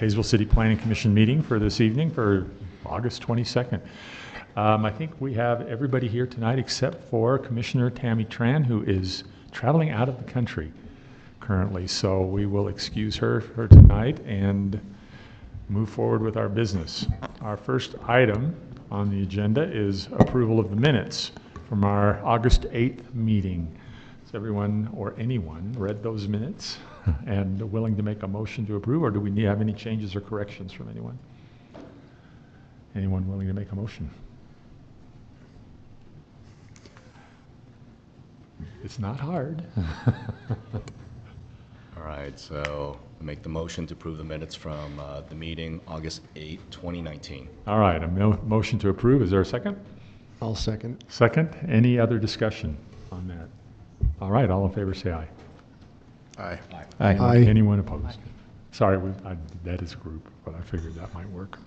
Kaysville City Planning Commission meeting for this evening for August 22nd. I think we have everybody here tonight except for Commissioner Tammy Tran, who is traveling out of the country currently. So we will excuse her for tonight and move forward with our business. Our first item on the agenda is approval of the minutes from our August 8th meeting. Has everyone or anyone read those minutes and willing to make a motion to approve, or do we have any changes or corrections from anyone? Anyone willing to make a motion? It's not hard. All right, so make the motion to approve the minutes from the meeting August 8, 2019. All right, a motion to approve. Is there a second? I'll second. Second. Any other discussion on that? All right, all in favor say aye. Aye. Aye. Anyone opposed? Sorry, I did that as a group, but I figured that might work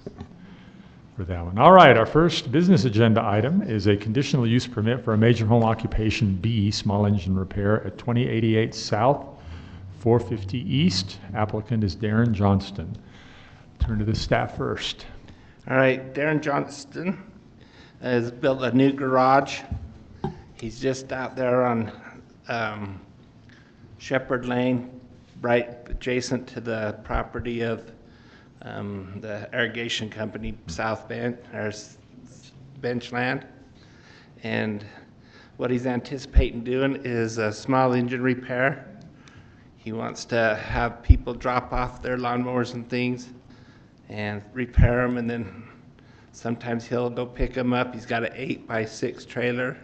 for that one. All right, our first business agenda item is a conditional use permit for a major home occupation B, small engine repair at 2088 South, 450 East. Applicant is Darren Johnston. Turn to the staff first. All right, Darren Johnston has built a new garage. He's just out there on Shepherd Lane, right adjacent to the property of the irrigation company, South Bench, or Benchland. And what he's anticipating doing is a small engine repair. He wants to have people drop off their lawnmowers and things and repair them, and then sometimes he'll go pick them up. He's got an 8x6 trailer,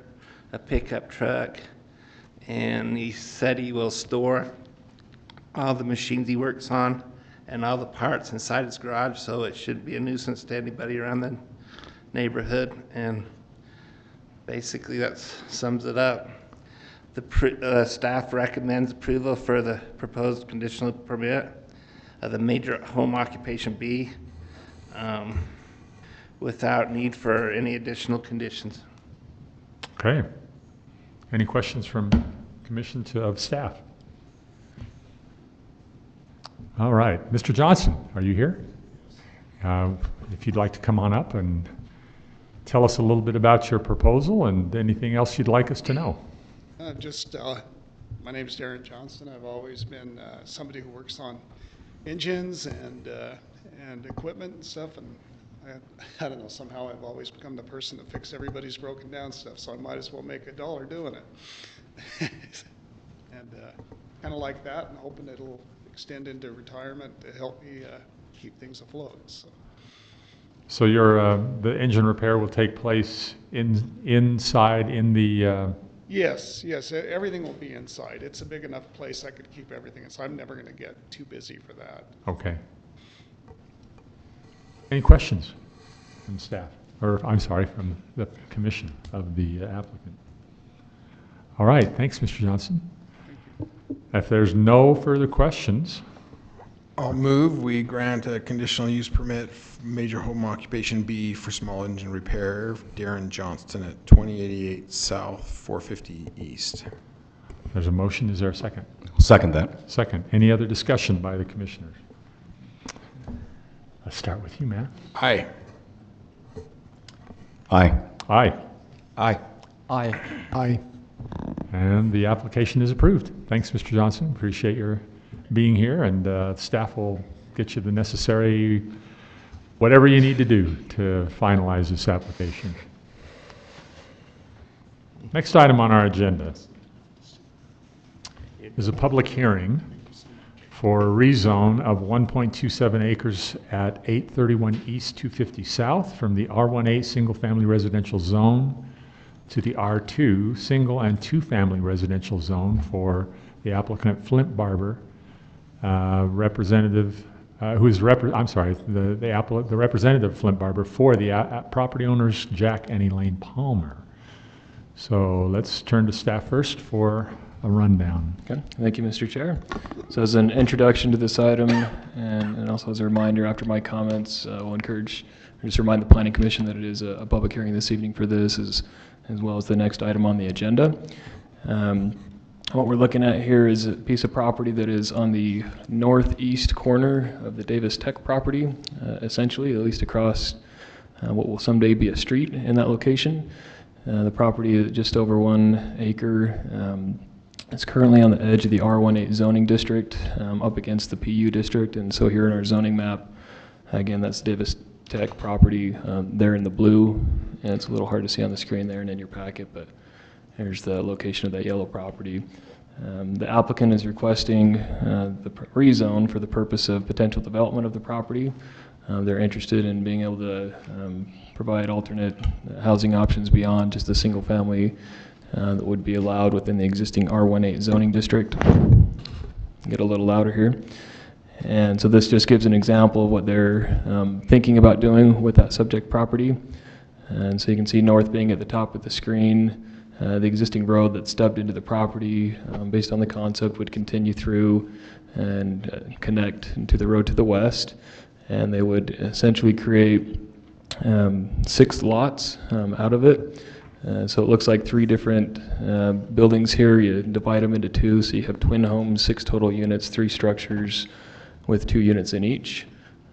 a pickup truck, and he said he will store all the machines he works on and all the parts inside his garage, so it shouldn't be a nuisance to anybody around the neighborhood. And basically that sums it up. The staff recommends approval for the proposed conditional permit of the major home occupation B without need for any additional conditions. Okay. Any questions from commission of staff? All right. Mr. Johnson, are you here? If you'd like to come on up and tell us a little bit about your proposal and anything else you'd like us to know. My name is Darren Johnston. I've always been somebody who works on engines and equipment and stuff, and I don't know, somehow I've always become the person that fixes everybody's broken down stuff, so I might as well make a dollar doing it. And kind of like that, and hoping it'll extend into retirement to help me keep things afloat. So your the engine repair will take place inside in the. Yes, everything will be inside. It's a big enough place I could keep everything inside. I'm never going to get too busy for that. Okay. Any questions from staff? Or, I'm sorry, from the commission of the applicant? All right, thanks, Mr. Johnson. If there's no further questions. I'll move we grant a conditional use permit major home occupation B for small engine repair, Darren Johnston at 2088 South, 450 East. There's a motion. Is there a second? I'll second that. Second. Any other discussion by the commissioners? Let's start with you, Matt. Aye. Aye. Aye. Aye. Aye. Aye. And the application is approved. Thanks, Mr. Johnson. Appreciate your being here, and staff will get you the necessary whatever you need to do to finalize this application. Next item on our agenda is a public hearing for a rezone of 1.27 acres at 831 East 250 South from the R18 single family residential zone to the R2 single and two family residential zone for the applicant Flint Barber, representative, the representative Flint Barber for the property owners Jack and Elaine Palmer. So let's turn to staff first for a rundown. Okay, thank you, Mr. Chair. So as an introduction to this item, and also as a reminder after my comments, we'll just remind the Planning Commission that it is a public hearing this evening for this, as well as the next item on the agenda. What we're looking at here is a piece of property that is on the northeast corner of the Davis Tech property, essentially, at least across what will someday be a street in that location. The property is just over 1 acre. It's currently on the edge of the R18 zoning district, up against the PU district, and so here in our zoning map, again, that's Davis Tech property there in the blue, and it's a little hard to see on the screen there and in your packet, but here's the location of that yellow property. The applicant is requesting the rezone for the purpose of potential development of the property. They're interested in being able to provide alternate housing options beyond just the single family that would be allowed within the existing R18 zoning district. Get a little louder here. And so this just gives an example of what they're thinking about doing with that subject property. And so you can see north being at the top of the screen. The existing road that's stubbed into the property, based on the concept, would continue through and connect to the road to the west. And they would essentially create 6 lots out of it. So it looks like 3 different buildings here. You divide them into 2, so you have twin homes, 6 total units, 3 structures with 2 units in each,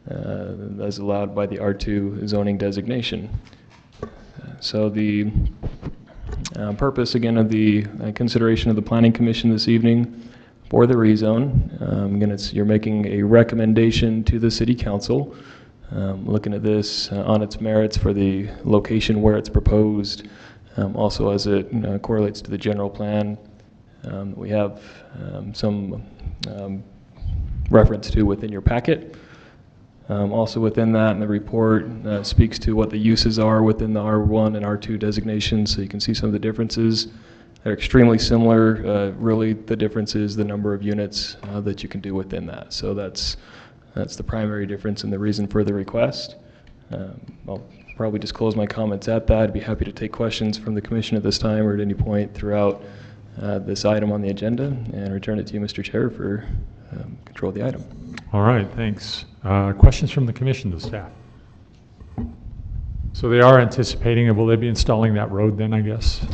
as allowed by the R2 zoning designation. So the purpose, again, of the consideration of the Planning Commission this evening for the rezone, again, you're making a recommendation to the City Council, looking at this on its merits for the location where it's proposed, also as it correlates to the general plan. We have some reference to within your packet. Also within that, in the report, speaks to what the uses are within the R1 and R2 designations, so you can see some of the differences. They're extremely similar. Really, the difference is the number of units that you can do within that. So that's the primary difference and the reason for the request. I'll probably just close my comments at that. I'd be happy to take questions from the Commission at this time or at any point throughout this item on the agenda, and return it to you, Mr. Chair, for control of the item. All right, thanks. Questions from the Commission to staff? So they are anticipating, will they be installing that road then, I guess?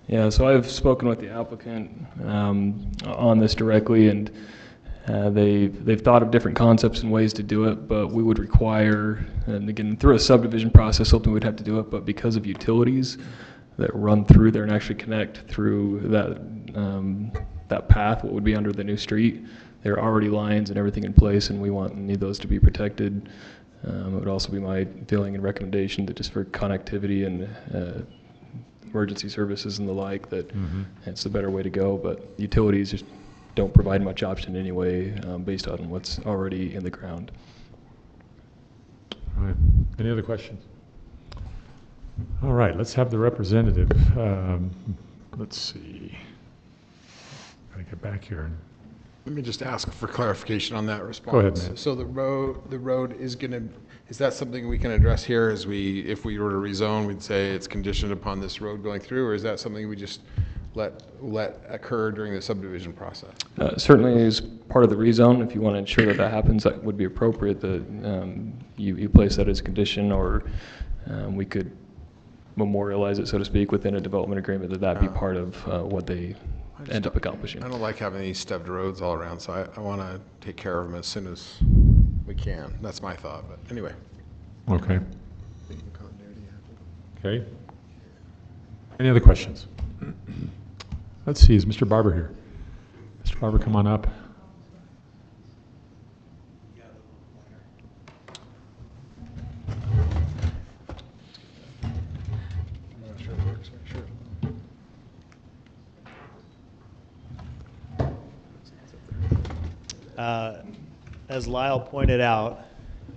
Yeah, so I've spoken with the applicant on this directly, and they've thought of different concepts and ways to do it, but we would require, and again, through a subdivision process, something we'd have to do it, but because of utilities that run through there and actually connect through that path, what would be under the new street, there are already lines and everything in place, and we need those to be protected. It would also be my feeling and recommendation that just for connectivity and emergency services and the like, that it's the better way to go, but utilities just don't provide much option anyway, based on what's already in the ground. All right. Any other questions? All right, let's have the representative. Let's see. Gotta get back here. Let me just ask for clarification on that response. Go ahead, Matt. So the road is is that something we can address here if we were to rezone, we'd say it's conditioned upon this road going through, or is that something we just let occur during the subdivision process? Certainly as part of the rezone, if you want to ensure that that happens, that would be appropriate that you place that as a condition, or we could memorialize it, so to speak, within a development agreement, that be part of what they end up accomplishing. I don't like having these stubbed roads all around, so I want to take care of them as soon as we can. That's my thought, but anyway. Okay. Okay. Any other questions? Let's see, is Mr. Barber here? Mr. Barber, come on up. As Lyle pointed out,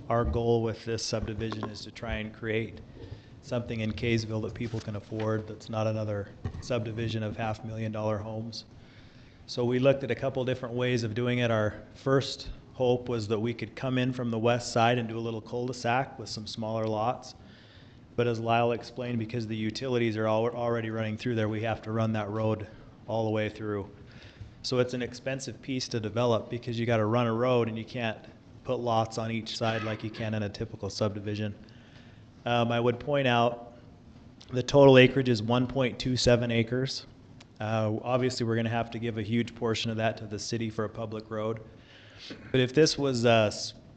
our goal with this subdivision is to try and create something in Kaysville that people can afford, that's not another subdivision of $500,000 homes. So we looked at a couple different ways of doing it. Our first hope was that we could come in from the west side and do a little cul-de-sac with some smaller lots. But as Lyle explained, because the utilities are already running through there, we have to run that road all the way through. So it's an expensive piece to develop because you got to run a road and you can't put lots on each side like you can in a typical subdivision. I would point out the total acreage is 1.27 acres. Obviously, we're going to have to give a huge portion of that to the city for a public road. But if this was a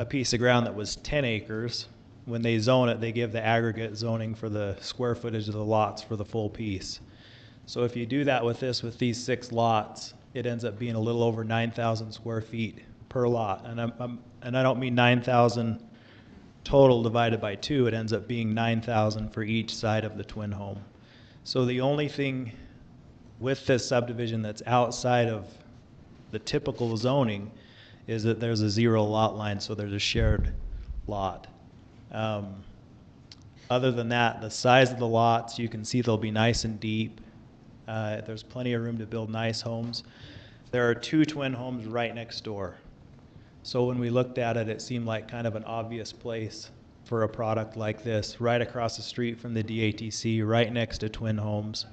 piece of ground that was 10 acres, when they zone it, they give the aggregate zoning for the square footage of the lots for the full piece. So if you do that with this, with these 6 lots, it ends up being a little over 9,000 square feet per lot. And I don't mean 9,000 total divided by 2. It ends up being 9,000 for each side of the twin home. So the only thing with this subdivision that's outside of the typical zoning is that there's a 0 lot line, so there's a shared lot. Other than that, the size of the lots, you can see they'll be nice and deep. There's plenty of room to build nice homes. There are 2 twin homes right next door. So when we looked at it, it seemed like kind of an obvious place for a product like this, right across the street from the DATC, right next to twin homes.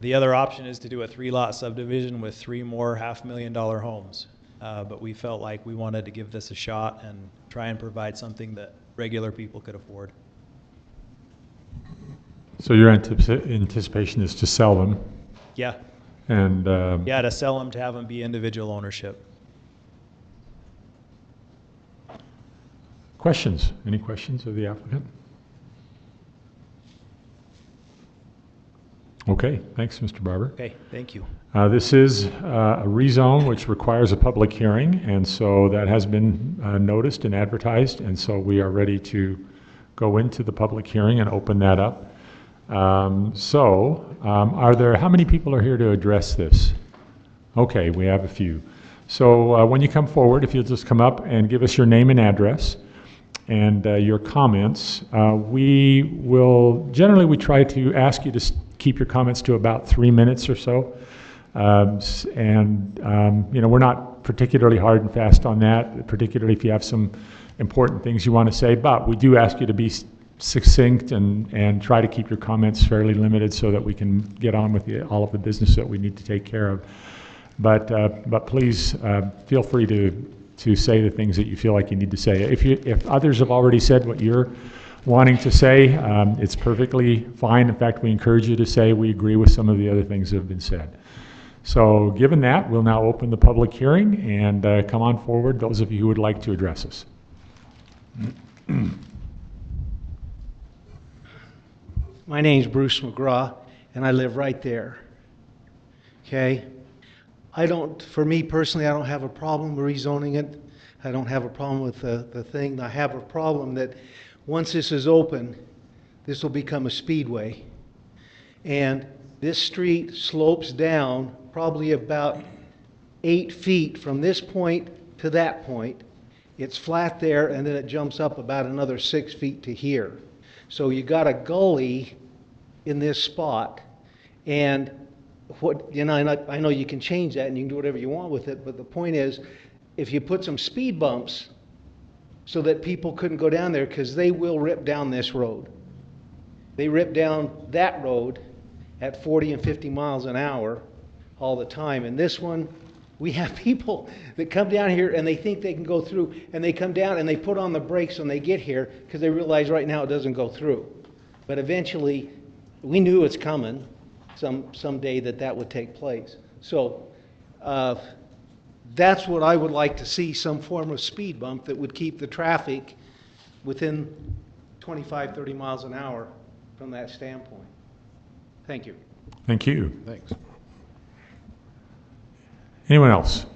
The other option is to do a 3-lot subdivision with 3 more $500,000 homes. But we felt like we wanted to give this a shot and try and provide something that regular people could afford. So your anticipation is to sell them? Yeah. And Yeah, to sell them, to have them be individual ownership. questions? Any questions of the applicant? Okay, thanks, Mr. Barber. Okay, thank you. This is a rezone which requires a public hearing, and so that has been noticed and advertised, and so we are ready to go into the public hearing and open that up. How many people are here to address this? Okay, we have a few. So when you come forward, if you'll just come up and give us your name and address and your comments, we try to ask you to keep your comments to about 3 minutes or so. We're not particularly hard and fast on that, particularly if you have some important things you want to say, but we do ask you to be succinct and try to keep your comments fairly limited so that we can get on with all of the business that we need to take care of. But please feel free to say the things that you feel like you need to say. If others have already said what you're wanting to say, it's perfectly fine. In fact, we encourage you to say we agree with some of the other things that have been said. So given that, we'll now open the public hearing and come on forward, those of you who would like to address us. My name's Bruce McGraw, and I live right there. Okay? For me personally, I don't have a problem rezoning it. I don't have a problem with the thing. I have a problem that once this is open, this will become a speedway. And this street slopes down probably about 8 feet from this point to that point. It's flat there, and then it jumps up about another 6 feet to here. So you got a gully in this spot, and I know you can change that and you can do whatever you want with it, but the point is, if you put some speed bumps so that people couldn't go down there, because they will rip down this road. They rip down that road at 40 and 50 miles an hour all the time. And this one, we have people that come down here and they think they can go through, and they come down and they put on the brakes when they get here because they realize right now it doesn't go through. But eventually, we knew it's coming someday that would take place. So that's what I would like to see, some form of speed bump that would keep the traffic within 25, 30 miles an hour from that standpoint. Thank you. Thank you. Thanks. Anyone else?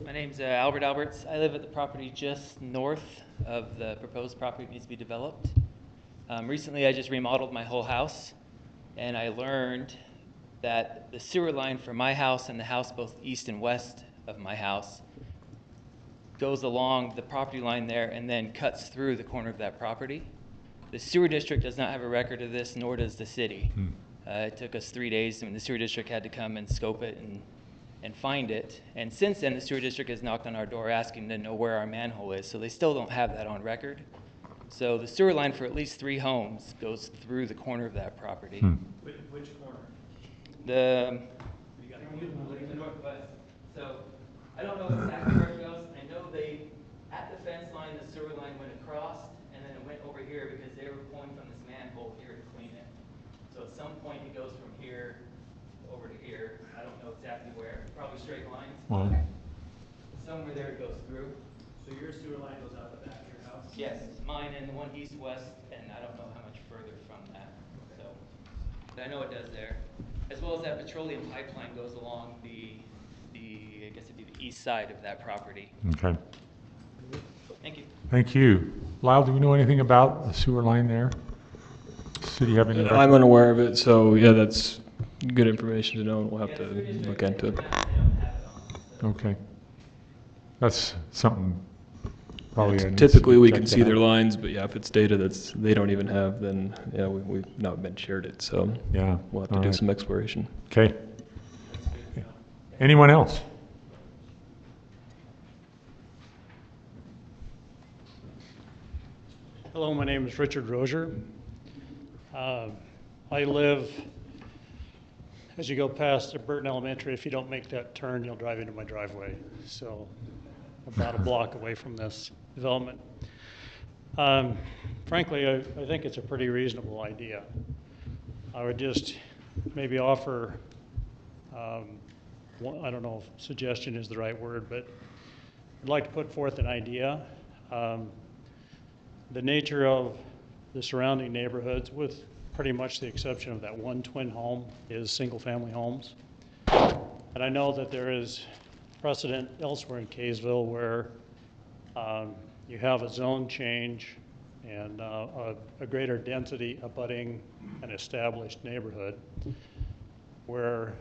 My name's Albert Alberts. I live at the property just north of the proposed property that needs to be developed. Recently, I just remodeled my whole house, and I learned that the sewer line for my house and the house both east and west of my house goes along the property line there and then cuts through the corner of that property. The sewer district does not have a record of this, nor does the city. It took us 3 days, and the sewer district had to come and scope it and find it. And since then, the sewer district has knocked on our door asking to know where our manhole is, so they still don't have that on record. So the sewer line for at least 3 homes goes through the corner of that property. Which corner? The northwest. So I don't know exactly where it goes. I know at the fence line, the sewer line went across, and then it went over here because they some point it goes from here over to here. I don't know exactly where, probably straight lines. Well, Somewhere there it goes through. So your sewer line goes out the back of your house? Yes, mine and the one east-west, and I don't know how much further from that, so. But I know it does there. As well as that petroleum pipeline goes along I guess it'd be the east side of that property. okay. Thank you. Thank you. Lyle, do we know anything about the sewer line there? City have any? I'm unaware of it, so yeah, that's good information to know, and we'll have to look into it. Okay. That's something probably. I need Typically, to we check can that see their out. lines, but yeah, if it's data they don't even have, then yeah, we've not been shared it, so Yeah. we'll have to all do right. some exploration. Okay. Anyone else? Hello, my name is Richard Rozier. I live, as you go past the Burton Elementary, if you don't make that turn, you'll drive into my driveway. So about a block away from this development. Frankly, I think it's a pretty reasonable idea. I would just maybe offer, I don't know if suggestion is the right word, but I'd like to put forth an idea. The nature of the surrounding neighborhoods, with pretty much the exception of that one twin home, is single-family homes. And I know that there is precedent elsewhere in Kaysville where you have a zone change and a greater density abutting an established neighborhood, where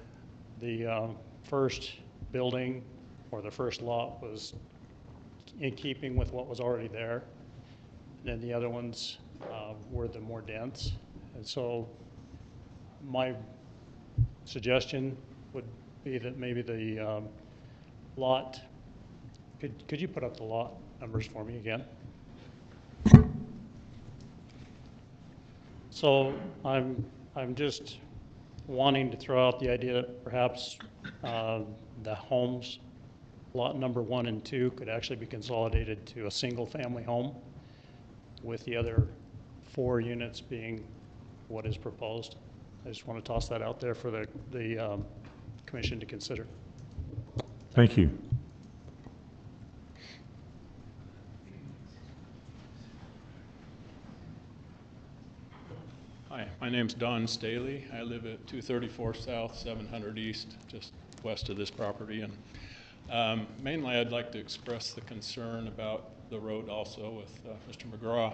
the first building or the first lot was in keeping with what was already there. And the other ones were the more dense. And so my suggestion would be that maybe the lot, could you put up the lot numbers for me again? So I'm just wanting to throw out the idea that perhaps the homes, lot number 1 and 2, could actually be consolidated to a single family home, with the other 4 units being what is proposed. I just want to toss that out there for the commission to consider. Thank you. Hi, my name's Don Staley. I live at 234 South, 700 East, just west of this property. And mainly I'd like to express the concern about the road also with Mr. McGraw.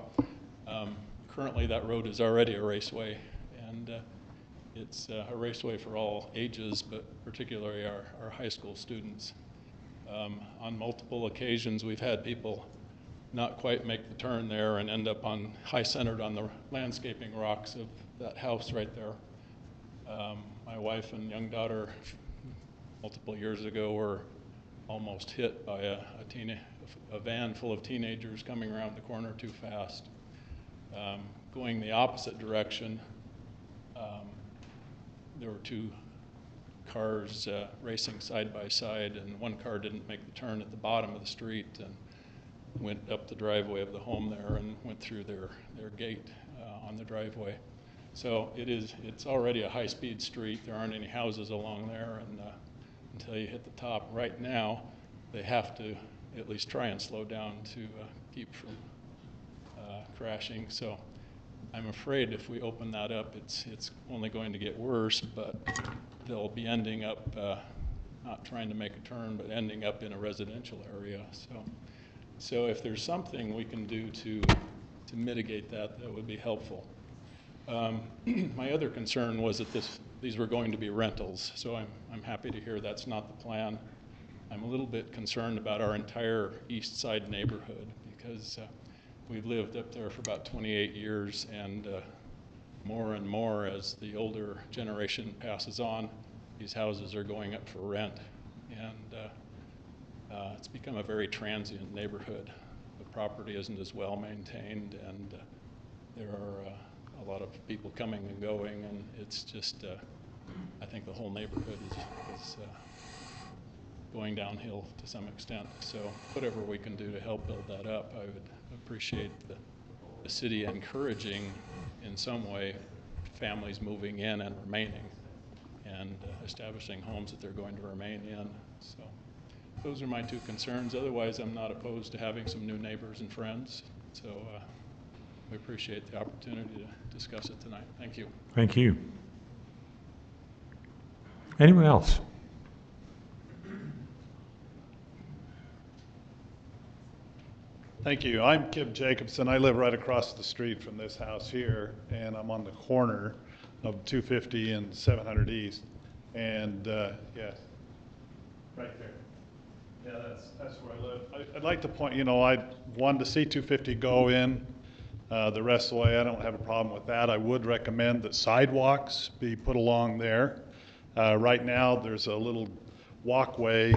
Currently that road is already a raceway, and it's a raceway for all ages, but particularly our high school students. On multiple occasions we've had people not quite make the turn there and end up on high-centered on the landscaping rocks of that house right there. My wife and young daughter multiple years ago were almost hit by a van full of teenagers coming around the corner too fast. Going the opposite direction, there were 2 cars racing side by side, and one car didn't make the turn at the bottom of the street and went up the driveway of the home there and went through their gate on the driveway. So it's already a high-speed street. There aren't any houses along there, and until you hit the top. Right now, they have to at least try and slow down to keep from crashing. So I'm afraid if we open that up, it's only going to get worse, but they'll be ending up not trying to make a turn, but ending up in a residential area. So if there's something we can do to mitigate that, that would be helpful. My other concern was that these were going to be rentals, so I'm happy to hear that's not the plan. I'm a little bit concerned about our entire east side neighborhood, because we've lived up there for about 28 years, and more and more as the older generation passes on, these houses are going up for rent, and it's become a very transient neighborhood. The property isn't as well maintained, and there are a lot of people coming and going, and it's just, I think the whole neighborhood is going downhill to some extent. So whatever we can do to help build that up, I would appreciate the city encouraging in some way families moving in and remaining, and establishing homes that they're going to remain in. So those are my two concerns. Otherwise, I'm not opposed to having some new neighbors and friends. So we appreciate the opportunity to discuss it tonight. Thank you. Thank you. Anyone else? Thank you. I'm Kim Jacobson. I live right across the street from this house here, and I'm on the corner of 250 and 700 East. And yeah, right there. Yeah, that's where I live. I'd like to point, I wanted to see 250 go in the rest of the way. I don't have a problem with that. I would recommend that sidewalks be put along there. Right now, there's a little walkway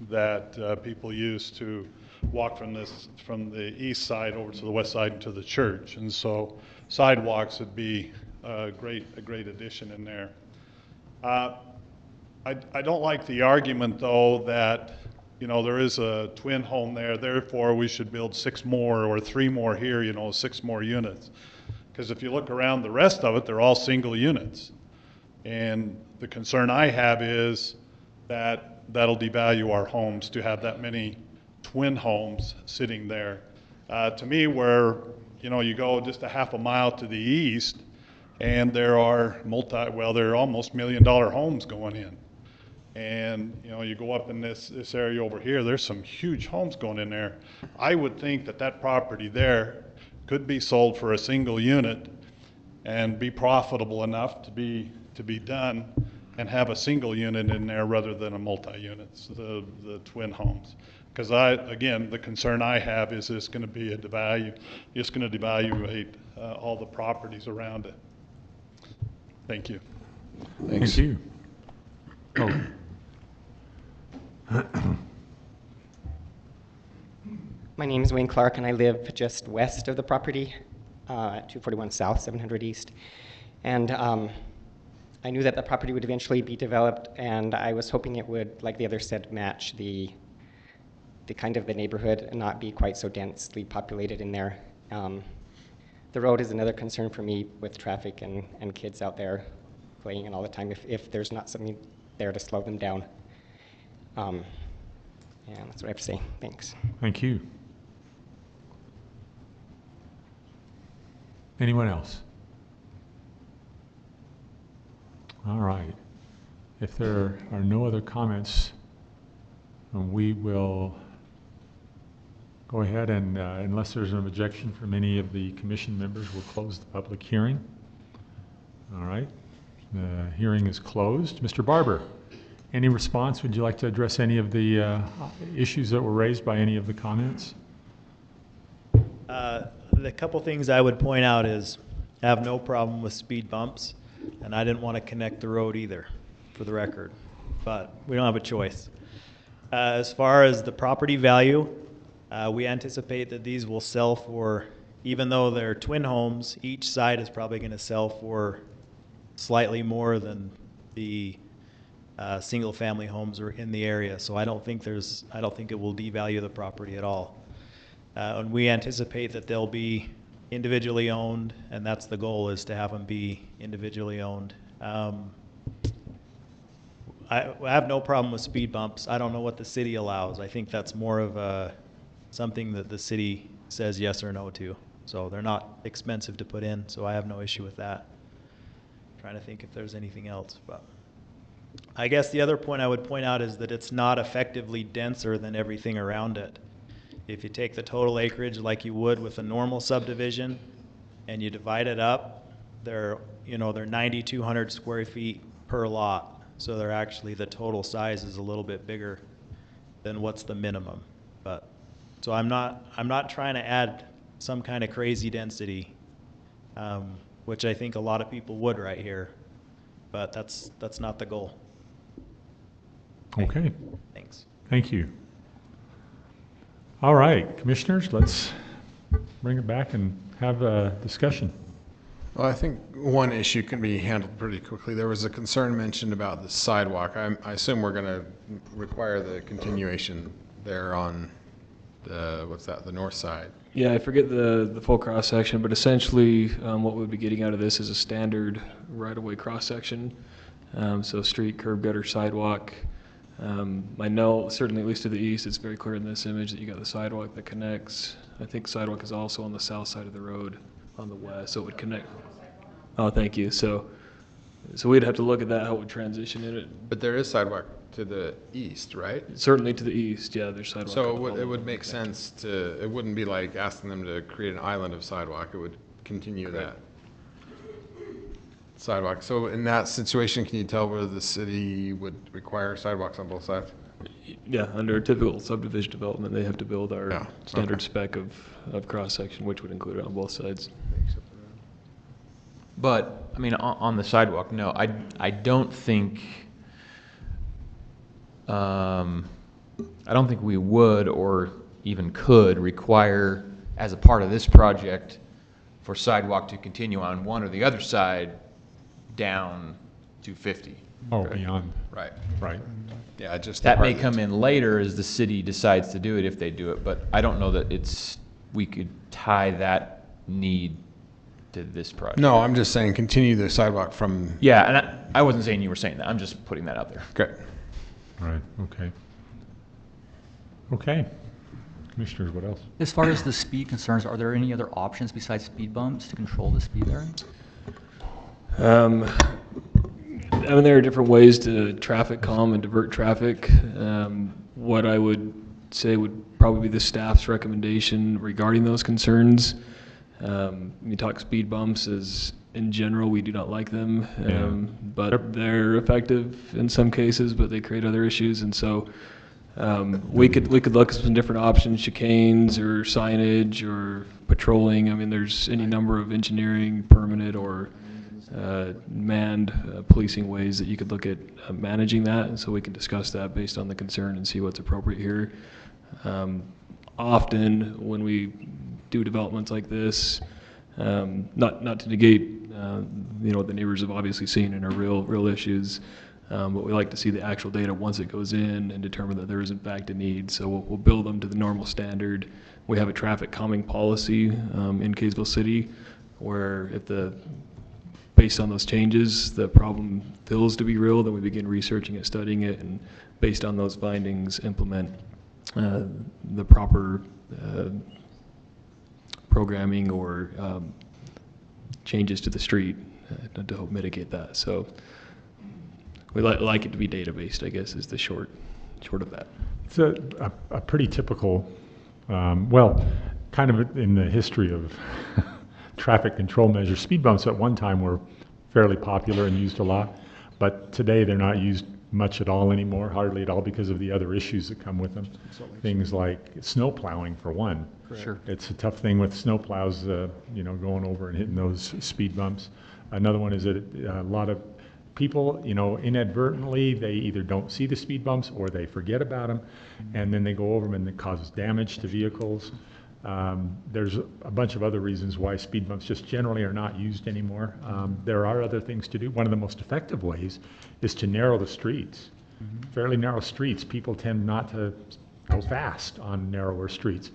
that people use to walk from the east side over to the west side to the church, and so sidewalks would be a great addition in there. I don't like the argument though that there is a twin home there, therefore we should build 6 more or 3 more here, 6 more units, because if you look around the rest of it, they're all single units, and the concern I have is that that'll devalue our homes to have that many twin homes sitting there. To me, where you go just a half a mile to the east, and there are they're almost $1 million homes going in, and you go up in this area over here, there's some huge homes going in there. I would think that property there could be sold for a single unit and be profitable enough to be done and have a single unit in there rather than a multi-units, the twin homes. Because again, the concern I have is it's going to be it's going to devaluate all the properties around it. Thank you. Thanks. Thank you. Oh. My name is Wayne Clark, and I live just west of the property at 241 South, 700 East. And I knew that the property would eventually be developed, and I was hoping it would, like the others said, match the kind of the neighborhood and not be quite so densely populated in there. The road is another concern for me with traffic and kids out there playing and all the time if there's not something there to slow them down. And that's what I have to say. Thanks. Thank you. Anyone else? All right. If there are no other comments, we will go ahead and, unless there's an objection from any of the commission members, we'll close the public hearing. All right. The hearing is closed. Mr. Barber, any response? Would you like to address any of the issues that were raised by any of the comments? The couple things I would point out is I have no problem with speed bumps, and I didn't want to connect the road either, for the record, but we don't have a choice. As far as the property value, we anticipate that these will sell for, even though they're twin homes, each side is probably going to sell for slightly more than the single family homes are in the area. So I don't think it will devalue the property at all. And we anticipate that they'll be individually owned, and that's the goal, is to have them be individually owned. I have no problem with speed bumps. I don't know what the city allows. I think that's more of something that the city says yes or no to. So they're not expensive to put in, so I have no issue with that. I'm trying to think if there's anything else, but I guess the other point I would point out is that it's not effectively denser than everything around it. If you take the total acreage like you would with a normal subdivision and you divide it up, they're 9,200 square feet per lot. So they're actually, the total size is a little bit bigger than what's the minimum. But so I'm not trying to add some kind of crazy density, which I think a lot of people would right here, but that's not the goal. Okay. Thanks. Thank you. All right, commissioners, let's bring it back and have a discussion. Well, I think one issue can be handled pretty quickly. There was a concern mentioned about the sidewalk. I assume we're going to require the continuation there on what's that, the north side? Yeah, I forget the full cross-section, but essentially what we'd be getting out of this is a standard right-of-way cross-section. So street, curb, gutter, sidewalk. I know, certainly at least to the east, it's very clear in this image that you got the sidewalk that connects. I think sidewalk is also on the south side of the road on the west, so it would connect. Oh, thank you. So we'd have to look at that, how it would transition in it. But there is sidewalk to the east, right? Certainly to the east, yeah, there's sidewalk. So it would make sense to, it wouldn't be like asking them to create an island of sidewalk. It would continue that sidewalk. So in that situation, can you tell whether the city would require sidewalks on both sides? Yeah, under a typical subdivision development, they have to build our standard okay. spec of cross-section, which would include it on both sides. But, I mean, on the sidewalk, no, I don't think, I don't think we would or even could require, as a part of this project, for sidewalk to continue on one or the other side down to 50. Oh, right? beyond. Right. Right. Yeah, just that may come in later as the city decides to do it, if they do it, but I don't know that we could tie that need to this project. No, I'm just saying continue the sidewalk from. Yeah, and I wasn't saying you were saying that. I'm just putting that out there. Okay. All right, okay. Okay. Commissioners, what else? As far as the speed concerns, are there any other options besides speed bumps to control the speed there? I mean, there are different ways to traffic calm and divert traffic. What I would say would probably be the staff's recommendation regarding those concerns. You talk speed bumps, as in general, we do not like them, but they're effective in some cases, but they create other issues. And so we could look at some different options, chicanes or signage or patrolling. I mean, there's any number of engineering, permanent, or manned policing ways that you could look at managing that, and so we can discuss that based on the concern and see what's appropriate here. Often when we do developments like this, not to negate what the neighbors have obviously seen and are real issues, but we like to see the actual data once it goes in and determine that there is in fact a need. So we'll build them to the normal standard. We have a traffic calming policy in Kaysville City, where if based on those changes, the problem feels to be real, then we begin researching it, studying it, and based on those findings, implement the proper programming or changes to the street to help mitigate that. So we like it to be data-based, I guess, is the short of that. It's a pretty typical, well, kind of in the history of traffic control measures. Speed bumps at one time were fairly popular and used a lot, but today they're not used much at all anymore, hardly at all, because of the other issues that come with them. Things like snow plowing, for one. Sure. It's a tough thing with snow plows, going over and hitting those speed bumps. Another one is that a lot of people, inadvertently, they either don't see the speed bumps or they forget about them, and then they go over them and it causes damage to vehicles. There's a bunch of other reasons why speed bumps just generally are not used anymore. There are other things to do. One of the most effective ways is to narrow the streets. Fairly narrow streets. People tend not to go fast on narrower streets.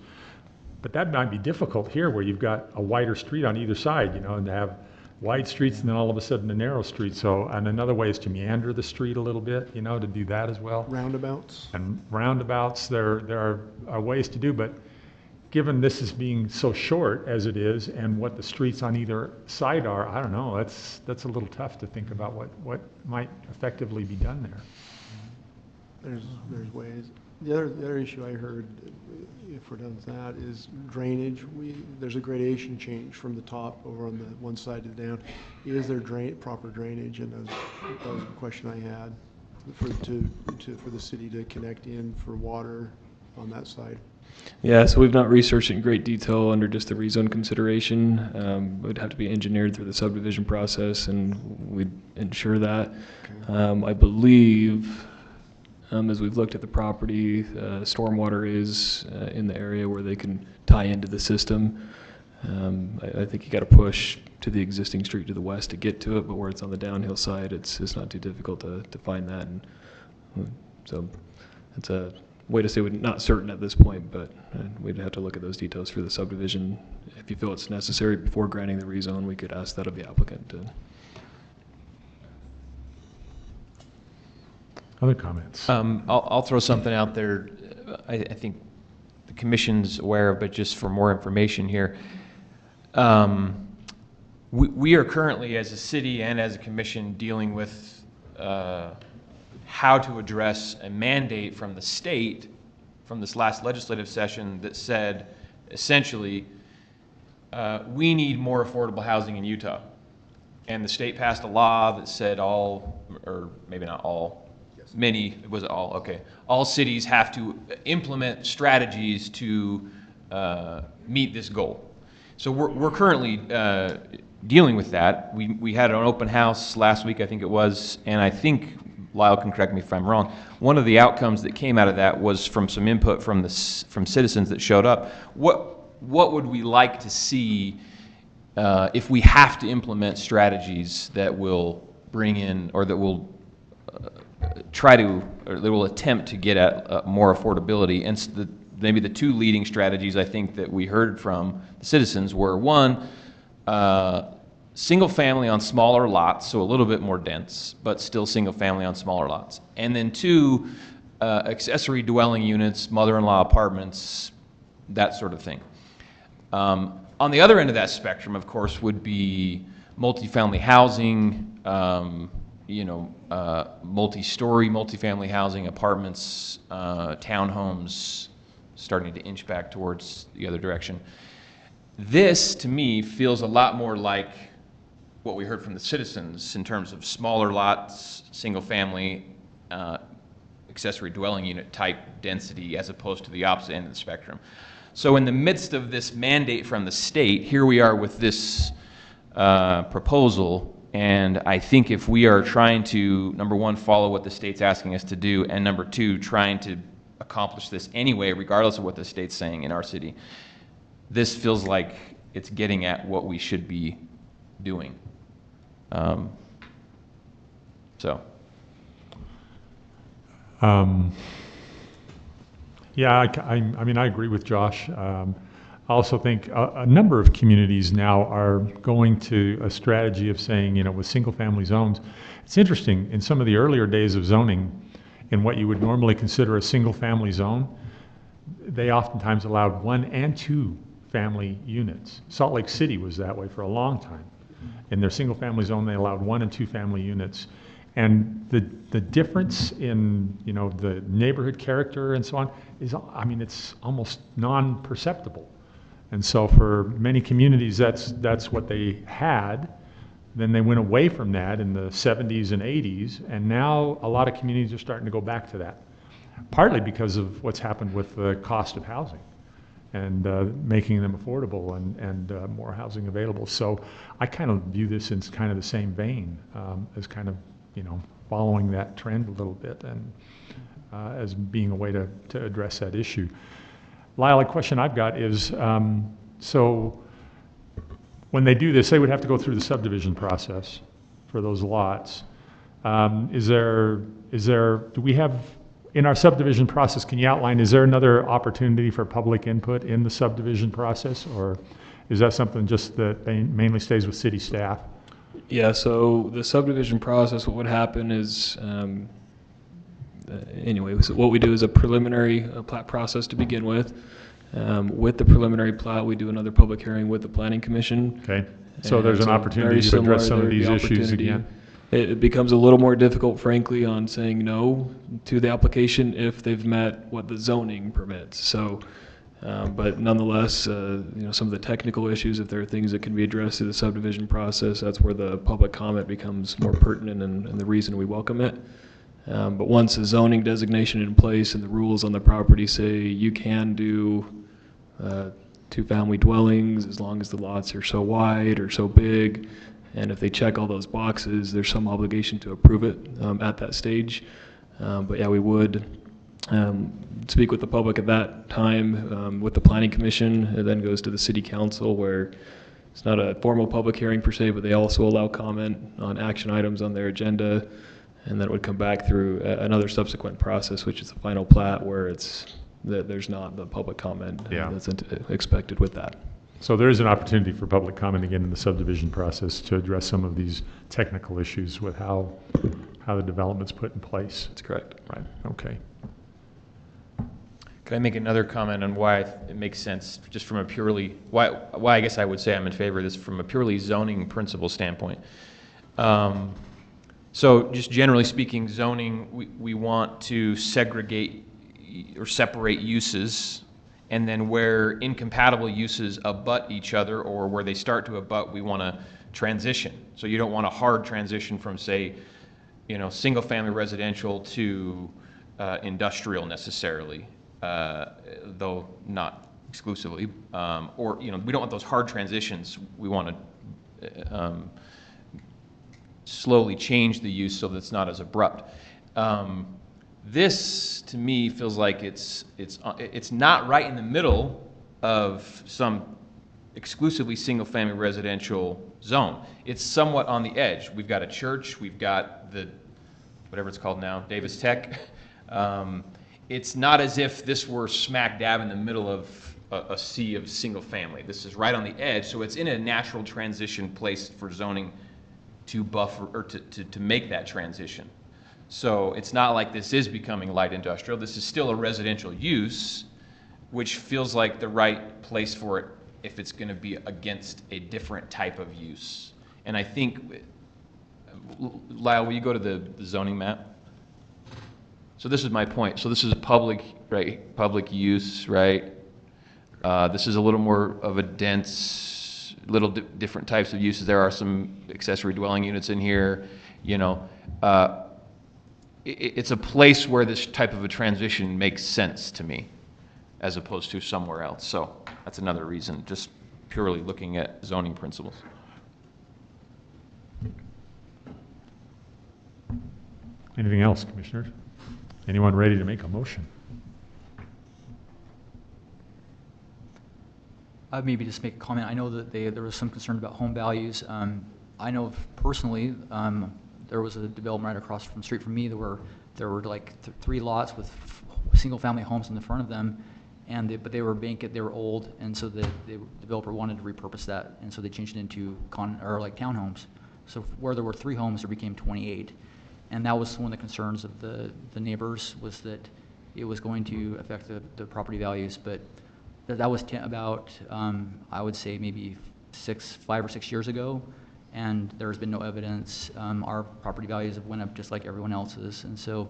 But that might be difficult here, where you've got a wider street on either side, and to have wide streets and then all of a sudden a narrow street. So, and another way is to meander the street a little bit, to do that as well. Roundabouts? And roundabouts, there are ways to do, but given this is being so short as it is, and what the streets on either side are, I don't know, that's a little tough to think about what might effectively be done there. There's ways. The other issue I heard, if we're done with that, is drainage. There's a gradation change from the top over on the one side to down. Is there proper drainage? And that was a question I had for the city to connect in for water on that side. Yeah, so we've not researched it in great detail under just the rezone consideration. It would have to be engineered through the subdivision process, and we'd ensure that. Okay. I believe, as we've looked at the property, stormwater is in the area where they can tie into the system. I think you got to push to the existing street to the west to get to it, but where it's on the downhill side, it's not too difficult to find that. And so it's way to say we're not certain at this point, but we'd have to look at those details for the subdivision. If you feel it's necessary before granting the rezone, we could ask that of the applicant. Other comments? I'll throw something out there. I think the commission's aware of, but just for more information here. We are currently, as a city and as a commission, dealing with how to address a mandate from the state from this last legislative session that said, essentially, we need more affordable housing in Utah. And the state passed a law that said all, or maybe not all, many, was it all? Okay. All cities have to implement strategies to meet this goal. So we're currently dealing with that. We had an open house last week, I think it was, and I think, Lyle can correct me if I'm wrong, one of the outcomes that came out of that was from some input from citizens that showed up. What would we like to see if we have to implement strategies that will bring in, or that will try to, or they will attempt to get at more affordability? And maybe the two leading strategies I think that we heard from the citizens were, one, single family on smaller lots, so a little bit more dense, but still single family on smaller lots. And then two, accessory dwelling units, mother-in-law apartments, that sort of thing. On the other end of that spectrum, of course, would be multifamily housing, multi-story multifamily housing, apartments, townhomes, starting to inch back towards the other direction. This, to me, feels a lot more like what we heard from the citizens in terms of smaller lots, single family, accessory dwelling unit type density, as opposed to the opposite end of the spectrum. So in the midst of this mandate from the state, here we are with this proposal, and I think if we are trying to, number one, follow what the state's asking us to do, and number two, trying to accomplish this anyway, regardless of what the state's saying in our city, this feels like it's getting at what we should be doing. Yeah, I mean, I agree with Josh. I also think a number of communities now are going to a strategy of saying, with single-family zones. It's interesting, in some of the earlier days of zoning, in what you would normally consider a single-family zone, they oftentimes allowed 1 and 2 family units. Salt Lake City was that way for a long time. In their single-family zone, they allowed 1 and 2 family units. And the difference in, the neighborhood character and so on is, it's almost non-perceptible. And so for many communities, that's what they had. Then they went away from that in the 70s and 80s, and now a lot of communities are starting to go back to that, partly because of what's happened with the cost of housing and making them affordable and more housing available. So I kind of view this in kind of the same vein as kind of, following that trend a little bit and as being a way to address that issue. Lyle, a question I've got is, so when they do this, they would have to go through the subdivision process for those lots. Do we have, in our subdivision process, can you outline, is there another opportunity for public input in the subdivision process, or is that something just that mainly stays with city staff? Yeah, so the subdivision process, what would happen is, anyway, so what we do is a preliminary plat process to begin with. With the preliminary plat, we do another public hearing with the Planning Commission. Okay, so there's an opportunity to address some of these issues again. It becomes a little more difficult, frankly, on saying no to the application if they've met what the zoning permits. So, but nonetheless, some of the technical issues, if there are things that can be addressed through the subdivision process, that's where the public comment becomes more pertinent and the reason we welcome it. But once a zoning designation in place and the rules on the property say you can do 2-family dwellings as long as the lots are so wide or so big, and if they check all those boxes, there's some obligation to approve it at that stage. But yeah, we would speak with the public at that time with the Planning Commission. It then goes to the City Council, where it's not a formal public hearing per se, but they also allow comment on action items on their agenda. and then it would come back through another subsequent process, which is the final plat, where there's not the public comment that's expected with that. So there is an opportunity for public comment again in the subdivision process to address some of these technical issues with how the development's put in place. That's correct. Right, okay. Could I make another comment on why it makes sense, just from a purely, why I guess I would say I'm in favor of this from a purely zoning principle standpoint. So just generally speaking, zoning, we want to segregate or separate uses, and then where incompatible uses abut each other or where they start to abut, we want to transition. So you don't want a hard transition from, say, single-family residential to industrial necessarily. Though not exclusively, or we don't want those hard transitions. We want to slowly change the use so that it's not as abrupt. This to me feels like it's not right in the middle of some exclusively single-family residential zone. It's somewhat on the edge. We've got a church. We've got the whatever it's called now, Davis Tech. It's not as if this were smack dab in the middle of a sea of single family. This is right on the edge, so it's in a natural transition place for zoning to buffer or to make that transition. So it's not like this is becoming light industrial. This is still a residential use, which feels like the right place for it if it's going to be against a different type of use. And I think, Lyle, will you go to the zoning map? So this is my point. So this is public, right? Public use, right? This is a little more of a dense, different types of uses. There are some accessory dwelling units in here. It's a place where this type of a transition makes sense to me, as opposed to somewhere else. So that's another reason, just purely looking at zoning principles. Anything else, commissioners? Anyone ready to make a motion? I'd maybe just make a comment. I know that there was some concern about home values. I know personally, there was a development right across from the street from me. There were like 3 lots with single-family homes in the front of them, but they were vacant. They were old, and so the developer wanted to repurpose that, and so they changed it into townhomes. So where there were 3 homes, there became 28. And that was one of the concerns of the neighbors, was that it was going to affect the property values. But that was about, I would say, maybe 5 or 6 years ago, and there's been no evidence. Our property values have went up just like everyone else's, and so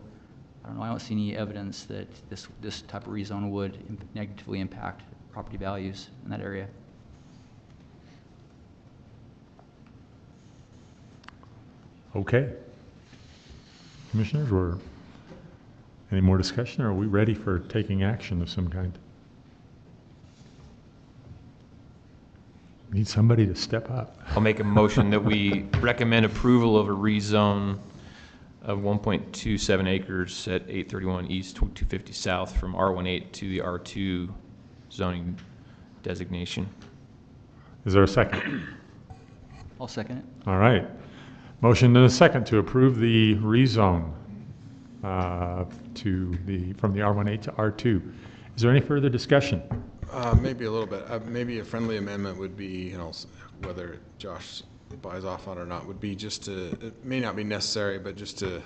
I don't know. I don't see any evidence that this type of rezone would negatively impact property values in that area. Okay. Commissioners, any more discussion, or are we ready for taking action of some kind? Need somebody to step up. I'll make a motion that we recommend approval of a rezone of 1.27 acres at 831 East, 250 South from R18 to the R2 zoning designation. Is there a second? I'll second it. All right. Motion and a second to approve the rezone from the R18 to R2. Is there any further discussion? Maybe a little bit. Maybe a friendly amendment would be, whether Josh buys off on it or not, would be just to, it may not be necessary, but just to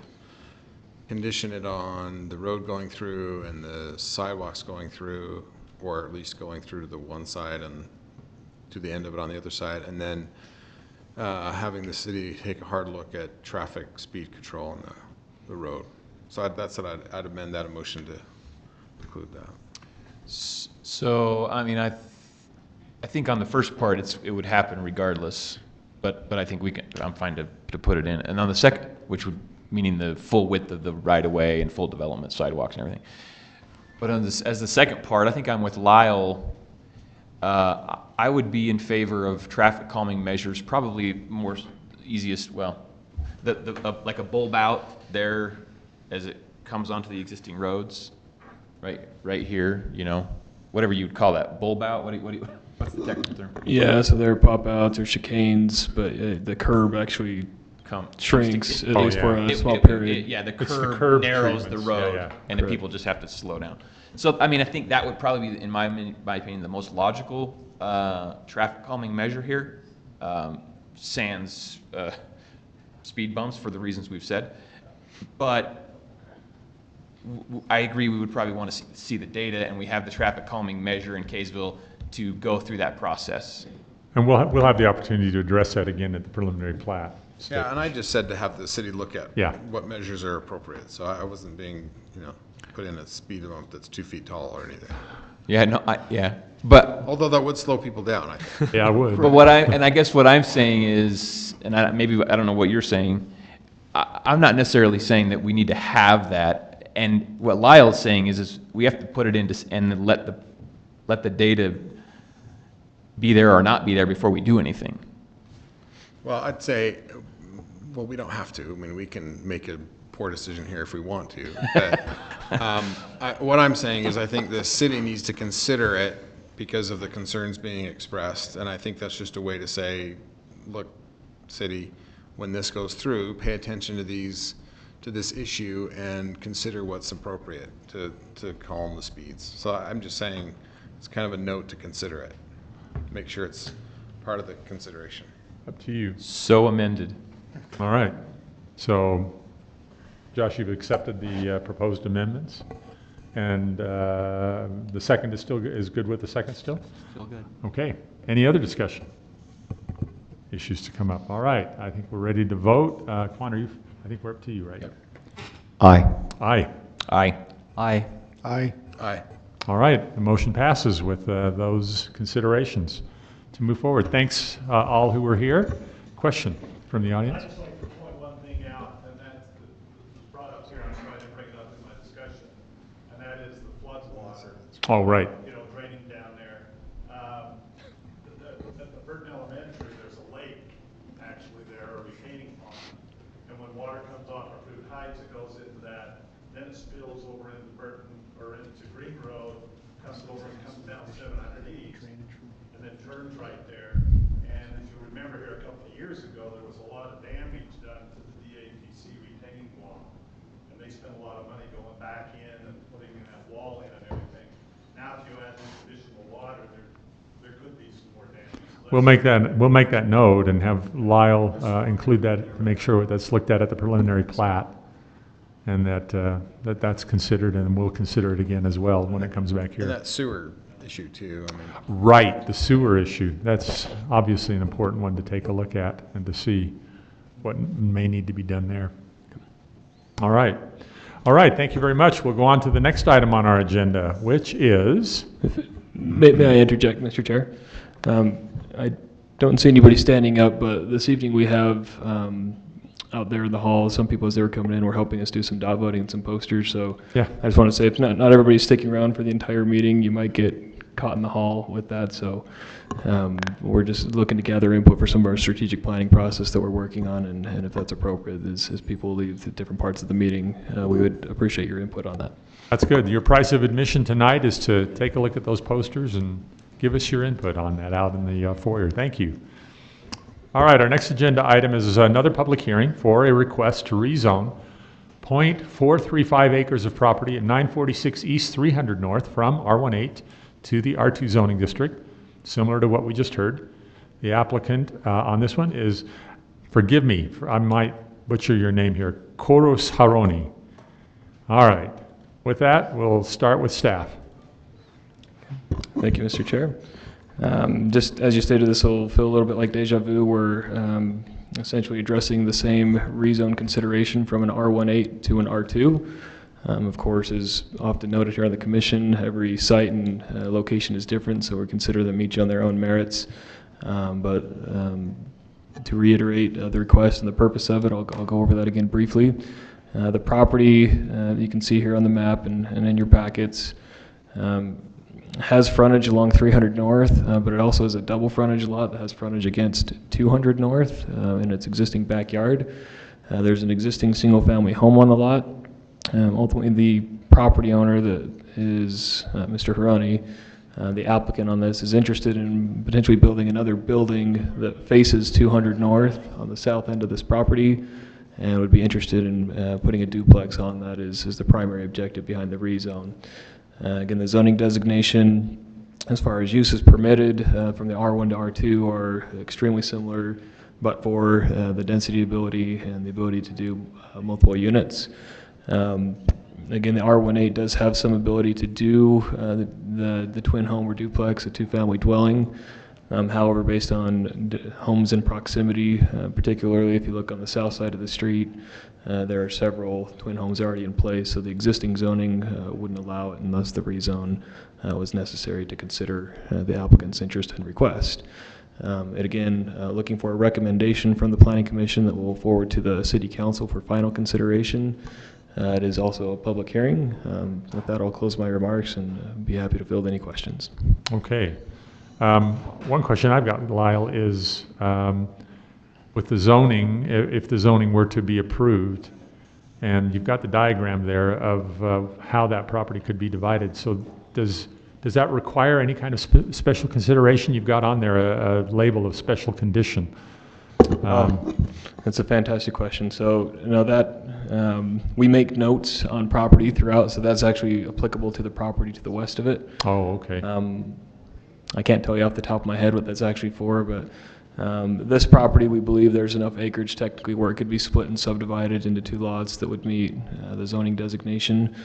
condition it on the road going through and the sidewalks going through, or at least going through to the one side and to the end of it on the other side, and then having the city take a hard look at traffic speed control on the road. So that's what I'd amend that motion to include that. So, I mean, I think on the first part, it would happen regardless, but I think I'm fine to put it in. And on the second, which would, meaning the full width of the right-of-way and full development, sidewalks and everything. But as the second part, I think I'm with Lyle. I would be in favor of traffic calming measures, probably more easiest, well, like a bulb out there as it comes onto the existing roads, right here, whatever you'd call that, bulb out. What's the technical term? Yeah, so there are pop outs or chicanes, but the curb actually shrinks, at Oh, least yeah. for a small period. Yeah, the It's the curb curb narrows the treatments. road, Yeah, yeah. and the Correct. people just have to slow down. So, I mean, I think that would probably be, in my opinion, the most logical traffic calming measure here, sans speed bumps for the reasons we've said. But I agree, we would probably want to see the data, and we have the traffic calming measure in Kaysville to go through that process. And we'll have the opportunity to address that again at the preliminary plat. Yeah, and I just said to have the city look at Yeah. what measures are appropriate. So I wasn't being, put in a speed bump that's 2 feet tall or anything. Yeah, no, yeah, but Although that would slow people down, I think. Yeah, I would. but I guess what I'm saying is, and I don't know what you're saying. I'm not necessarily saying that we need to have that, and what Lyle's saying is we have to put it into and let the data be there or not be there before we do anything. Well, I'd say, well, we don't have to. I mean, we can make a poor decision here if we want to. But what I'm saying is I think the city needs to consider it because of the concerns being expressed. And I think that's just a way to say, look, city, when this goes through, pay attention to this issue and consider what's appropriate to calm the speeds. So I'm just saying it's kind of a note to consider it. Make sure it's part of the consideration. Up to you. So amended. All right. So, Josh, you've accepted the proposed amendments, and the second is good with the second still? Feel good. Okay. Any other discussion? Issues to come up. All right. I think we're ready to vote. Quan, I think we're up to you, right? Yep. Aye. Aye. Aye. Aye. Aye. Aye. All right. The motion passes with those considerations to move forward. Thanks, all who were here. Question from the audience? I'd just like to point one thing out, and that was brought up here, I'm trying to bring it up in my discussion, and that is the flood water. Oh, right. Draining down there. At the Burton Elementary, there's a lake actually there, a retaining pond, and when water comes off our food heights, it goes into that, then it spills over into Burton, or into Green Road, comes over and comes down 700 East, and then turns right there. And if you remember here a couple of years ago, there was a lot of damage done to the DAPC retaining wall. And they spent a lot of money going back in and putting in that wall in and everything. Now, if you add this additional water, there could be some more damage. We'll make that note and have Lyle include that to make sure that's looked at the preliminary plat, and that's considered, and we'll consider it again as well when it comes back here. And that sewer issue too. I mean, Right, the sewer issue. That's obviously an important one to take a look at and to see what may need to be done there. All right. All right, thank you very much. We'll go on to the next item on our agenda, which is... May I interject, Mr. Chair? I don't see anybody standing up, but this evening we have out there in the hall, some people as they were coming in were helping us do some dot voting and some posters. So yeah. I just want to say, if not everybody's sticking around for the entire meeting, you might get caught in the hall with that. So we're just looking to gather input for some of our strategic planning process that we're working on, and if that's appropriate, as people leave the different parts of the meeting, we would appreciate your input on that. That's good. Your price of admission tonight is to take a look at those posters and give us your input on that out in the foyer. Thank you. All right, our next agenda item is another public hearing for a request to rezone 0.435 acres of property at 946 East 300 North from R18 to the R2 zoning district, similar to what we just heard. The applicant on this one is, forgive me, I might butcher your name here, Koros Haroni. All right, with that, we'll start with staff. Thank you, Mr. Chair. Just as you stated, this will feel a little bit like deja vu. We're essentially addressing the same rezone consideration from an R18 to an R2. Of course, as often noted here on the commission, every site and location is different, so we consider them each on their own merits. But to reiterate the request and the purpose of it, I'll go over that again briefly. The property you can see here on the map and in your packets has frontage along 300 North, but it also has a double frontage lot that has frontage against 200 North in its existing backyard. There's an existing single-family home on the lot. Ultimately, the property owner that is Mr. Harani The applicant on this is interested in potentially building another building that faces 200 North on the south end of this property, and would be interested in putting a duplex on that is the primary objective behind the rezone. Again, the zoning designation, as far as uses permitted from the R1 to R2, are extremely similar, but for the density ability and the ability to do multiple units. Again, the R18 does have some ability to do the twin home or duplex, a two-family dwelling. However, based on homes in proximity, particularly if you look on the south side of the street, there are several twin homes already in place, so the existing zoning wouldn't allow it unless the rezone was necessary to consider the applicant's interest and request. And again, looking for a recommendation from the Planning Commission that will forward to the City Council for final consideration. It is also a public hearing. With that, I'll close my remarks and be happy to field any questions. Okay. One question I've got, Lyle, is with the zoning, if the zoning were to be approved, and you've got the diagram there of how that property could be divided, so does that require any kind of special consideration? You've got on there a label of special condition. That's a fantastic question. So, that we make notes on property throughout, so that's actually applicable to the property to the west of it. Oh, okay. I can't tell you off the top of my head what that's actually for, but this property, we believe there's enough acreage technically where it could be split and subdivided into two lots that would meet the zoning designation.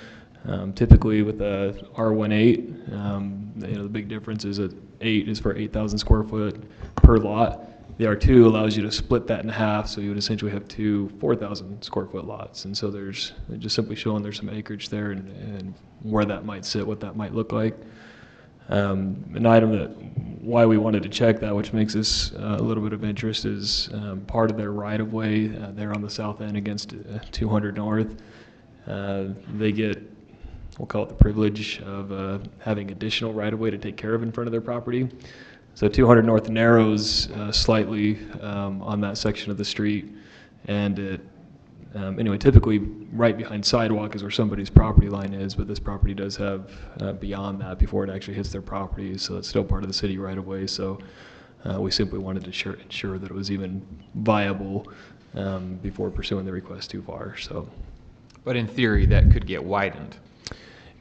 Typically with a R18, the big difference is that 8 is for 8,000 square foot per lot. The R2 allows you to split that in half, so you would essentially have two 4,000 square foot lots. And so there's just simply showing there's some acreage there and where that might sit, what that might look like. An item that why we wanted to check that, which makes this a little bit of interest, is part of their right-of-way there on the south end against 200 North. They get, we'll call it the privilege of having additional right-of-way to take care of in front of their property. So 200 North narrows slightly on that section of the street, and it, anyway, typically right behind sidewalk is where somebody's property line is, but this property does have beyond that before it actually hits their property, so it's still part of the city right of way. So we simply wanted to ensure that it was even viable before pursuing the request too far. So, but in theory, that could get widened.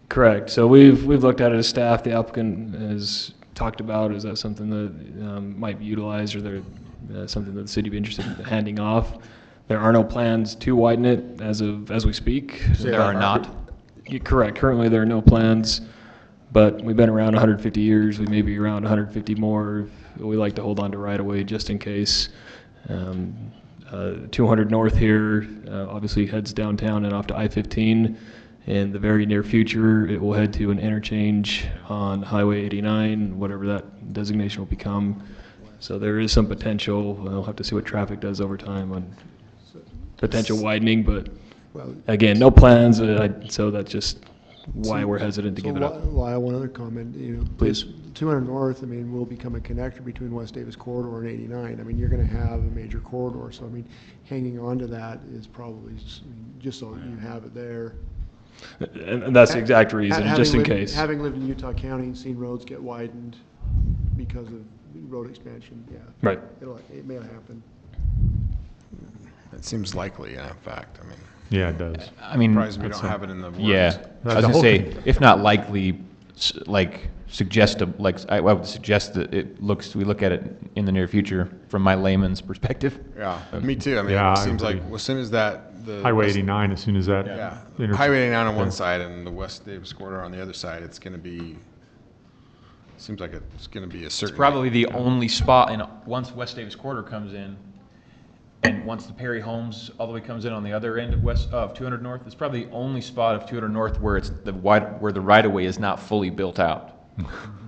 Correct. So we've looked at it as staff. The applicant has talked about, is that something that might be utilized, or there something that the city would be interested in handing off? There are no plans to widen it as we speak. There are not? Correct. Currently, there are no plans, but we've been around 150 years. We may be around 150 more. We like to hold on to right away just in case. 200 North here obviously heads downtown and off to I-15. In the very near future, it will head to an interchange on Highway 89, whatever that designation will become. So there is some potential. We'll have to see what traffic does over time on potential widening, but again, no plans. So that's just why we're hesitant to give it up. Lyle, one other comment. Please. 200 North, will become a connector between West Davis Corridor and 89. You're going to have a major corridor, so hanging on to that is probably just so you have it there. And that's the exact reason, just in case. Having lived in Utah County and seen roads get widened because of road expansion, yeah. Right. It may happen. It seems likely, in fact. Yeah, it does. Surprised we don't have it in the works. Yeah, I was going to say, if not likely, I would suggest that we look at it in the near future from my layman's perspective. Yeah, me too. Yeah, it seems like as soon as that Highway 89, as soon as that. Yeah. Highway 89 on one side and the West Davis Corridor on the other side, it's going to be. Seems like it's going to be a certain. It's probably the only spot, and once West Davis Corridor comes in, and once the Perry Homes all the way comes in on the other end of 200 North, it's probably the only spot of 200 North where it's where the right of way is not fully built out.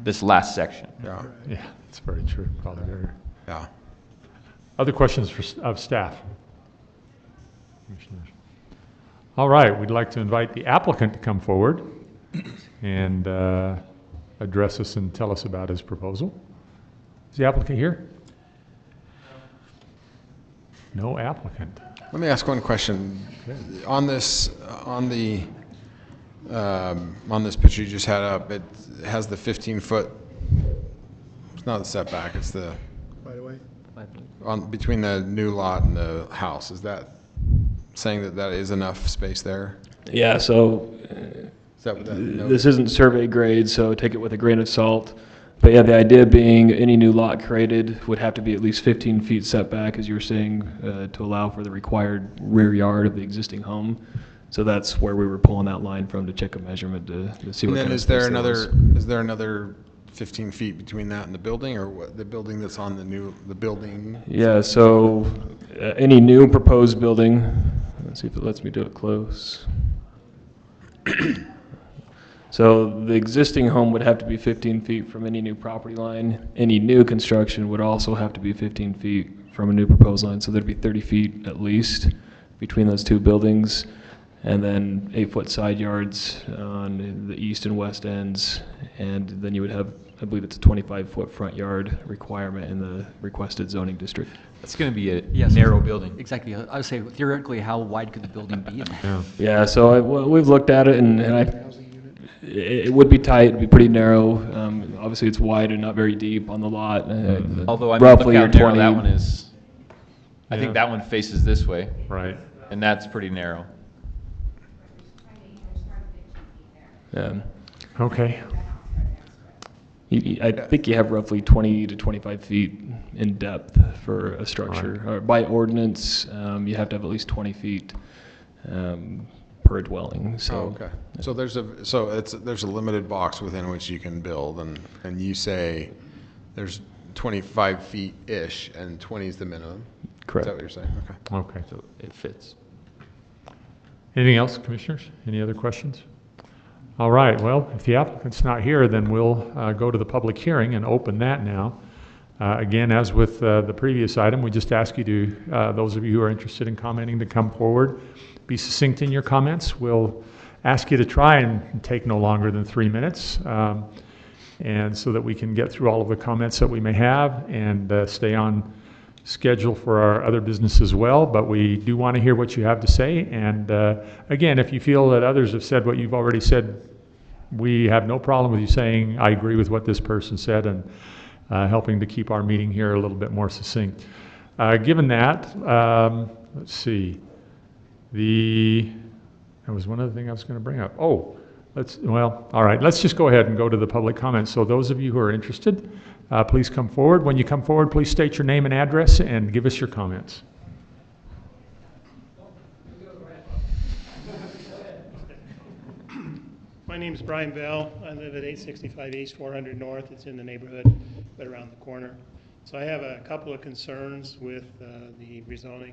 This last section. Yeah. Yeah, that's very true. Probably very. Yeah. Other questions of staff? Commissioners. All right, we'd like to invite the applicant to come forward and address us and tell us about his proposal. Is the applicant here? No applicant. Let me ask one question. Okay. On this, on the on this picture you just had up, it has the 15-foot, it's not the setback, it's the, Right away? between the new lot and the house. Is that saying that that is enough space there? Yeah, so Is that what that this isn't survey grade, so take it with a grain of salt. But yeah, the idea being any new lot created would have to be at least 15 feet setback, as you were saying, to allow for the required rear yard of the existing home. So that's where we were pulling that line from to check a measurement to see And what then kind of is there space there was. is there another 15 feet between that and the building, or what, the building that's on the building? Yeah, so any new proposed building, let's see if it lets me do it close. So the existing home would have to be 15 feet from any new property line. Any new construction would also have to be 15 feet from a new proposed line. So there'd be 30 feet at least between those two buildings. And then 8-foot side yards on the east and west ends. And then you would have, I believe it's a 25-foot front yard requirement in the requested zoning district. It's going to be a narrow building. Exactly. I would say theoretically, how wide could the building be? Yeah, so we've looked at it, and it would be tight, it'd be pretty narrow. Obviously, it's wide and not very deep on the lot. Although, I mean, roughly look how your narrow 20. that one is. I Yeah. think that one faces this way. Right. And that's pretty narrow. Yeah. Okay. I think you have roughly 20 to 25 feet in depth for a structure. Or by ordinance, you have to have at least 20 feet per dwelling. So, Oh, okay. So there's a limited box within which you can build, and you say there's 25 feet-ish, and 20 is the minimum? Correct. Is that what you're saying? Okay. Okay. So it fits. Anything else, commissioners? Any other questions? All right, well, if the applicant's not here, then we'll go to the public hearing and open that now. Again, as with the previous item, we just ask you to, those of you who are interested in commenting, to come forward. Be succinct in your comments. We'll ask you to try and take no longer than 3 minutes, and so that we can get through all of the comments that we may have and stay on schedule for our other business as well. But we do want to hear what you have to say. And again, if you feel that others have said what you've already said, we have no problem with you saying, I agree with what this person said, and helping to keep our meeting here a little bit more succinct. Given that, let's see. There was one other thing I was going to bring up. Oh, all right, let's just go ahead and go to the public comments. So those of you who are interested, please come forward. When you come forward, please state your name and address and give us your comments. My name is Brian Bell. I live at 865 East 400 North. It's in the neighborhood, but around the corner. So I have a couple of concerns with the rezoning.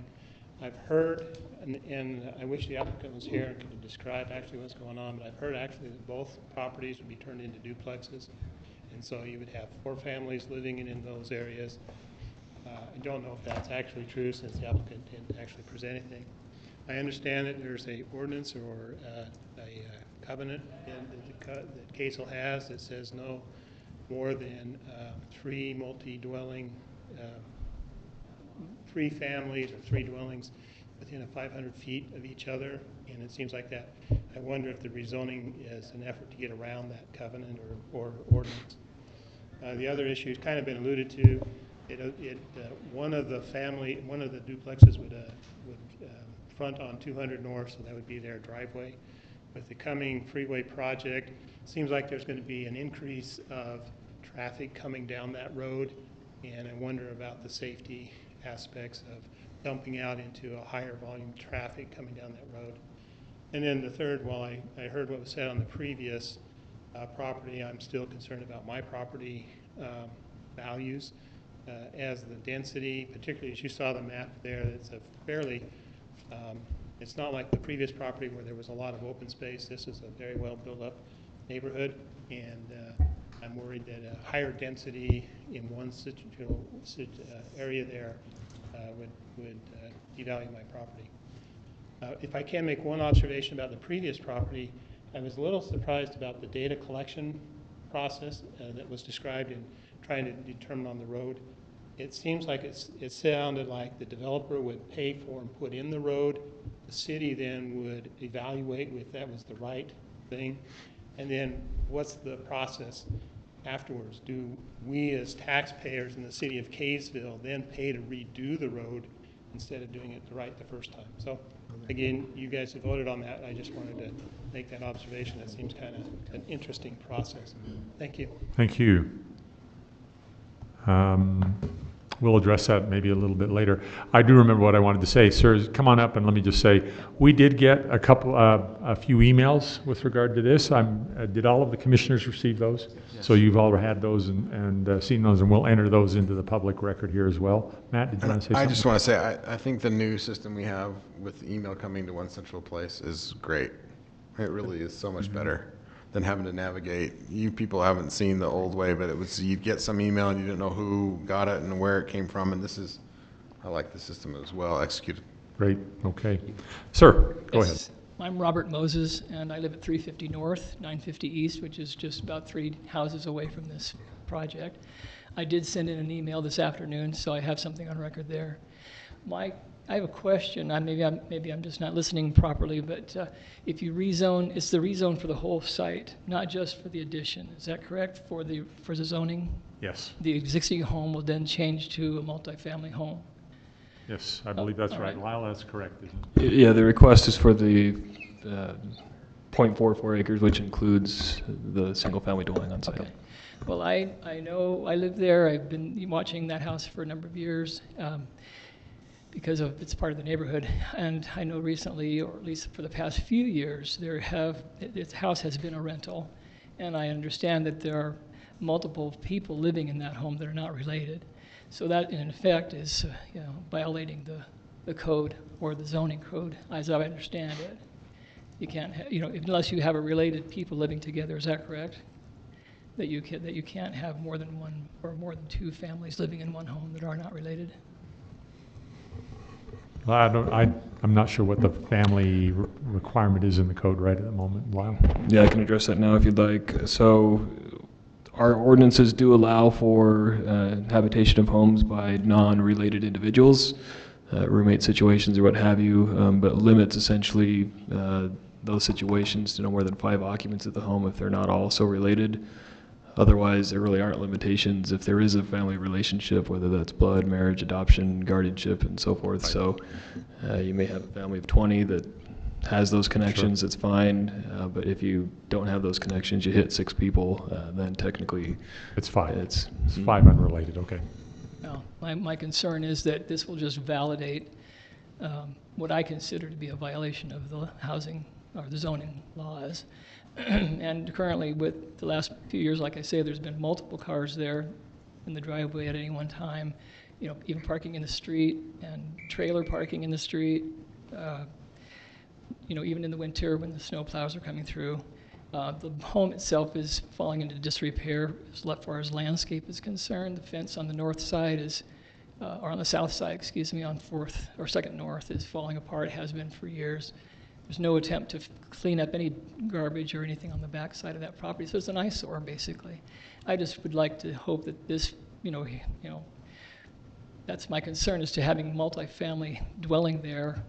I've heard, and I wish the applicant was here and could describe actually what's going on, but I've heard actually that both properties would be turned into duplexes. And so you would have 4 families living in those areas. I don't know if that's actually true, since the applicant didn't actually present anything. I understand that there's a ordinance or a covenant that Kaysville has that says no more than 3 multi-dwelling, 3 families or 3 dwellings within 500 feet of each other, and it seems like that. I wonder if the rezoning is an effort to get around that covenant or ordinance. The other issue has kind of been alluded to. One of the duplexes would front on 200 North, so that would be their driveway. With the coming freeway project, it seems like there's going to be an increase of traffic coming down that road, and I wonder about the safety aspects of dumping out into a higher volume traffic coming down that road. And then the third, while I heard what was said on the previous property, I'm still concerned about my property values as the density, particularly as you saw the map there, it's a fairly, it's not like the previous property where there was a lot of open space. This is a very well built up neighborhood, and I'm worried that a higher density in one area there would devalue my property. If I can make one observation about the previous property, I was a little surprised about the data collection process that was described in trying to determine on the road. It seems like it sounded like the developer would pay for and put in the road. The city then would evaluate if that was the right thing? And then what's the process afterwards? Do we as taxpayers in the city of Kaysville then pay to redo the road instead of doing it right the first time? So again, you guys have voted on that. I just wanted to make that observation. That seems kind of an interesting process. Thank you. Thank you. We'll address that maybe a little bit later. I do remember what I wanted to say. Sir, come on up and let me just say, we did get a few emails with regard to this. Did all of the commissioners receive those? Yes. So you've all had those and seen those, and we'll enter those into the public record here as well. Matt, did you want to say something? I just want to say, I think the new system we have with email coming to one central place is great. It really is so much better than having to navigate. You people haven't seen the old way, but it was, you'd get some email and you didn't know who got it and where it came from, and this is, I like the system as well executed. Great, okay. Sir, go ahead. I'm Robert Moses, and I live at 350 North, 950 East, which is just about 3 houses away from this project. I did send in an email this afternoon, so I have something on record there. I have a question. Maybe I'm just not listening properly, but if you rezone, it's the rezone for the whole site, not just for the addition. Is that correct for the zoning? Yes. The existing home will then change to a multifamily home. Yes, I believe that's right. Lyle, that's correct, isn't it? Yeah, the request is for the 0.44 acres, which includes the single-family dwelling on site. Okay. Well, I know, I live there. I've been watching that house for a number of years. Because it's part of the neighborhood, and I know recently, or at least for the past few years, this house has been a rental, and I understand that there are multiple people living in that home that are not related. So that, in effect, is violating the code or the zoning code, as I understand it. You can't, unless you have a related people living together. Is that correct? That you can't have more than one or more than 2 families living in one home that are not related. Well, I'm not sure what the family requirement is in the code right at the moment. Lyle? Yeah, I can address that now if you'd like. So our ordinances do allow for habitation of homes by non-related individuals, roommate situations or what have you, but limits essentially those situations to no more than 5 occupants of the home if they're not also related. Otherwise, there really aren't limitations if there is a family relationship, whether that's blood, marriage, adoption, guardianship, and so forth. So you may have a family of 20 that has those connections, It's fine. But if you don't have those connections, you hit 6 people, then technically it's 5. It's 5 unrelated, okay. Well, my concern is that this will just validate what I consider to be a violation of the housing or the zoning laws. And currently, with the last few years, like I say, there's been multiple cars there in the driveway at any one time, even parking in the street and trailer parking in the street, even in the winter when the snow plows are coming through. The home itself is falling into disrepair as far as landscape is concerned. The fence on the north side or on the south side, excuse me, on 4th or 2nd North is falling apart, has been for years. There's no attempt to clean up any garbage or anything on the back side of that property, so it's an eyesore, basically. I just would like to hope that this, that's my concern, is to having multifamily dwelling there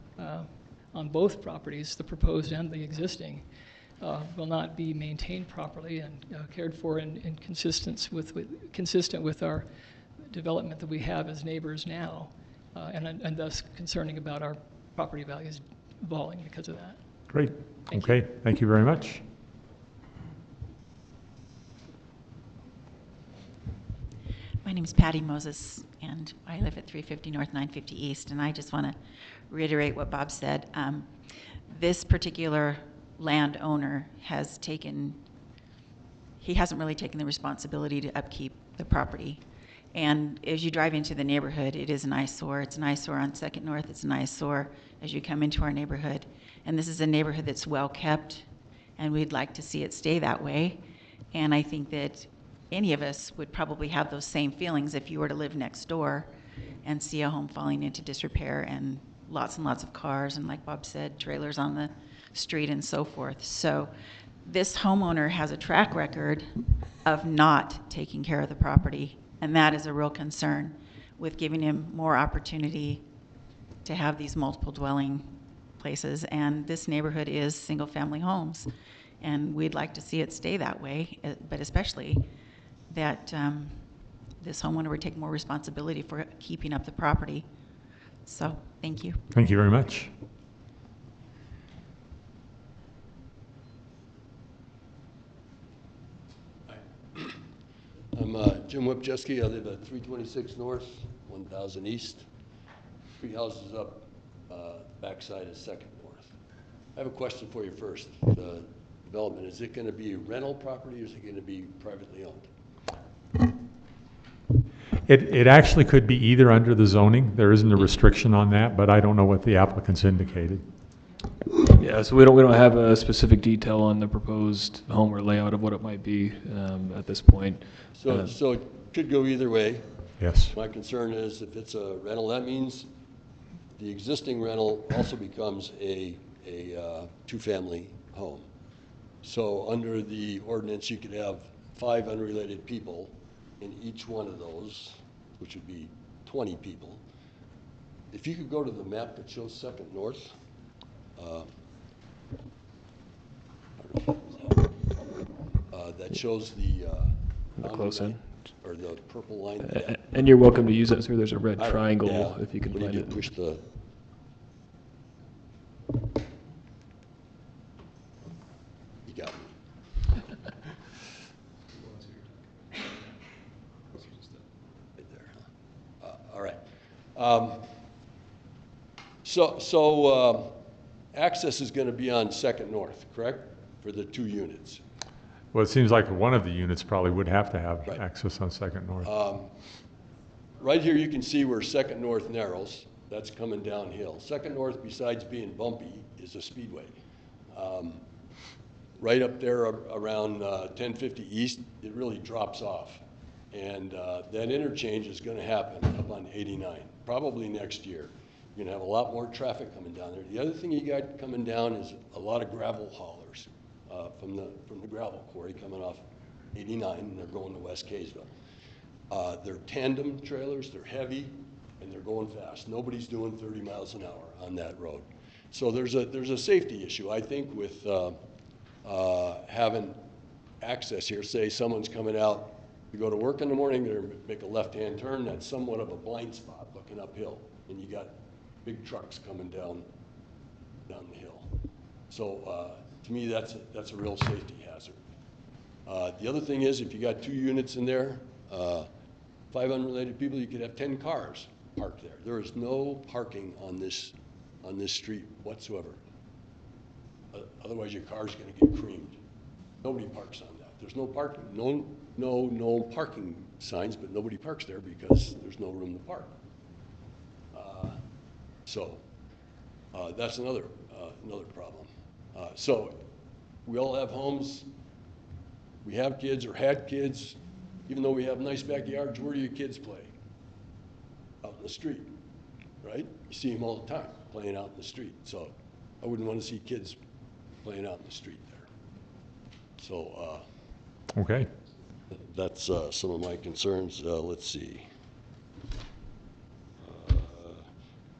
on both properties, the proposed and the existing, will not be maintained properly and cared for and consistent with our development that we have as neighbors now, and thus concerning about our property values falling because of that. Great. Okay. Thank you very much. My name is Patty Moses, and I live at 350 North, 950 East, and I just want to reiterate what Bob said. This particular landowner hasn't really taken the responsibility to upkeep the property. And as you drive into the neighborhood, it is an eyesore. It's an eyesore on 2nd North. It's an eyesore as you come into our neighborhood. And this is a neighborhood that's well kept, and we'd like to see it stay that way. And I think that any of us would probably have those same feelings if you were to live next door and see a home falling into disrepair and lots of cars, and like Bob said, trailers on the street and so forth. So this homeowner has a track record of not taking care of the property. And that is a real concern with giving him more opportunity to have these multiple dwelling places. And this neighborhood is single-family homes. and we'd like to see it stay that way, but especially that this homeowner would take more responsibility for keeping up the property. So, thank you. Thank you very much. I'm Jim Wipcheski. I live at 326 North, 1000 East. 3 houses up, backside of 2nd North. I have a question for you first. The development, is it going to be rental property or is it going to be privately owned? It actually could be either under the zoning. There isn't a restriction on that, but I don't know what the applicants indicated. Yeah, so we don't have a specific detail on the proposed home or layout of what it might be at this point. So it could go either way. Yes. My concern is if it's a rental, that means the existing rental also becomes a two-family home. So under the ordinance, you could have 5 unrelated people in each one of those, which would be 20 people. If you could go to the map that shows 2nd North, that shows the close in, or the purple line. Yeah. And you're welcome to use that, sir. There's a red Yeah, triangle if you can we find need it. to push the. You got me. Right there, huh? All right. So access is going to be on 2nd North, correct? For the 2 units. Well, it seems like one of the units probably would have to have access on 2nd North. Right here you can see where 2nd North narrows. That's coming downhill. 2nd North, besides being bumpy, is a speedway. Right up there around 1050 East, it really drops off. And that interchange is going to happen up on 89, probably next year. You're going to have a lot more traffic coming down there. The other thing you got coming down is a lot of gravel haulers from the gravel quarry coming off 89, and they're going to West Kaysville. They're tandem trailers, they're heavy, and they're going fast. Nobody's doing 30 miles an hour on that road. So there's a safety issue, I think, with having access here. Say someone's coming out to go to work in the morning, they're make a left-hand turn, that's somewhat of a blind spot looking uphill, and you got big trucks coming down the hill. So to me, that's a real safety hazard. The other thing is, if you got 2 units in there, 5 unrelated people, you could have 10 cars parked there. There is no parking on this street whatsoever. Otherwise, your car's going to get creamed. Nobody parks on that. There's no parking, no parking signs, but nobody parks there because there's no room to park. So that's another problem. So we all have homes. We have kids or had kids. Even though we have nice backyards, where do your kids play? Out in the street, right? You see them all the time playing out in the street. So I wouldn't want to see kids playing out in the street there. So okay, that's some of my concerns. Let's see.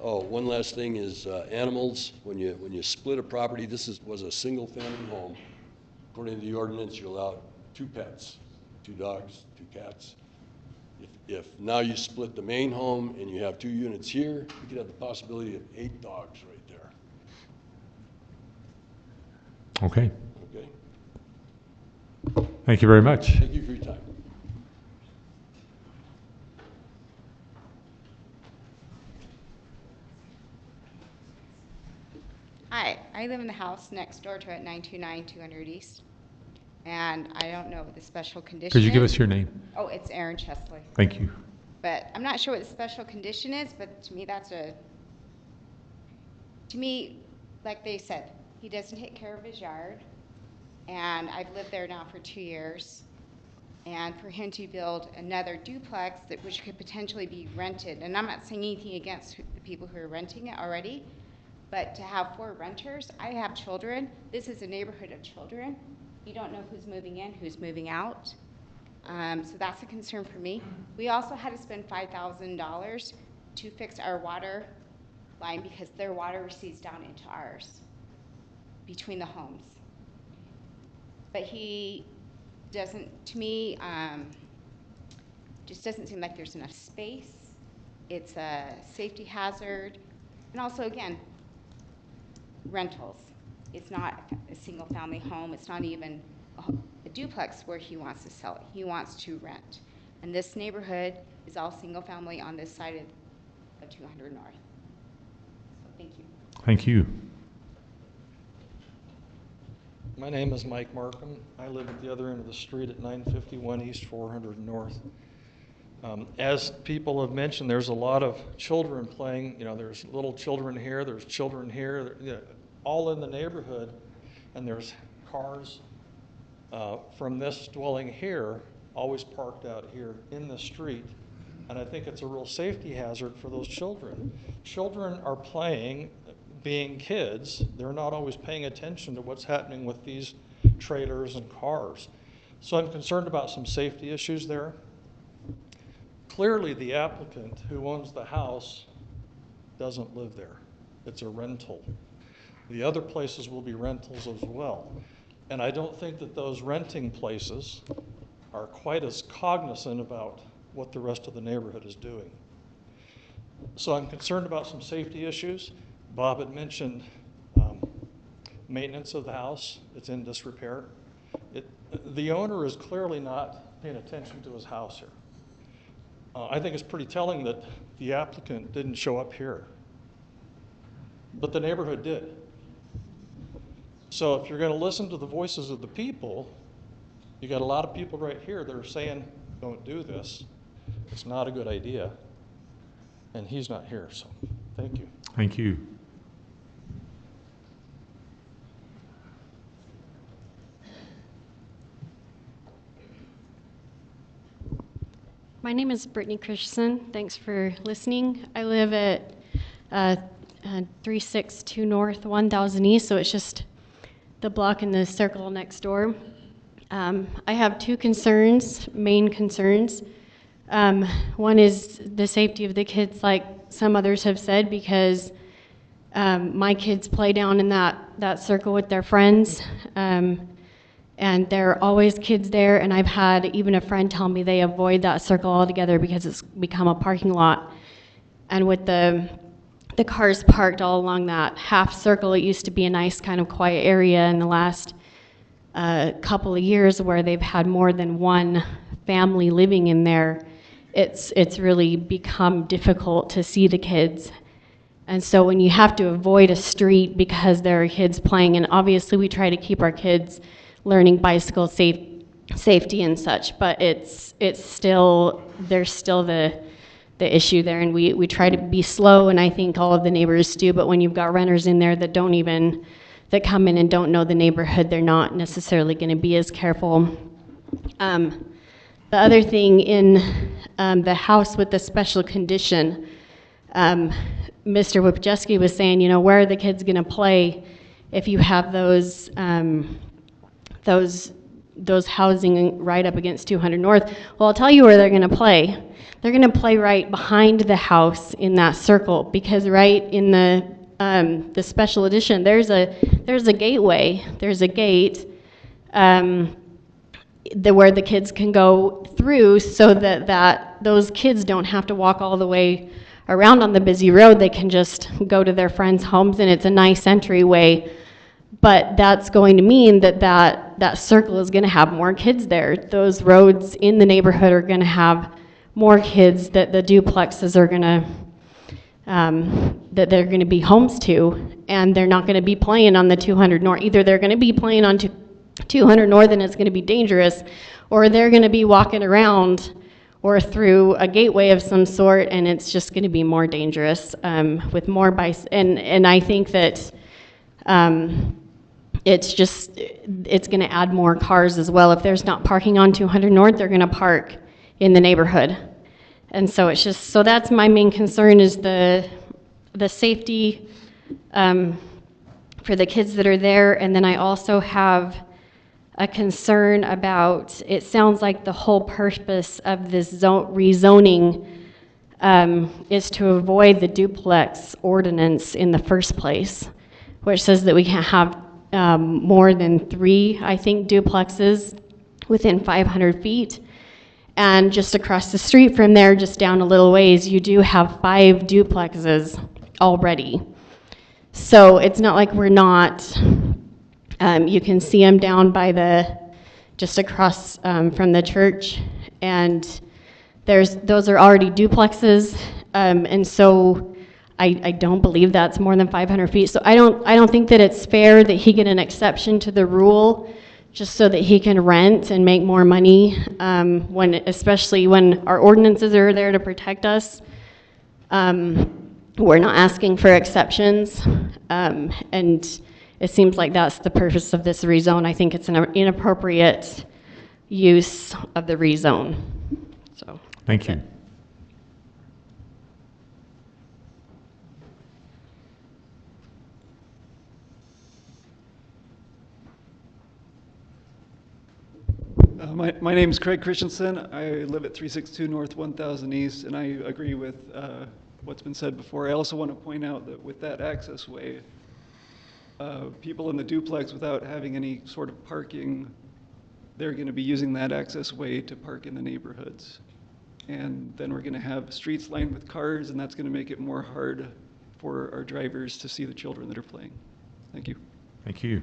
Oh, one last thing is animals. When you split a property, this was a single-family home. According to the ordinance, you're allowed 2 pets, 2 dogs, 2 cats. If now you split the main home and you have 2 units here, you could have the possibility of 8 dogs right there. Okay. Okay. Thank you very much. Thank you for your time. Hi, I live in the house next door to it, 929 200 East. And I don't know what the special condition is. Could you give us your name? Oh, it's Aaron Chesley. Thank you. But I'm not sure what the special condition is, but to me, like they said, he doesn't take care of his yard. And I've lived there now for 2 years. And for him to build another duplex which could potentially be rented, and I'm not saying anything against the people who are renting it already, but to have 4 renters, I have children. This is a neighborhood of children. You don't know who's moving in, who's moving out. So that's a concern for me. We also had to spend $5,000 to fix our water line because their water recedes down into ours between the homes. but he doesn't, to me, just doesn't seem like there's enough space. It's a safety hazard. And also, again, rentals. It's not a single family home. It's not even a duplex where he wants to sell it. He wants to rent. And this neighborhood is all single family on this side of 200 North. So thank you. Thank you. My name is Mike Markham. I live at the other end of the street at 951 East 400 North. As people have mentioned, there's a lot of children playing. You know, there's little children here, there's children here, all in the neighborhood, and there's cars from this dwelling here always parked out here in the street. And I think it's a real safety hazard for those children. Children are playing, being kids. They're not always paying attention to what's happening with these trailers and cars. So I'm concerned about some safety issues there. Clearly, the applicant who owns the house doesn't live there. It's a rental. The other places will be rentals as well. And I don't think that those renting places are quite as cognizant about what the rest of the neighborhood is doing. So I'm concerned about some safety issues. Bob had mentioned maintenance of the house. It's in disrepair. The owner is clearly not paying attention to his house here. I think it's pretty telling that the applicant didn't show up here, but the neighborhood did. So if you're going to listen to the voices of the people, you got a lot of people right here that are saying, don't do this. It's not a good idea. And he's not here, so thank you. Thank you. My name is Brittany Christensen. Thanks for listening. I live at 362 North, 1000 East, so it's just the block in the circle next door. I have two concerns, main concerns. One is the safety of the kids, like some others have said, because my kids play down in that circle with their friends. And there are always kids there, and I've had even a friend tell me they avoid that circle altogether because it's become a parking lot. And with the cars parked all along that half circle, it used to be a nice kind of quiet area. In the last couple of years where they've had more than one family living in there, it's really become difficult to see the kids. And so when you have to avoid a street because there are kids playing, and obviously we try to keep our kids learning bicycle safety and such, but it's still, there's still the issue there, and we try to be slow, and I think all of the neighbors do, but when you've got renters in there that come in and don't know the neighborhood, they're not necessarily going to be as careful. The other thing in the house with the special condition, Mr. Wipjeski was saying, you know, where are the kids going to play if you have those housing right up against 200 North? Well, I'll tell you where they're going to play. They're going to play right behind the house in that circle, because right in the special edition, there's a gateway. There's a gate where the kids can go through, so that those kids don't have to walk all the way around on the busy road. They can just go to their friends' homes, and it's a nice entryway. But that's going to mean that circle is going to have more kids there. Those roads in the neighborhood are going to have more kids that the duplexes are going to, that they're going to be homes to, and they're not going to be playing on the 200 North. Either they're going to be playing on 200 North and it's going to be dangerous, or they're going to be walking around or through a gateway of some sort, and it's just going to be more dangerous with more bikes. And I think that it's going to add more cars as well. If there's not parking on 200 North, they're going to park in the neighborhood. And so it's just, so that's my main concern, is the safety for the kids that are there. And then I also have a concern about, it sounds like the whole purpose of this rezoning is to avoid the duplex ordinance in the first place, which says that we can't have more than 3, I think, duplexes within 500 feet. And just across the street from there, just down a little ways, you do have 5 duplexes already. So it's not like we're not, you can see them down by just across from the church, and those are already duplexes, and so I don't believe that's more than 500 feet. So I don't think that it's fair that he get an exception to the rule just so that he can rent and make more money, especially when our ordinances are there to protect us. We're not asking for exceptions, and it seems like that's the purpose of this rezone. I think it's an inappropriate use of the rezone. So. Thank you. My name is Craig Christensen. I live at 362 North 1000 East, and I agree with what's been said before. I also want to point out that with that access way, people in the duplex without having any sort of parking, they're going to be using that access way to park in the neighborhoods. And then we're going to have streets lined with cars, and that's going to make it more hard for our drivers to see the children that are playing. Thank you. Thank you.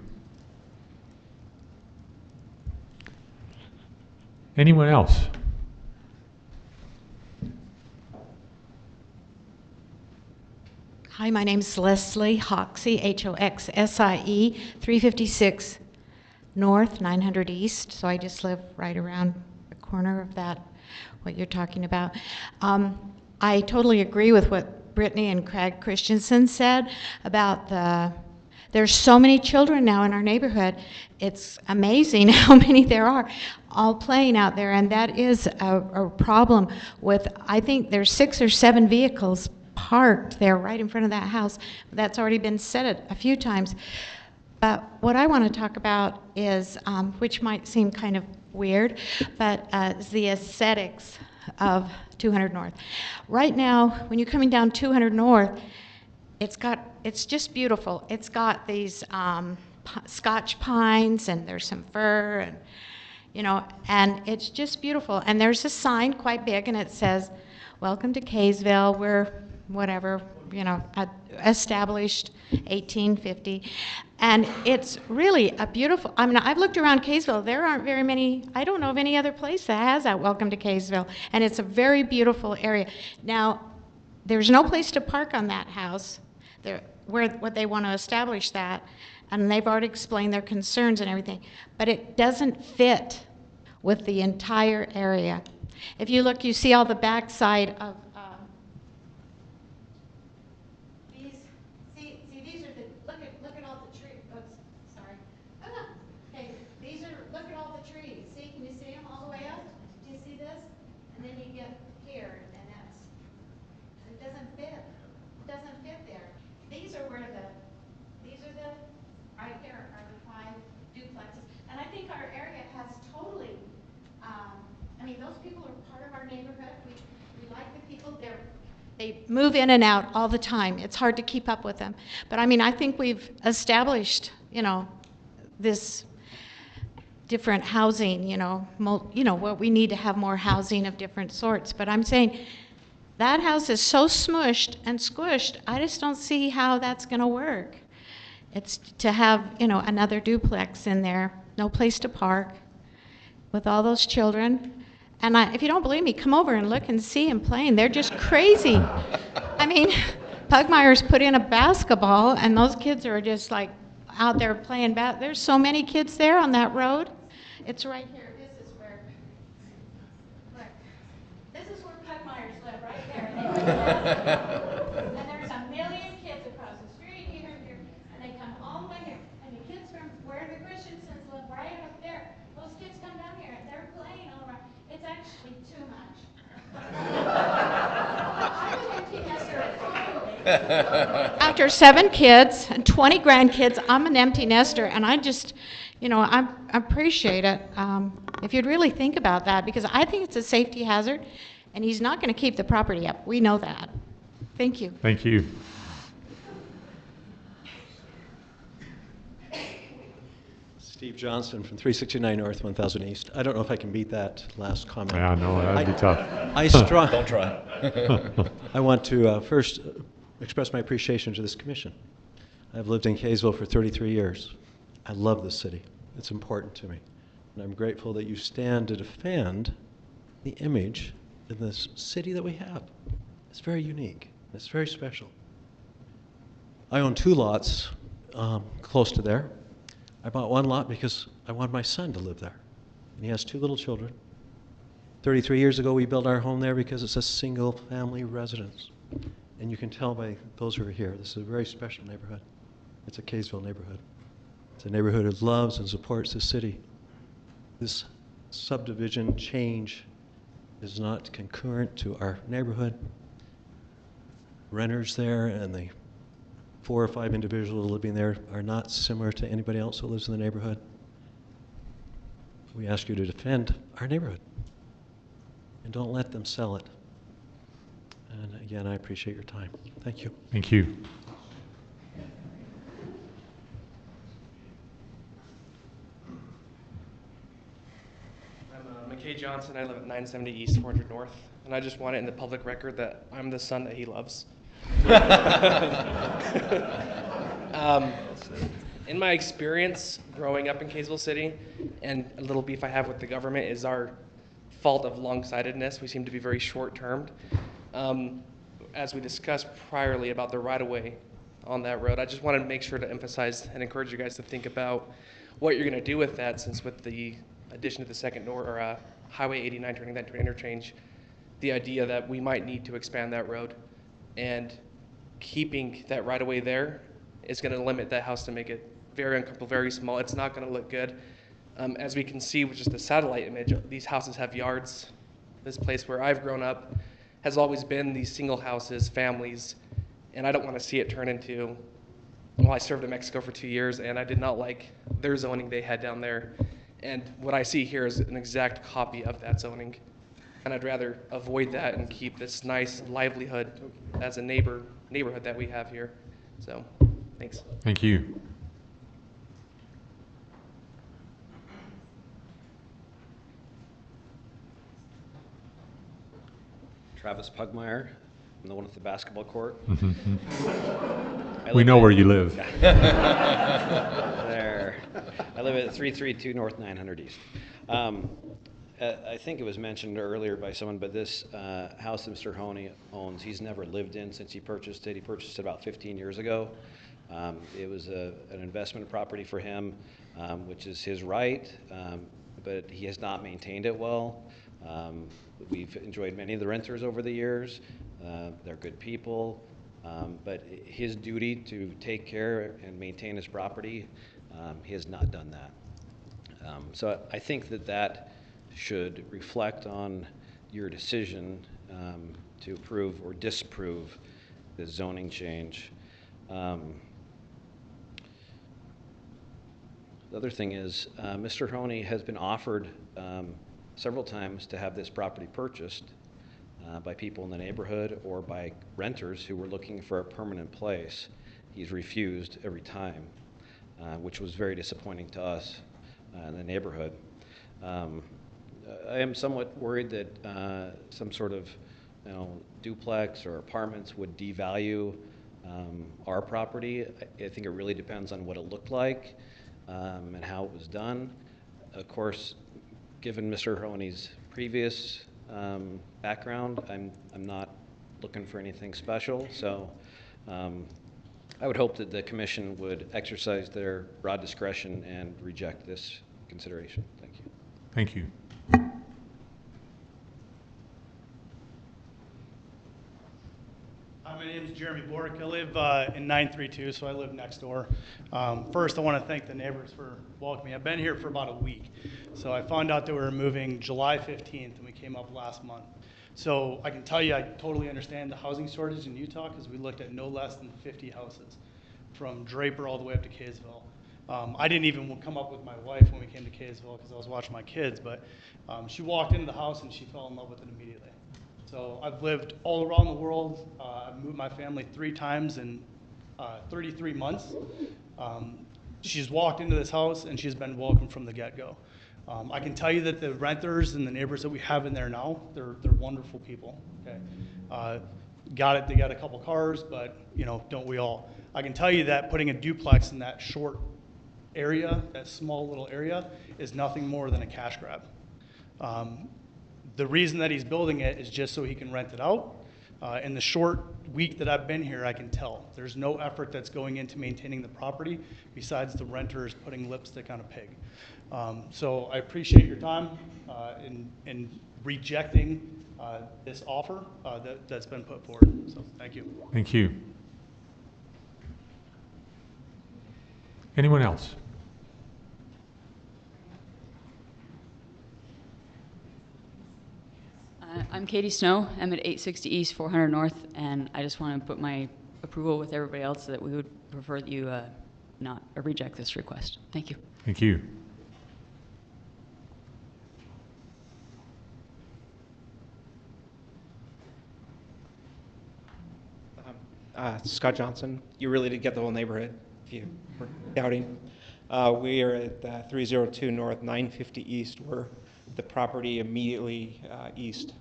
Anyone else? Hi, my name is Leslie Hoxie, Hoxsie, 356 North, 900 East. So I just live right around the corner of that, what you're talking about. I totally agree with what Brittany and Craig Christensen said about there's so many children now in our neighborhood. It's amazing how many there are all playing out there, and that is a problem with, I think there's 6 or 7 vehicles parked there right in front of that house. That's already been said a few times. But what I want to talk about is, which might seem kind of weird, but is the aesthetics of 200 North. Right now, when you're coming down 200 North, it's just beautiful. It's got these Scotch pines, and there's some fir, and and it's just beautiful. And there's a sign quite big, and it says, "Welcome to Kaysville. We're whatever, established 1850." And it's really a beautiful, I've looked around Kaysville. There aren't very many, I don't know of any other place that has that "Welcome to Kaysville." And it's a very beautiful area. Now, there's no place to park on that house, what they want to establish that. And they've already explained their concerns and everything. But it doesn't fit with the entire area. If you look, you see all the backside of these are the, look at all the trees. Oops, sorry. Look at all the trees. See, can you see them all the way up? Do you see this? And then you get here, and it doesn't fit. It doesn't fit there. These are right here are the 5 duplexes. And I think our area has totally, those people are part of our neighborhood. We like the people there. They move in and out all the time. It's hard to keep up with them. But I think we've established, this different housing, what we need to have more housing of different sorts. But I'm saying that house is so smushed and squished, I just don't see how that's going to work. It's to have, another duplex in there, no place to park, with all those children. And if you don't believe me, come over and look and see them playing. They're just crazy. Pugmire's put in a basketball, and those kids are just like out there playing. There's so many kids there on that road. It's right here. This is where Pugmire's live, right there. And there's a million kids across the street here, and they come all the way here. And the kids from where the Christiansens live, right up there, those kids come down here, and they're playing all around. It's actually too much. I'm an empty nester at home. After 7 kids and 20 grandkids, I'm an empty nester, and I just, I appreciate it. If you'd really think about that, because I think it's a safety hazard, and he's not going to keep the property up. We know that. Thank you. Thank you. Steve Johnston from 369 North, 1000 East. I don't know if I can beat that last comment. Yeah, no, that'd be tough. Don't try. I want to first express my appreciation to this commission. I've lived in Kaysville for 33 years. I love this city. It's important to me. And I'm grateful that you stand to defend the image in this city that we have. It's very unique. It's very special. I own 2 lots close to there. I bought 1 lot because I wanted my son to live there. And he has 2 little children. 33 years ago, we built our home there because it's a single-family residence. And you can tell by those who are here, this is a very special neighborhood. It's a Kaysville neighborhood. It's a neighborhood that loves and supports the city. This subdivision change is not concurrent to our neighborhood. Renters there and the 4 or 5 individuals living there are not similar to anybody else who lives in the neighborhood. We ask you to defend our neighborhood and don't let them sell it. And again, I appreciate your time. Thank you. Thank you. I'm McKay Johnson. I live at 970 East, 400 North. And I just want it in the public record that I'm the son that he loves. In my experience growing up in Kaysville City, and a little beef I have with the government is our fault of long-sightedness. We seem to be very short-termed. As we discussed priorly about the right-of-way on that road, I just wanted to make sure to emphasize and encourage you guys to think about what you're going to do with that, since with the addition to the second Highway 89 turning that to an interchange, the idea that we might need to expand that road, and keeping that right-of-way there is going to limit that house to make it very uncomfortable, very small. It's not going to look good. As we can see with just the satellite image, these houses have yards. This place where I've grown up has always been these single houses, families, and I don't want to see it turn into, well, I served in Mexico for 2 years, and I did not like their zoning they had down there. And what I see here is an exact copy of that zoning. And I'd rather avoid that and keep this nice livelihood as a neighborhood that we have here. So, thanks. Thank you. Travis Pugmire. I'm the one at the basketball court. We know where you live. There. I live at 332 North 900 East. I think it was mentioned earlier by someone, but this house that Mr. Honey owns, he's never lived in since he purchased it. He purchased it about 15 years ago. It was an investment property for him, which is his right, but he has not maintained it well. We've enjoyed many of the renters over the years. They're good people, but his duty to take care and maintain his property, he has not done that. So I think that should reflect on your decision to approve or disapprove the zoning change. The other thing is, Mr. Honey has been offered several times to have this property purchased by people in the neighborhood or by renters who were looking for a permanent place. He's refused every time, which was very disappointing to us in the neighborhood. I am somewhat worried that some sort of duplex or apartments would devalue our property. I think it really depends on what it looked like and how it was done. Of course, given Mr. Honey's previous background, I'm not looking for anything special. So I would hope that the commission would exercise their broad discretion and reject this consideration. Thank you. Thank you. My name is Jeremy Bork. I live in 932, so I live next door. First, I want to thank the neighbors for welcoming me. I've been here for about a week. So I found out that we were moving July 15th, and we came up last month. So I can tell you I totally understand the housing shortage in Utah, because we looked at no less than 50 houses from Draper all the way up to Kaysville. I didn't even come up with my wife when we came to Kaysville because I was watching my kids, but she walked into the house and she fell in love with it immediately. So I've lived all around the world. I've moved my family 3 times in 33 months. she's walked into this house and she's been welcome from the get-go. I can tell you that the renters and the neighbors that we have in there now, they're wonderful people. Okay, they got a couple cars, but you know, don't we all? I can tell you that putting a duplex in that short area, that small little area, is nothing more than a cash grab. The reason that he's building it is just so he can rent it out. In the short week that I've been here, I can tell there's no effort that's going into maintaining the property besides the renters putting lipstick on a pig. So I appreciate your time in rejecting this offer that's been put forward. So thank you. Thank you. Anyone else? I'm Katie Snow. I'm at 860 East, 400 North, and I just want to put my approval with everybody else that we would prefer that you not reject this request. Thank you. Thank you. Scott Johnson. You really did get the whole neighborhood, if you were doubting. We are at 302 North, 950 East. We're the property immediately east.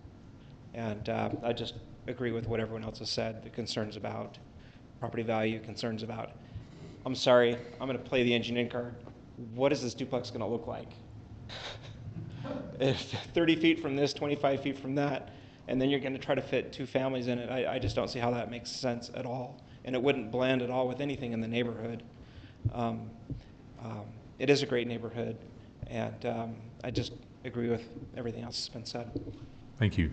And I just agree with what everyone else has said, the concerns about property value, concerns about, I'm sorry, I'm going to play the engineering card. What is this duplex going to look like? If 30 feet from this, 25 feet from that, and then you're going to try to fit two families in it, I just don't see how that makes sense at all. And it wouldn't blend at all with anything in the neighborhood. It is a great neighborhood, and I just agree with everything else that's been said. Thank you.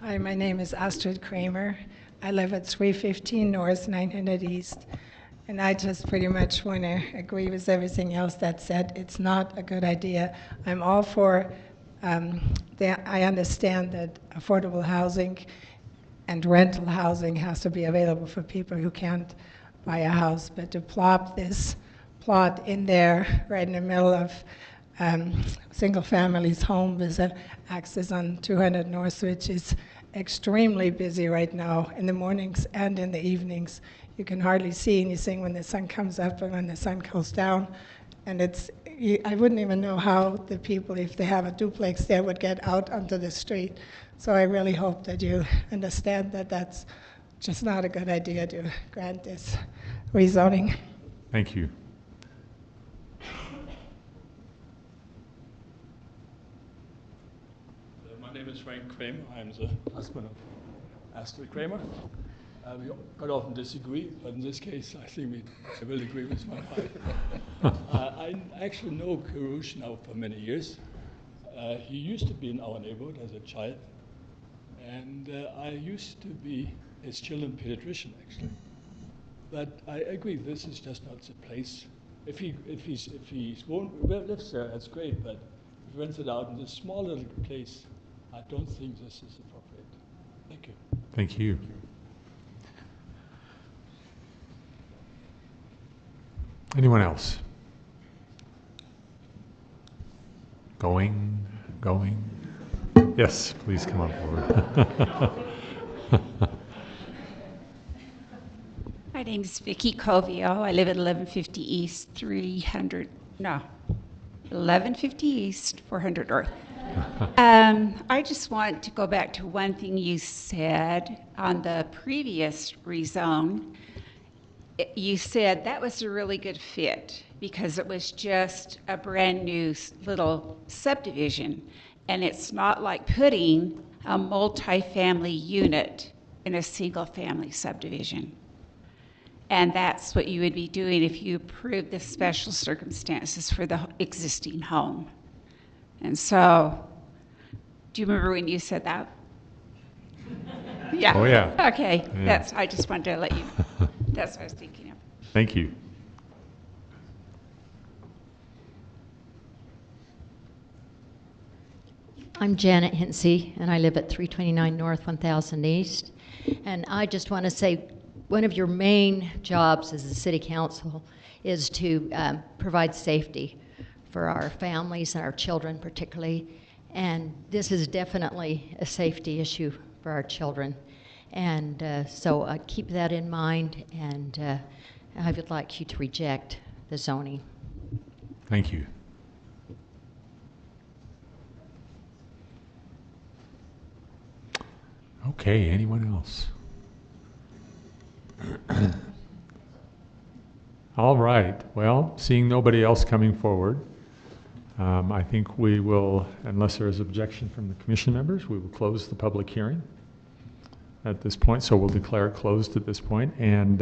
Hi, my name is Astrid Kramer. I live at 315 North, 900 East. And I just pretty much want to agree with everything else that's said. It's not a good idea. I'm all for, I understand that affordable housing and rental housing has to be available for people who can't buy a house. But to plop this plot in there right in the middle of single family's home with access on 200 North, which is extremely busy right now in the mornings and in the evenings. You can hardly see anything when the sun comes up and when the sun goes down. And I wouldn't even know how the people, if they have a duplex there, would get out onto the street. So I really hope that you understand that that's just not a good idea to grant this rezoning. Thank you. My name is Frank Kramer. I'm the husband of Astrid Kramer. We quite often disagree, but in this case, I think I will agree with my wife. I actually know Karush now for many years. He used to be in our neighborhood as a child, and I used to be his children's pediatrician, actually. But I agree, this is just not the place. If he lives there, that's great, but if he rents it out in this small little place, I don't think this is appropriate. Thank you. Thank you. Anyone else? Going. Yes, please come on forward. My name is Vicki Covio. I live at 1150 East, 1150 East, 400 North. I just want to go back to one thing you said on the previous rezone. You said that was a really good fit because it was just a brand new little subdivision, and it's not like putting a multi-family unit in a single-family subdivision. And that's what you would be doing if you approved the special circumstances for the existing home. And so, do you remember when you said that? Yeah. Oh, yeah. Okay. Yeah. I just wanted to let you, that's what I was thinking of. Thank you. I'm Janet Hinsey, and I live at 329 North, 1000 East. And I just want to say, one of your main jobs as a city council is to provide safety for our families and our children particularly. And this is definitely a safety issue for our children. And so keep that in mind, and I would like you to reject the zoning. Thank you. Okay, anyone else? All right, well, seeing nobody else coming forward, I think we will, unless there is objection from the commission members, we will close the public hearing at this point. So we'll declare it closed at this point. And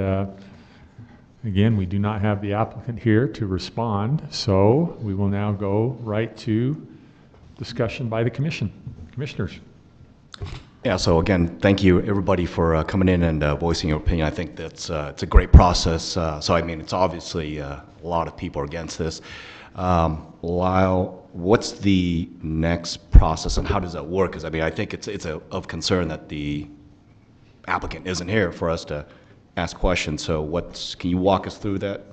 again, we do not have the applicant here to respond, so we will now go right to discussion by the commission. Commissioners. Yeah, so again, thank you everybody for coming in and voicing your opinion. I think that's it's a great process. So I mean, it's obviously a lot of people are against this. Lyle, what's the next process and how does that work? Because I mean, I think it's of concern that the applicant isn't here for us to ask questions. So can you walk us through that?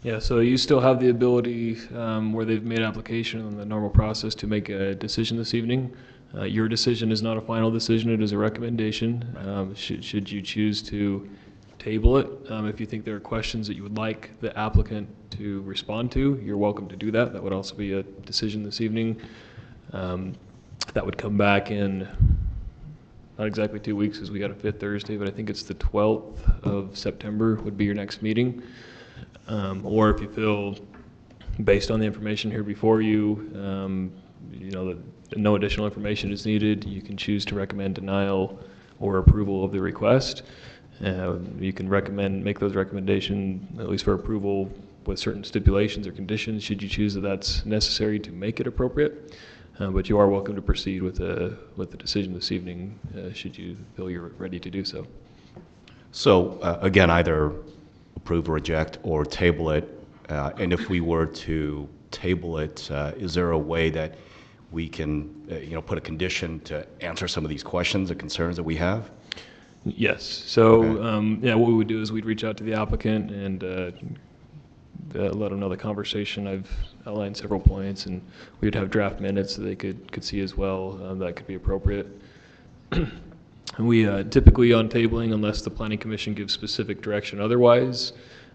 Yeah, so you still have the ability where they've made an application in the normal process to make a decision this evening. Your decision is not a final decision, it is a recommendation. Should you choose to table it, if you think there are questions that you would like the applicant to respond to, you're welcome to do that. That would also be a decision this evening. That would come back in not exactly 2 weeks because we got a fifth Thursday, but I think it's the 12th of September would be your next meeting. Or if you feel, based on the information here before you, you know, that no additional information is needed, you can choose to recommend denial or approval of the request. You can make those recommendations, at least for approval, with certain stipulations or conditions, should you choose that that's necessary to make it appropriate. But you are welcome to proceed with the decision this evening, should you feel you're ready to do so. So again, either approve or reject or table it. And if we were to table it, is there a way that we can put a condition to answer some of these questions and concerns that we have? Yes. So yeah, what we would do is we'd reach out to the applicant and let them know the conversation. I've outlined several points, and we'd have draft minutes that they could see as well. That could be appropriate. And we typically on tabling, unless the Planning Commission gives specific direction otherwise,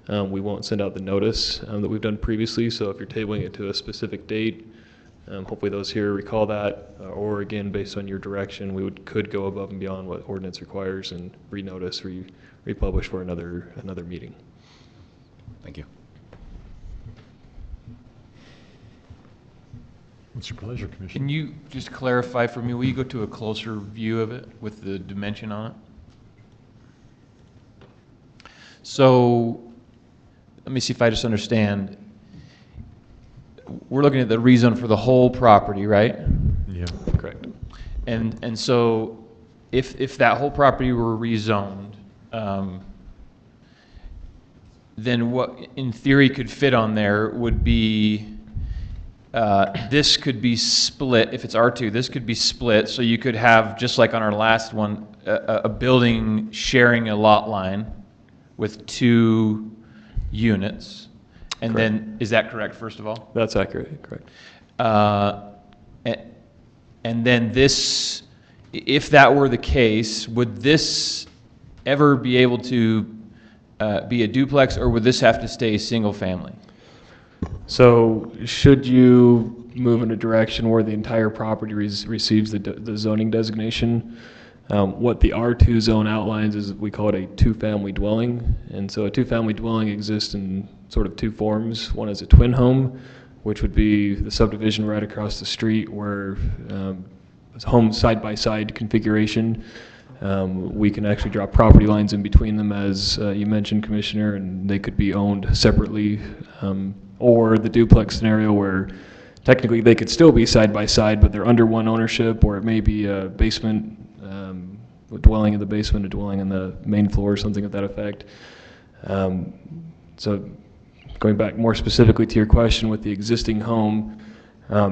we won't send out the notice that we've done previously. So if you're tabling it to a specific date, hopefully those here recall that, or again, based on your direction, we could go above and beyond what ordinance requires and renotice, republish for another meeting. Thank you. What's your pleasure, Commissioner? Can you just clarify for me, will you go to a closer view of it with the dimension on it? So let me see if I just understand. We're looking at the rezone for the whole property, right? Yeah, correct. And so if that whole property were rezoned, then what in theory could fit on there would be this could be split. If it's R2, this could be split. So you could have, just like on our last one, a building sharing a lot line with 2 units. And correct. then, is that correct, first of all? That's accurate, correct. And then this, if that were the case, would this ever be able to be a duplex, or would this have to stay single family? So should you move in a direction where the entire property receives the zoning designation, what the R2 zone outlines is we call it a 2-family dwelling. And so a 2-family dwelling exists in sort of 2 forms. One is a twin home, which would be the subdivision right across the street where it's home side-by-side configuration. We can actually draw property lines in between them, as you mentioned, Commissioner, and they could be owned separately. Or the duplex scenario where technically they could still be side-by-side, but they're under one ownership, or it may be a basement, a dwelling in the basement, a dwelling on the main floor, or something of that effect. So going back more specifically to your question with the existing home,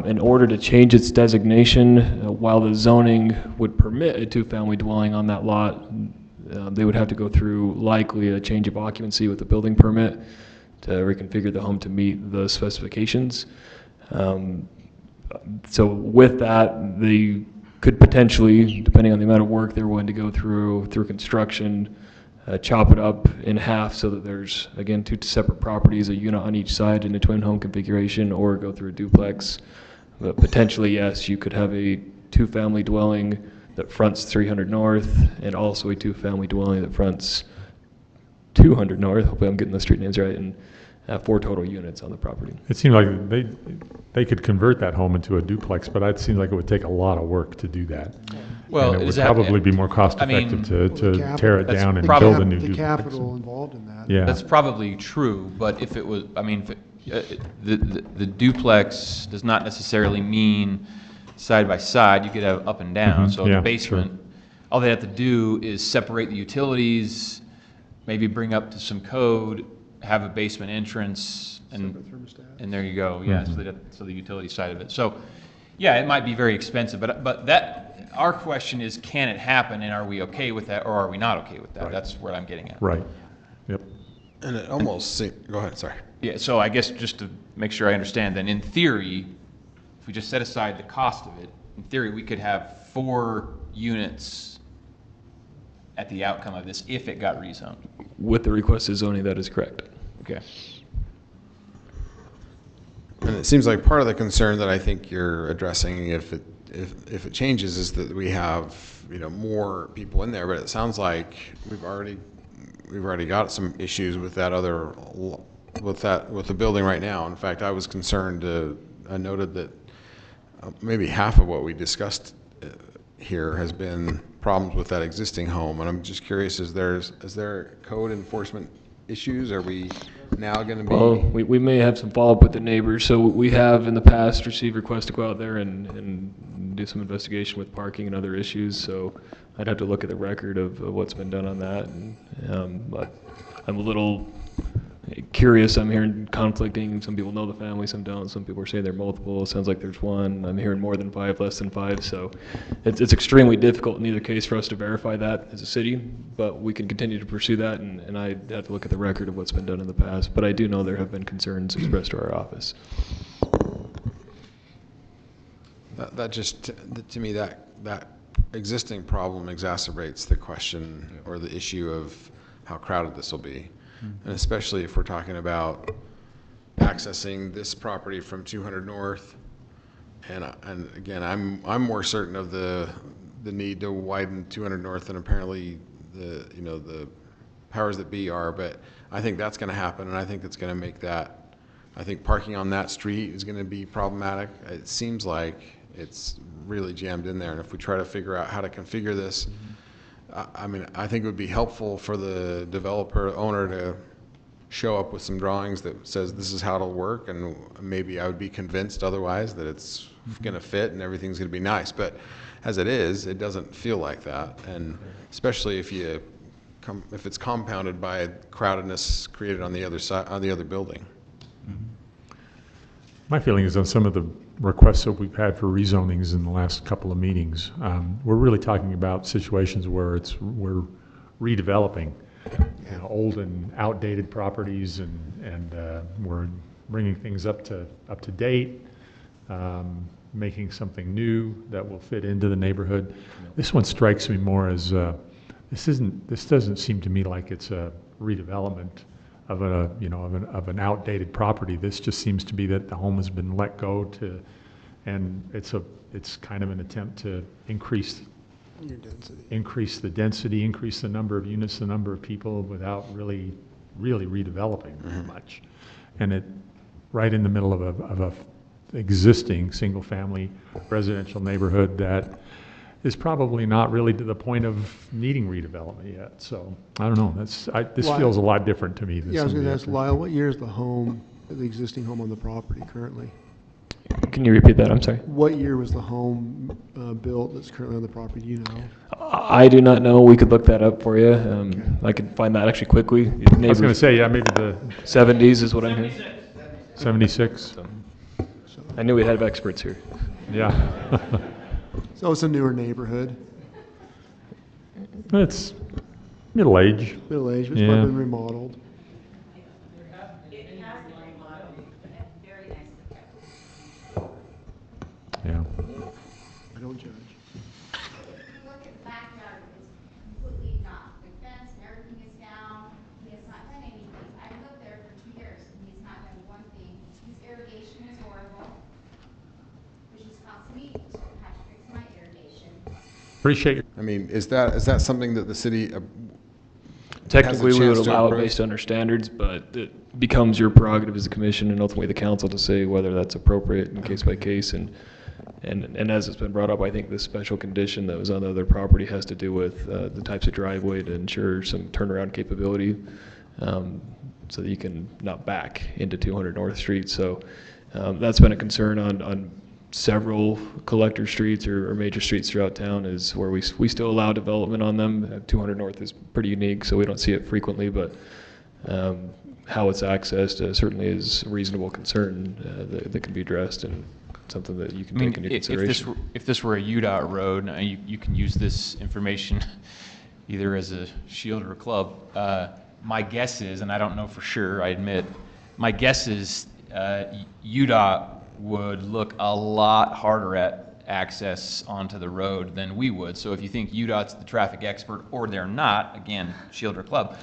in order to change its designation, while the zoning would permit a 2-family dwelling on that lot, They would have to go through likely a change of occupancy with the building permit to reconfigure the home to meet those specifications. So with that, they could potentially, depending on the amount of work they're willing to go through construction, chop it up in half so that there's, again, 2 separate properties, a unit on each side in a twin home configuration, or go through a duplex. But potentially, yes, you could have a 2-family dwelling that fronts 300 North, and also a 2-family dwelling that fronts 200 North. Hopefully I'm getting the street names right, and 4 total units on the property. It seemed like they could convert that home into a duplex, but it seems like it would take a lot of work to do that. Well, and it would probably be more cost effective to tear it down and build a new the duplex. capital involved in that. Yeah. That's probably true, but if it was, I mean, the duplex does not necessarily mean side by side. You could have up and down. So Yeah, the basement, all they have to do is separate the utilities, maybe bring up to some code, have a basement entrance, and there you go. Yeah, so the utility side of it. So, yeah, it might be very expensive, but that our question is, can it happen, and are we okay with that, or are we not okay with that? Right. That's what I'm getting at. Right. Yep. And it almost seems, go ahead, sorry. Yeah, so I guess just to make sure I understand, then in theory, if we just set aside the cost of it, in theory, we could have 4 units at the outcome of this if it got rezoned. With the requested zoning, that is correct. Okay. And it seems like part of the concern that I think you're addressing, if it changes, is that we have, more people in there. But it sounds like we've already got some issues with that with the building right now. In fact, I was concerned. I noted that maybe half of what we discussed here has been problems with that existing home, and I'm just curious: is there code enforcement issues? Are we now going to be? Well, we may have some follow-up with the neighbors. So we have in the past received requests to go out there and do some investigation with parking and other issues. So I'd have to look at the record of what's been done on that. And, but I'm a little curious. I'm hearing conflicting. Some people know the family, some don't. Some people are saying they're multiple. It sounds like there's one. I'm hearing more than 5, less than 5. So it's extremely difficult in either case for us to verify that as a city, but we can continue to pursue that, and I'd have to look at the record of what's been done in the past. But I do know there have been concerns expressed to our office. That just, to me, that existing problem exacerbates the question or the issue of how crowded this will be. And especially if we're talking about accessing this property from 200 North, and again, I'm more certain of the need to widen 200 North than apparently the powers that be are. But I think that's going to happen, and I think it's going to make that. I think parking on that street is going to be problematic. It seems like it's really jammed in there, and if we try to figure out how to configure this. I mean, I think it would be helpful for the developer owner to show up with some drawings that says this is how it'll work, and maybe I would be convinced otherwise that it's going to fit and everything's going to be nice. But as it is, it doesn't feel like that, and especially if it's compounded by crowdedness created on the other side, on the other building. My feeling is on some of the requests that we've had for rezonings in the last couple of meetings, we're really talking about situations where we're redeveloping old and outdated properties, and we're bringing things up to date, making something new that will fit into the neighborhood. This one strikes me more as this doesn't seem to me like it's a redevelopment of an outdated property. This just seems to be that the home has been let go to, and it's kind of an attempt to increase the density, increase the number of units, the number of people, without really redeveloping very much. And it right in the middle of a existing single family residential neighborhood that is probably not really to the point of needing redevelopment yet. So I don't know. This feels a lot different to me. Yeah, I was going to ask Lyle, what year is the existing home on the property currently? Can you repeat that? I'm sorry. What year was the home built that's currently on the property? Do you know? I do not know. We could look that up for you. I could find that actually quickly. I was going to say, yeah, maybe the 70s is what I'm hearing. 76. I knew we had experts here. Yeah. So it's a newer neighborhood. It's Middle age. Middle age, it's Yeah. been remodeled. Yeah. I don't judge. Look at the backyard, it's completely not, the fence and everything is down, he has not done anything. I've lived there for 2 years, and he's not done one thing. His irrigation is horrible, which has cost me to have to fix my irrigation. Appreciate your. I mean, is that something that the city Technically, we would chance to allow it approve? based on our standards, but it becomes your prerogative as a commission and ultimately the council to say whether that's appropriate in case by case. And as it's been brought up, I think the special condition that was on the other property has to do with the types of driveway to ensure some turnaround capability, so that you can not back into 200 North Street. So that's been a concern on several collector streets or major streets throughout town, is where we still allow development on them. 200 North is pretty unique, so we don't see it frequently, but how it's accessed certainly is a reasonable concern that can be addressed, and something that you can take into consideration. If this were a UDOT road, you can use this information either as a shield or a club. My guess is, and I don't know for sure, I admit, my guess is UDOT would look a lot harder at access onto the road than we would. So if you think UDOT's the traffic expert, or they're not, again, shield or club,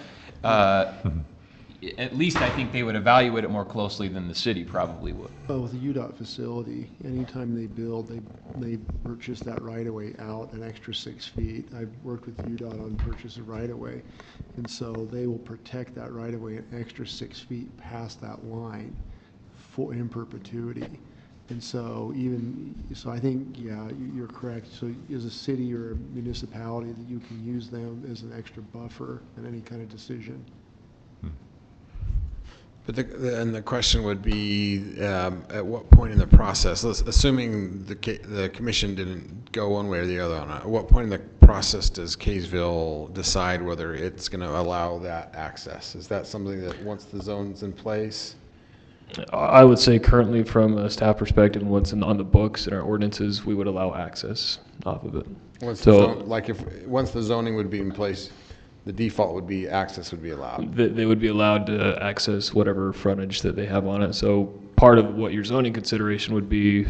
at least I think they would evaluate it more closely than the city probably would. Well, with the UDOT facility, anytime they build, they purchase that right-of-way out an extra 6 feet. I've worked with UDOT on purchase of right-of-way, and so they will protect that right-of-way an extra 6 feet past that line in perpetuity. And so I think, yeah, you're correct. So as a city or a municipality, that you can use them as an extra buffer in any kind of decision. But the question would be, at what point in the process, assuming the commission didn't go one way or the other on it, at what point in the process does Kaysville decide whether it's going to allow that access? Is that something that once the zone's in place? I would say currently, from a staff perspective and what's on the books and our ordinances, we would allow access off of it. Once the zoning would be in place, the default would be access would be allowed. They would be allowed to access whatever frontage that they have on it. So part of what your zoning consideration would be,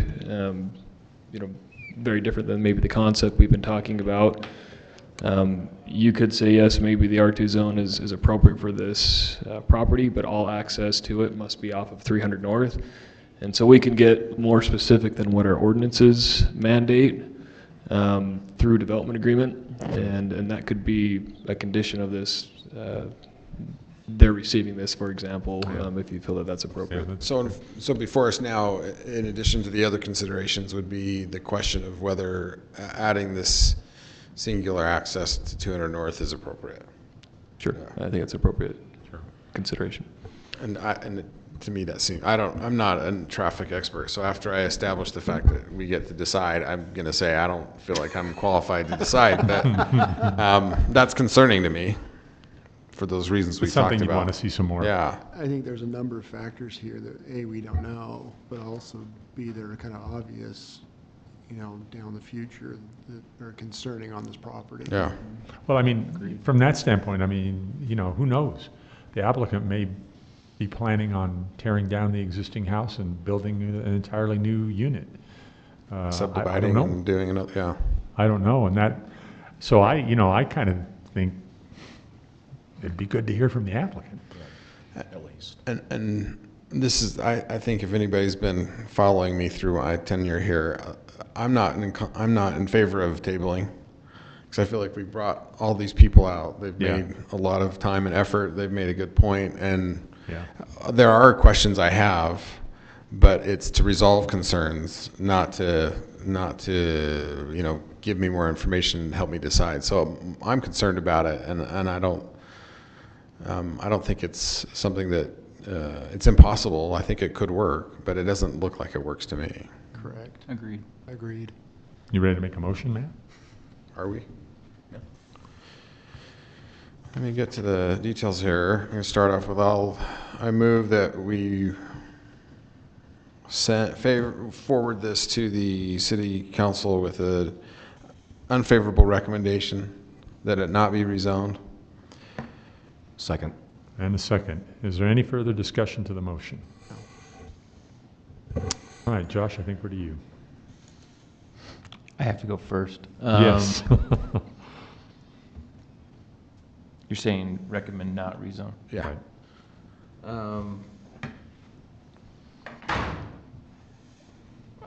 very different than maybe the concept we've been talking about. You could say, yes, maybe the R2 zone is appropriate for this property, but all access to it must be off of 300 North. And so we can get more specific than what our ordinances mandate through development agreement, and that could be a condition of this. They're receiving this, for example, if you feel that that's appropriate. So before us now, in addition to the other considerations, would be the question of whether adding this singular access to 200 North is appropriate. Sure, I think it's appropriate consideration. And to me, that seems, I'm not a traffic expert, so after I establish the fact that we get to decide, I'm going to say I don't feel like I'm qualified to decide, but that's concerning to me for those reasons we talked about. Something you want to see some more. Yeah. I think there's a number of factors here that A, we don't know, but also B, that are kind of obvious, down the future that are concerning on this property. Yeah. Well, I mean, from that standpoint, who knows? The applicant may be planning on tearing down the existing house and building an entirely new unit. Subdividing and doing another, yeah. I don't know, so I kind of think it'd be good to hear from the applicant. At least. And this is, I think if anybody's been following me through my tenure here, I'm not in favor of tabling, because I feel like we brought all these people out. They've made a lot of time and effort. They've made a good point, and there are questions I have, but it's to resolve concerns, not to give me more information and help me decide. So I'm concerned about it, and I don't think it's something that it's impossible. I think it could work, but it doesn't look like it works to me. Correct. Agreed. You ready to make a motion, Matt? Are we? Yeah. Let me get to the details here. I'm going to start off with I move that we forward this to the city council with an unfavorable recommendation that it not be rezoned, Second. And a second. Is there any further discussion to the motion? All right, Josh, I think we're to you. I have to go first. Yes. You're saying recommend not rezone? Yeah. Right.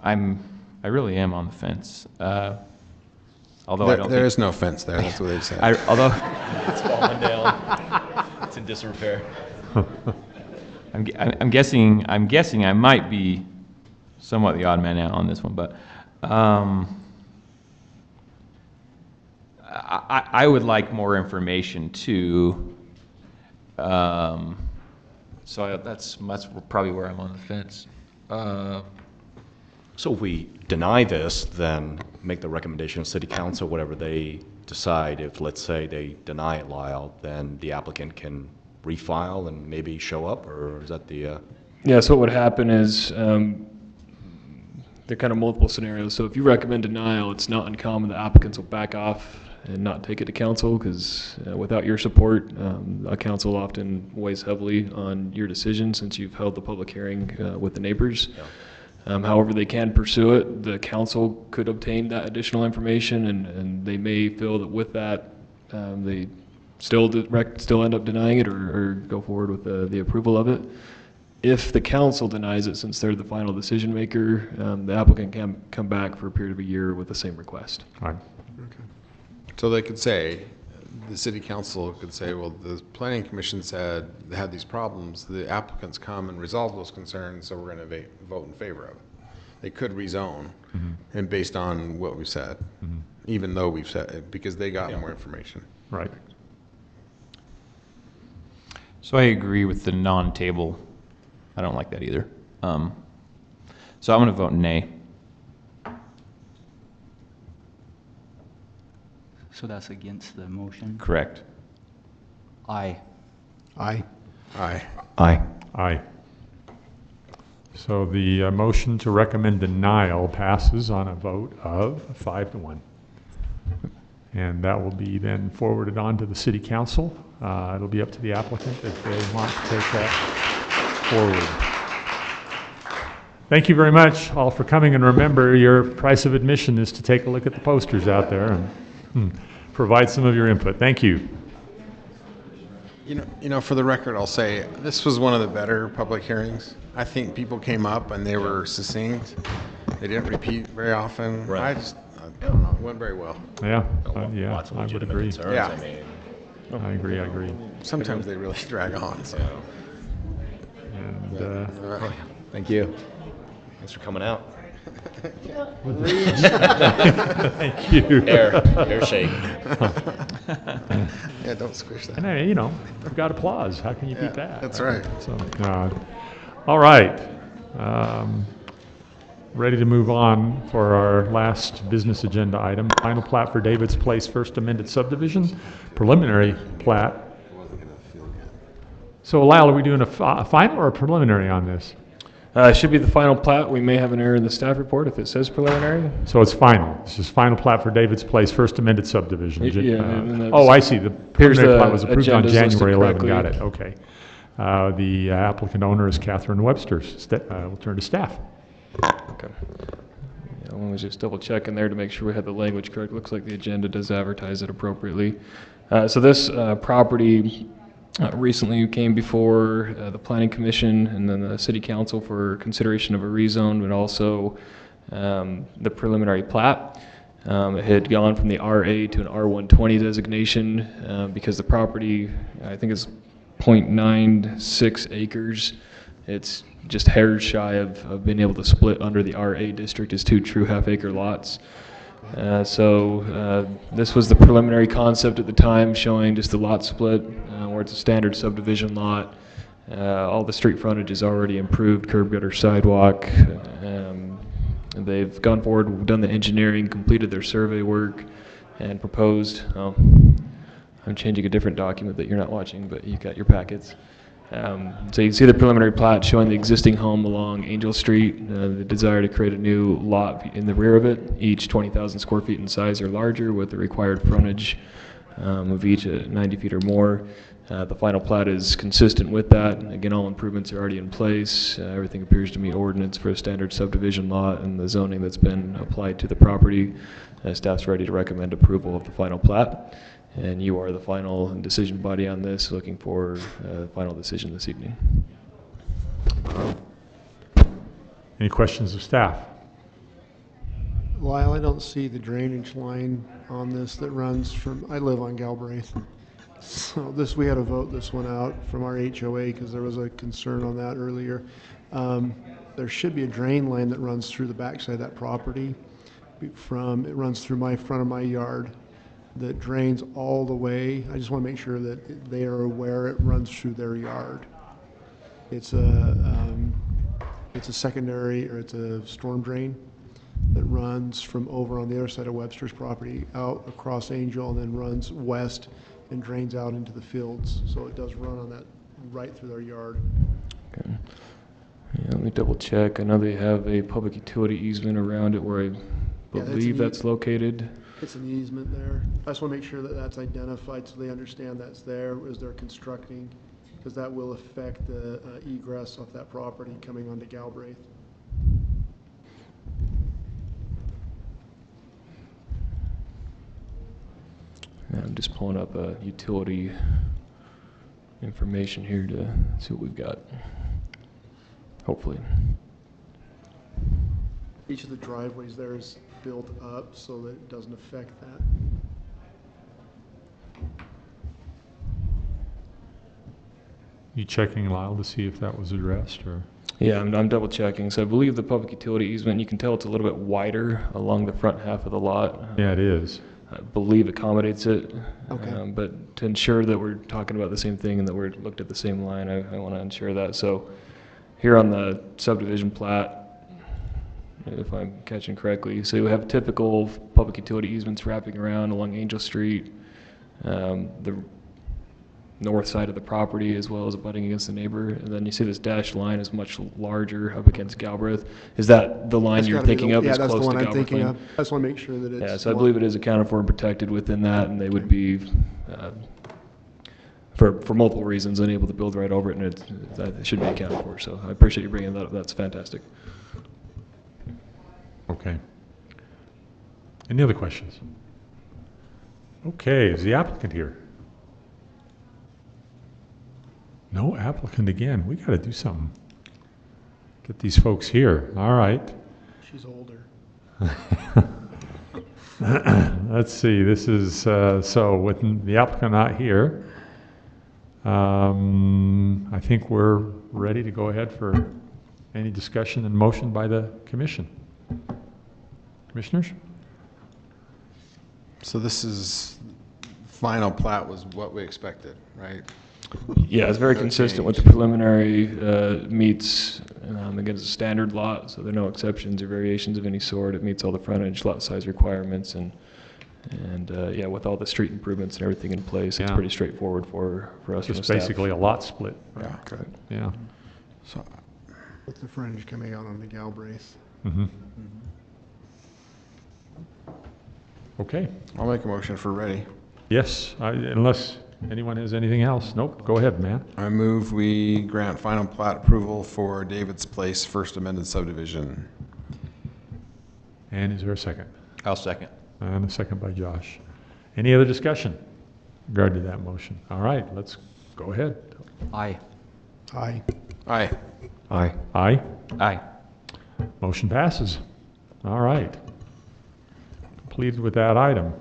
I really am on the fence. Although there is no fence there. That's what they said. Although It's falling down. It's in disrepair. I'm guessing I might be somewhat the odd man out on this one, but I would like more information too. So that's probably where I'm on the fence. So if we deny this, then make the recommendation of City Council, whatever they decide. If, let's say, they deny it, Lyle, then the applicant can refile and maybe show up, or is that the... Yeah, so what would happen is there are kind of multiple scenarios. So if you recommend denial, it's not uncommon that applicants will back off and not take it to council, because without your support, a council often weighs heavily on your decision since you've held the public hearing with the neighbors. Yeah. However, they can pursue it. The council could obtain that additional information, and they may feel that with that, they still end up denying it or go forward with the approval of it. If the council denies it, since they're the final decision maker, the applicant can come back for a period of a year with the same request. All right. Okay. So they could say, the city council could say, well, the planning commission said they had these problems. The applicants come and resolve those concerns, so we're going to vote in favor of it. They could rezone, and based on what we've said, even though we've said it, because they got more information. Right. So I agree with the non-table. I don't like that either. So I'm going to vote nay. So that's against the motion? Correct. Aye. Aye. Aye. Aye. Aye. So the motion to recommend denial passes on a vote of 5-1. And that will be then forwarded on to the City Council. It'll be up to the applicant if they want to take that forward. Thank you very much all for coming, and remember, your price of admission is to take a look at the posters out there and provide some of your input. Thank you. You know, for the record, I'll say this was one of the better public hearings. I think people came up and they were succinct. They didn't repeat very often. Right. I don't know, it went very well. Yeah, yeah, Lots of I would legitimate agree. concerns, Yeah. I mean. I agree. Sometimes they really drag on. So. And, Thank you. Thanks for coming out. thank you. Air shake. Yeah, don't squish that. And you know, we've got applause. How can you beat that? That's right. So, all right. Ready to move on for our last business agenda item. Final plat for David's Place First Amended Subdivision, preliminary plat. So Lyle, are we doing a final or a preliminary on this? It should be the final plat. We may have an error in the staff report if it says preliminary. So it's final. This is final plat for David's Place First Amended Subdivision. Yeah, oh, I see. The preliminary plat was approved on agendas January 11. listed Got it. Okay. The applicant owner is Catherine Webster. We'll turn to staff. Okay. Yeah, let me just double check in there to make sure we had the language correct. Looks like the agenda does advertise it appropriately. So this property recently came before the Planning Commission and then the City Council for consideration of a rezone, but also the preliminary plat. It had gone from the RA to an R120 designation because the property, I think, is 0.96 acres. It's just hairs shy of being able to split under the RA district as 2 true half-acre lots. So this was the preliminary concept at the time, showing just the lot split, where it's a standard subdivision lot. All the street frontage is already improved, curb gutter, sidewalk. And they've gone forward, done the engineering, completed their survey work, and proposed. I'm changing a different document that you're not watching, but you got your packets. So you can see the preliminary plat showing the existing home along Angel Street, the desire to create a new lot in the rear of it, each 20,000 square feet in size or larger with the required frontage of each at 90 feet or more. The final plat is consistent with that. Again, all improvements are already in place. Everything appears to meet ordinance for a standard subdivision lot and the zoning that's been applied to the property. Staff's ready to recommend approval of the final plat. And you are the final decision body on this, looking for a final decision this evening. Any questions of staff? Lyle, I don't see the drainage line on this that runs from, I live on Galbraith. So we had to vote this one out from our HOA because there was a concern on that earlier. There should be a drain line that runs through the backside of that property. It runs through my front of my yard that drains all the way. I just want to make sure that they are aware it runs through their yard. It's a secondary, or it's a storm drain that runs from over on the other side of Webster's property out across Angel and then runs west and drains out into the fields. So it does run on that right through their yard. Okay. Yeah, let me double check. I know they have a public utility easement around it where I believe that's located. It's an easement there. I just want to make sure that that's identified so they understand that's there as they're constructing, because that will affect the egress off that property coming onto Galbraith. I'm just pulling up utility information here to see what we've got. Hopefully. Each of the driveways there is built up so that it doesn't affect that. You checking, Lyle, to see if that was addressed, or? Yeah, I'm double checking. So I believe the public utility easement, you can tell it's a little bit wider along the front half of the lot. Yeah, it is. I believe accommodates it. Okay. But to ensure that we're talking about the same thing and that we're looked at the same line, I want to ensure that. So here on the subdivision plat, if I'm catching correctly, so we have typical public utility easements wrapping around along Angel Street, the north side of the property as well as abutting against the neighbor. And then you see this dashed line is much larger up against Galbraith. Is that the line you're thinking of? Yeah, That's that's the close one to I'm Galbraith thinking Lane? of. I just want to make sure that it's. Yeah, so I believe it is accounted for and protected within that, and they would be, for multiple reasons, unable to build right over it, and it should be accounted for. So I appreciate you bringing that up. That's fantastic. Okay. Any other questions? Okay, is the applicant here? No applicant again. We got to do something. Get these folks here. All right. She's older. Let's see. This is, so with the applicant not here, I think we're ready to go ahead for any discussion and motion by the commission. Commissioners? So this is, final plat was what we expected, right? Yeah, it's very No consistent with the change. preliminary meets, again, it's a standard lot, so there are no exceptions or variations of any sort. It meets all the frontage, lot size requirements, and yeah, with all the street improvements and everything in place, it's Yeah. pretty straightforward for us. Just from staff. basically a lot split. Yeah. Correct. Yeah. So, With the frontage coming out on the Galbraith. Mm-hmm. Okay. I'll make a motion for ready. Yes, unless anyone has anything else. Nope, go ahead, man. I move we grant final plat approval for David's Place First Amended Subdivision. And is there a second? I'll second. And a second by Josh. Any other discussion in regard to that motion? All right, let's go ahead. Aye. Aye. Aye. Aye. Aye? Aye. Motion passes. All right. Completed with that item.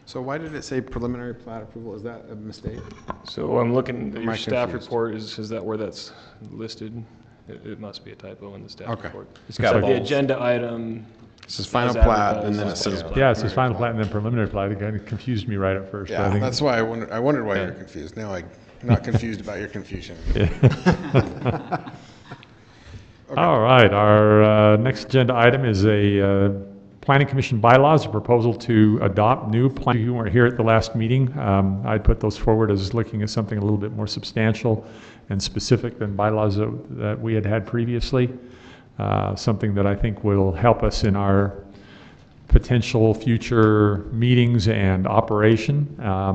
So why did it say preliminary plat approval? Is that a mistake? So I'm looking at Am your I staff confused? report. Is that where that's listed? It must be a typo in the staff Okay. report. It's got The both. agenda item. This is final as plat, advertised and then it is says. final Yeah, it says final plat and then preliminary plat. It kind of confused me right at first. but I Yeah, think- that's why I wondered why you're confused. Now I'm not confused about your confusion. All right, our next agenda item is a Planning Commission bylaws, a proposal to adopt new plan. You weren't here at the last meeting. I put those forward as looking at something a little bit more substantial and specific than bylaws that we had previously. Something that I think will help us in our potential future meetings and operation.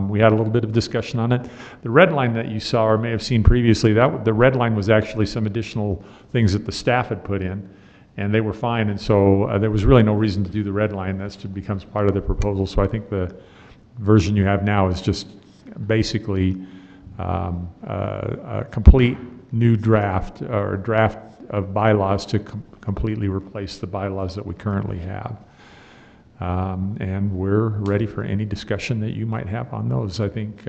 We had a little bit of discussion on it. The red line that you saw or may have seen previously, the red line was actually some additional things that the staff had put in, and they were fine. And so there was really no reason to do the red line. That becomes part of the proposal. So I think the version you have now is just basically a complete new draft or a draft of bylaws to completely replace the bylaws that we currently have. And we're ready for any discussion that you might have on those. I think,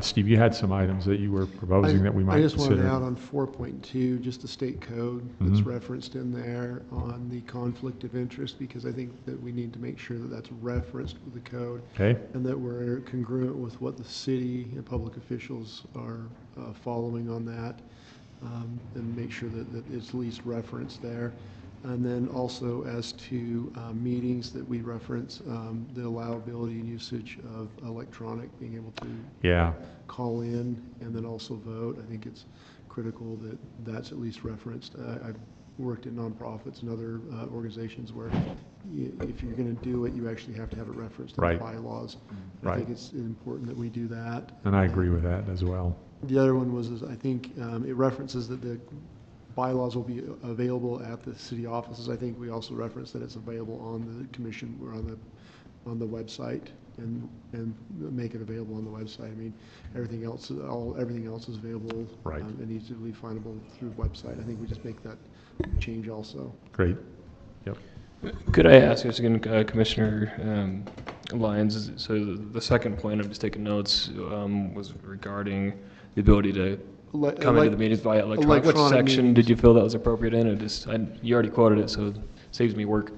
Steve, you had some items that you were proposing that we might consider. I just wanted to add on 4.2, just the state code that's referenced in there on the conflict of interest, because I think that we need to make sure that that's referenced with the code. Okay. And that we're congruent with what the city and public officials are following on that, and make sure that it's at least referenced there. And then also as to meetings that we reference, the allowability and usage of electronic, being able to call in and then also vote. I think it's critical that that's at least referenced. I've worked in nonprofits and other organizations where if you're going to do it, you actually have to have it referenced in the bylaws. I think it's important that we do that. And I agree with that as well. The other one was, I think it references that the bylaws will be available at the city offices. I think we also referenced that it's available on the commission or on the website, and make it available on the website. I mean, everything else is available. Right. And easily findable through the website. I think we just make that change also. Great. Yep. Could I ask us again, Commissioner Lyons? So the second point, I'm just taking notes, was regarding the ability to come into the meetings via electronic. Which section did you feel that was appropriate in? You already quoted it, so it saves me work.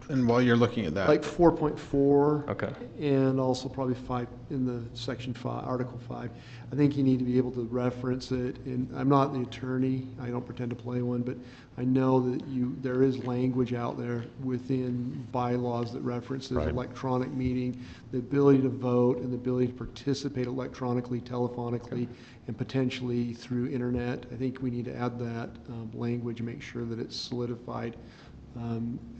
And while you're looking at that, like 4.4, okay, and also probably 5 in the section 5, Article 5. I think you need to be able to reference it. And I'm not the attorney; I don't pretend to play one, but I know that there is language out there within bylaws that references electronic meeting, the ability to vote, and the ability to participate electronically, telephonically, and potentially through internet. I think we need to add that language and make sure that it's solidified.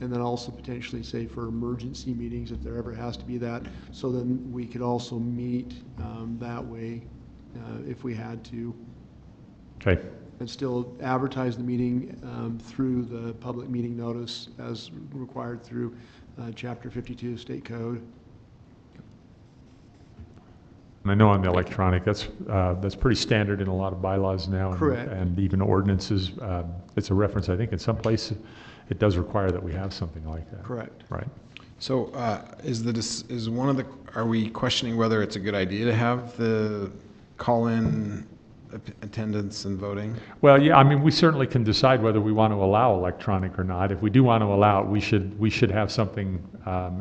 And then also potentially say for emergency meetings, if there ever has to be that, so then we could also meet that way if we had to. Okay. And still advertise the meeting through the public meeting notice as required through Chapter 52 State Code. And I know on the electronic, that's pretty standard in a lot of bylaws now. Correct. And even ordinances. It's a reference, I think, in some places. It does require that we have something like that. Correct. Right. So are we questioning whether it's a good idea to have the call-in attendance and voting? Well, yeah, I mean, we certainly can decide whether we want to allow electronic or not. If we do want to allow it, we should have something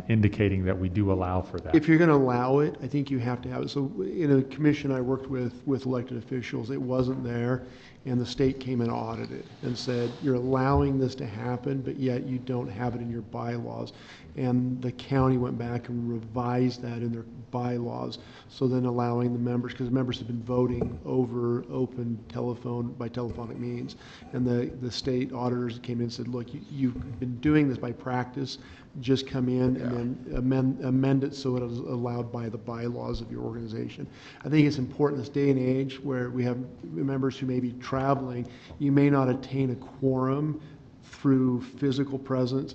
indicating that we do allow for that. If you're going to allow it, I think you have to have it. So in a commission I worked with elected officials, it wasn't there, and the state came and audited and said, you're allowing this to happen, but yet you don't have it in your bylaws. And the county went back and revised that in their bylaws. So then allowing the members, because members have been voting over open telephone by telephonic means. And the state auditors came in and said, look, you've been doing this by practice. Just come in and then amend it so it is allowed by the bylaws of your organization. I think it's important in this day and age where we have members who may be traveling. You may not attain a quorum through physical presence,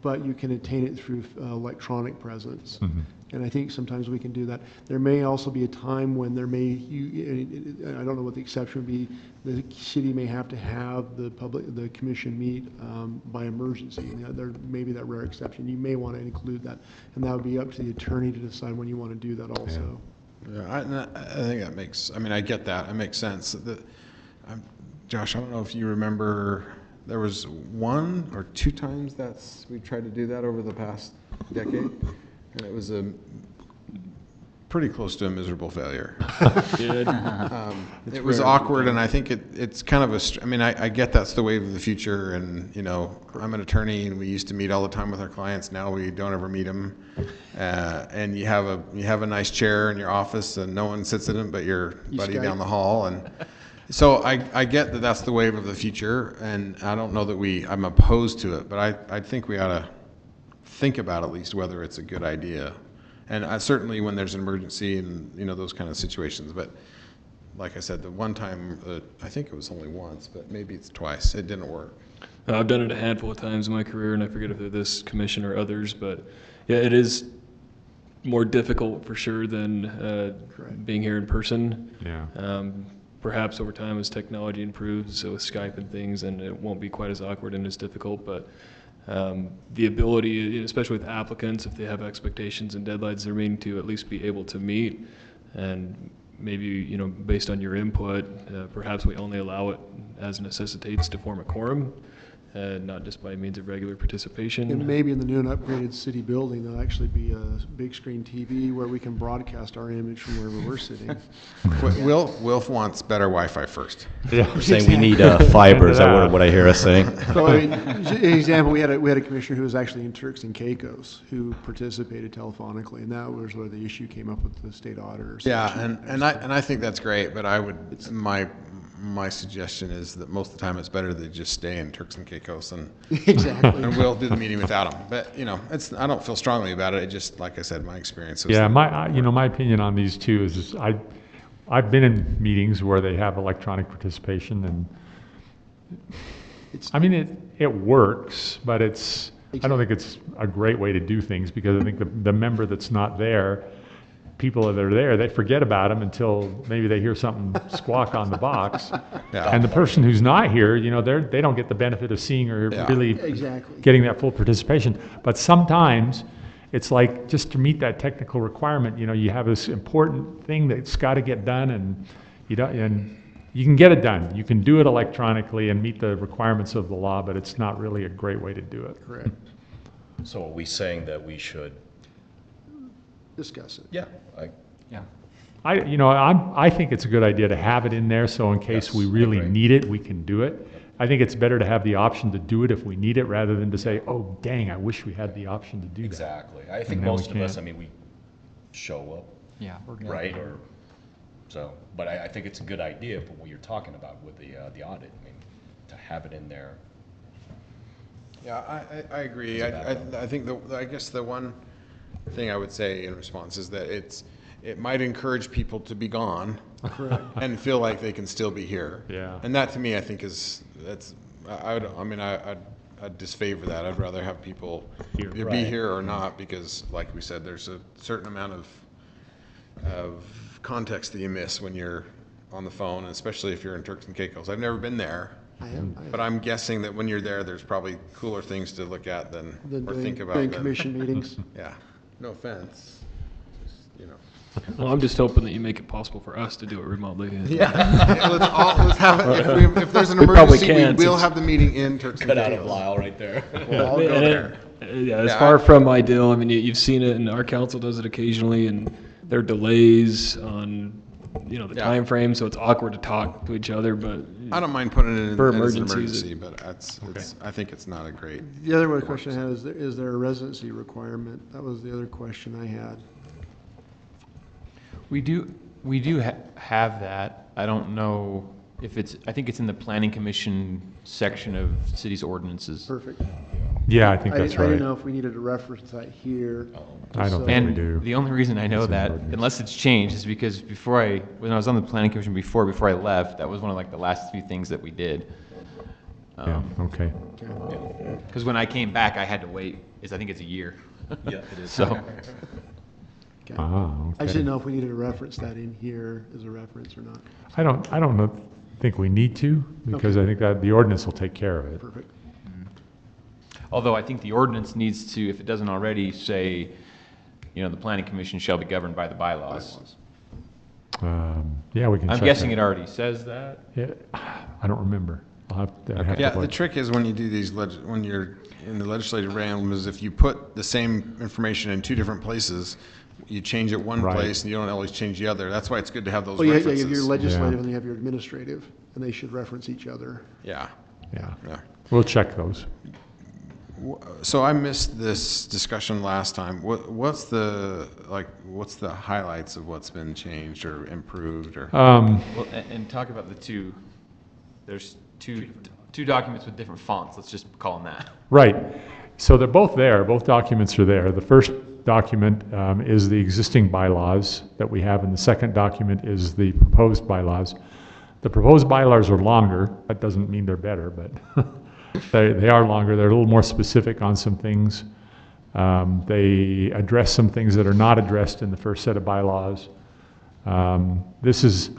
but you can attain it through electronic presence. Mm-hmm. And I think sometimes we can do that. There may also be a time when there may, I don't know what the exception would be, the city may have to have the commission meet by emergency. There may be that rare exception. You may want to include that. And that would be up to the attorney to decide when you want to do that also. Yeah, I think that makes, I get that. It makes sense. Josh, I don't know if you remember, there was 1 or 2 times we tried to do that over the past decade. And it was pretty close to a miserable failure. Good. It was awkward, and I think it's kind of I get that's the wave of the future, and I'm an attorney, and we used to meet all the time with our clients. Now we don't ever meet them, and you have a nice chair in your office, and no one sits in it but your buddy down the hall, and So I get that that's the wave of the future, and I don't know that I'm opposed to it, but I think we ought to think about at least whether it's a good idea. And certainly when there's an emergency and, those kind of situations. But like I said, the one time, I think it was only once, but maybe it's twice, it didn't work. I've done it a handful of times in my career, and I forget if they're this commission or others, but yeah, it is more difficult for sure than being here in person. Yeah. Perhaps over time as technology improves, so with Skype and things, and it won't be quite as awkward and as difficult, but the ability, especially with applicants, if they have expectations and deadlines they're meeting to at least be able to meet, and maybe, based on your input, perhaps we only allow it as necessitates to form a quorum, not just by means of regular participation. And maybe in the new and upgraded city building, there'll actually be a big screen TV where we can broadcast our image from wherever we're sitting. Wilf wants better Wi-Fi first. Yeah. We're saying we need fiber. Is that what I hear us saying? So, an example, we had a commissioner who was actually in Turks and Caicos who participated telephonically, and that was where the issue came up with the state auditor. Yeah, and I think that's great, but my suggestion is that most of the time it's better to just stay in Turks and Caicos and exactly. And we'll do the meeting without them. But I don't feel strongly about it. It just, like I said, my experience. Yeah, my opinion on these two is I've been in meetings where they have electronic participation, and it works, but I don't think it's a great way to do things, because I think the member that's not there, people that are there, they forget about them until maybe they hear something squawk on the box. Yeah. And the person who's not here, they don't get the benefit of seeing or really getting that full participation. But sometimes it's like, just to meet that technical requirement, you have this important thing that's got to get done, and you can get it done. You can do it electronically and meet the requirements of the law, but it's not really a great way to do it. Correct. So are we saying that we should discuss it? Yeah. I think it's a good idea to have it in there, so in case we really need it, we can do it. I think it's better to have the option to do it if we need it, rather than to say, oh, dang, I wish we had the option to do that. Exactly. I think most of us, we show up. Yeah. Right? But I think it's a good idea for what you're talking about with the audit. To have it in there. Yeah, I agree. I think I guess the one thing I would say in response is that it might encourage people to be gone and feel like they can still be here. Yeah. And that, to me, I think I'd disfavor that. I'd rather have people either be here or not, because, like we said, there's a certain amount of context that you miss when you're on the phone, especially if you're in Turks and Caicos. I've never been there. But I'm guessing that when you're there's probably cooler things to look at than think about during commission meetings. Yeah. No offense. Well, I'm just hoping that you make it possible for us to do it remotely. Yeah. Let's have it. If there's an emergency, we'll have the meeting in Turks and Caicos. Cut out a Lyle right there. We'll all go there. It's far from ideal. You've seen it, and our council does it occasionally, and there are delays on the time frame, so it's awkward to talk to each other. But I don't mind putting it in for as an emergencies, emergency, but I think it's not a great. The other question I had is there a residency requirement? That was the other question I had. We do have that. I don't know if I think it's in the Planning Commission section of city's ordinances. Perfect. Yeah, I think that's right. I didn't know if we needed to reference that here. I don't think we do. The only reason I know that, unless it's changed, is because when I was on the Planning Commission before I left, that was one of the last few things that we did. Okay. Because when I came back, I had to wait. I think it's a year. Yeah, it is. So. Okay. I just didn't know if we needed to reference that in here as a reference or not. I don't think we need to, because I think that the ordinance will take care of it. Perfect. Although I think the ordinance needs to, if it doesn't already, say, the Planning Commission shall be governed by the bylaws. Yeah, we can. I'm check guessing that. it already says that. Yeah, I don't remember. I'll have to The trick is when you do these, when you're in the legislative realm, is if you put the same information in two different places, you change it one place and you don't always change the other. That's why it's good to have those references. You have your legislative and you have your administrative, and they should reference each other. Yeah. We'll check those. So I missed this discussion last time. What's the highlights of what's been changed or improved or? Well, and talk about the two. There's two documents with different fonts. Let's just call them that. Right. So they're both there. Both documents are there. The first document is the existing bylaws that we have, and the second document is the proposed bylaws. The proposed bylaws are longer. That doesn't mean they're better, but they are longer. They're a little more specific on some things. They address some things that are not addressed in the first set of bylaws. This is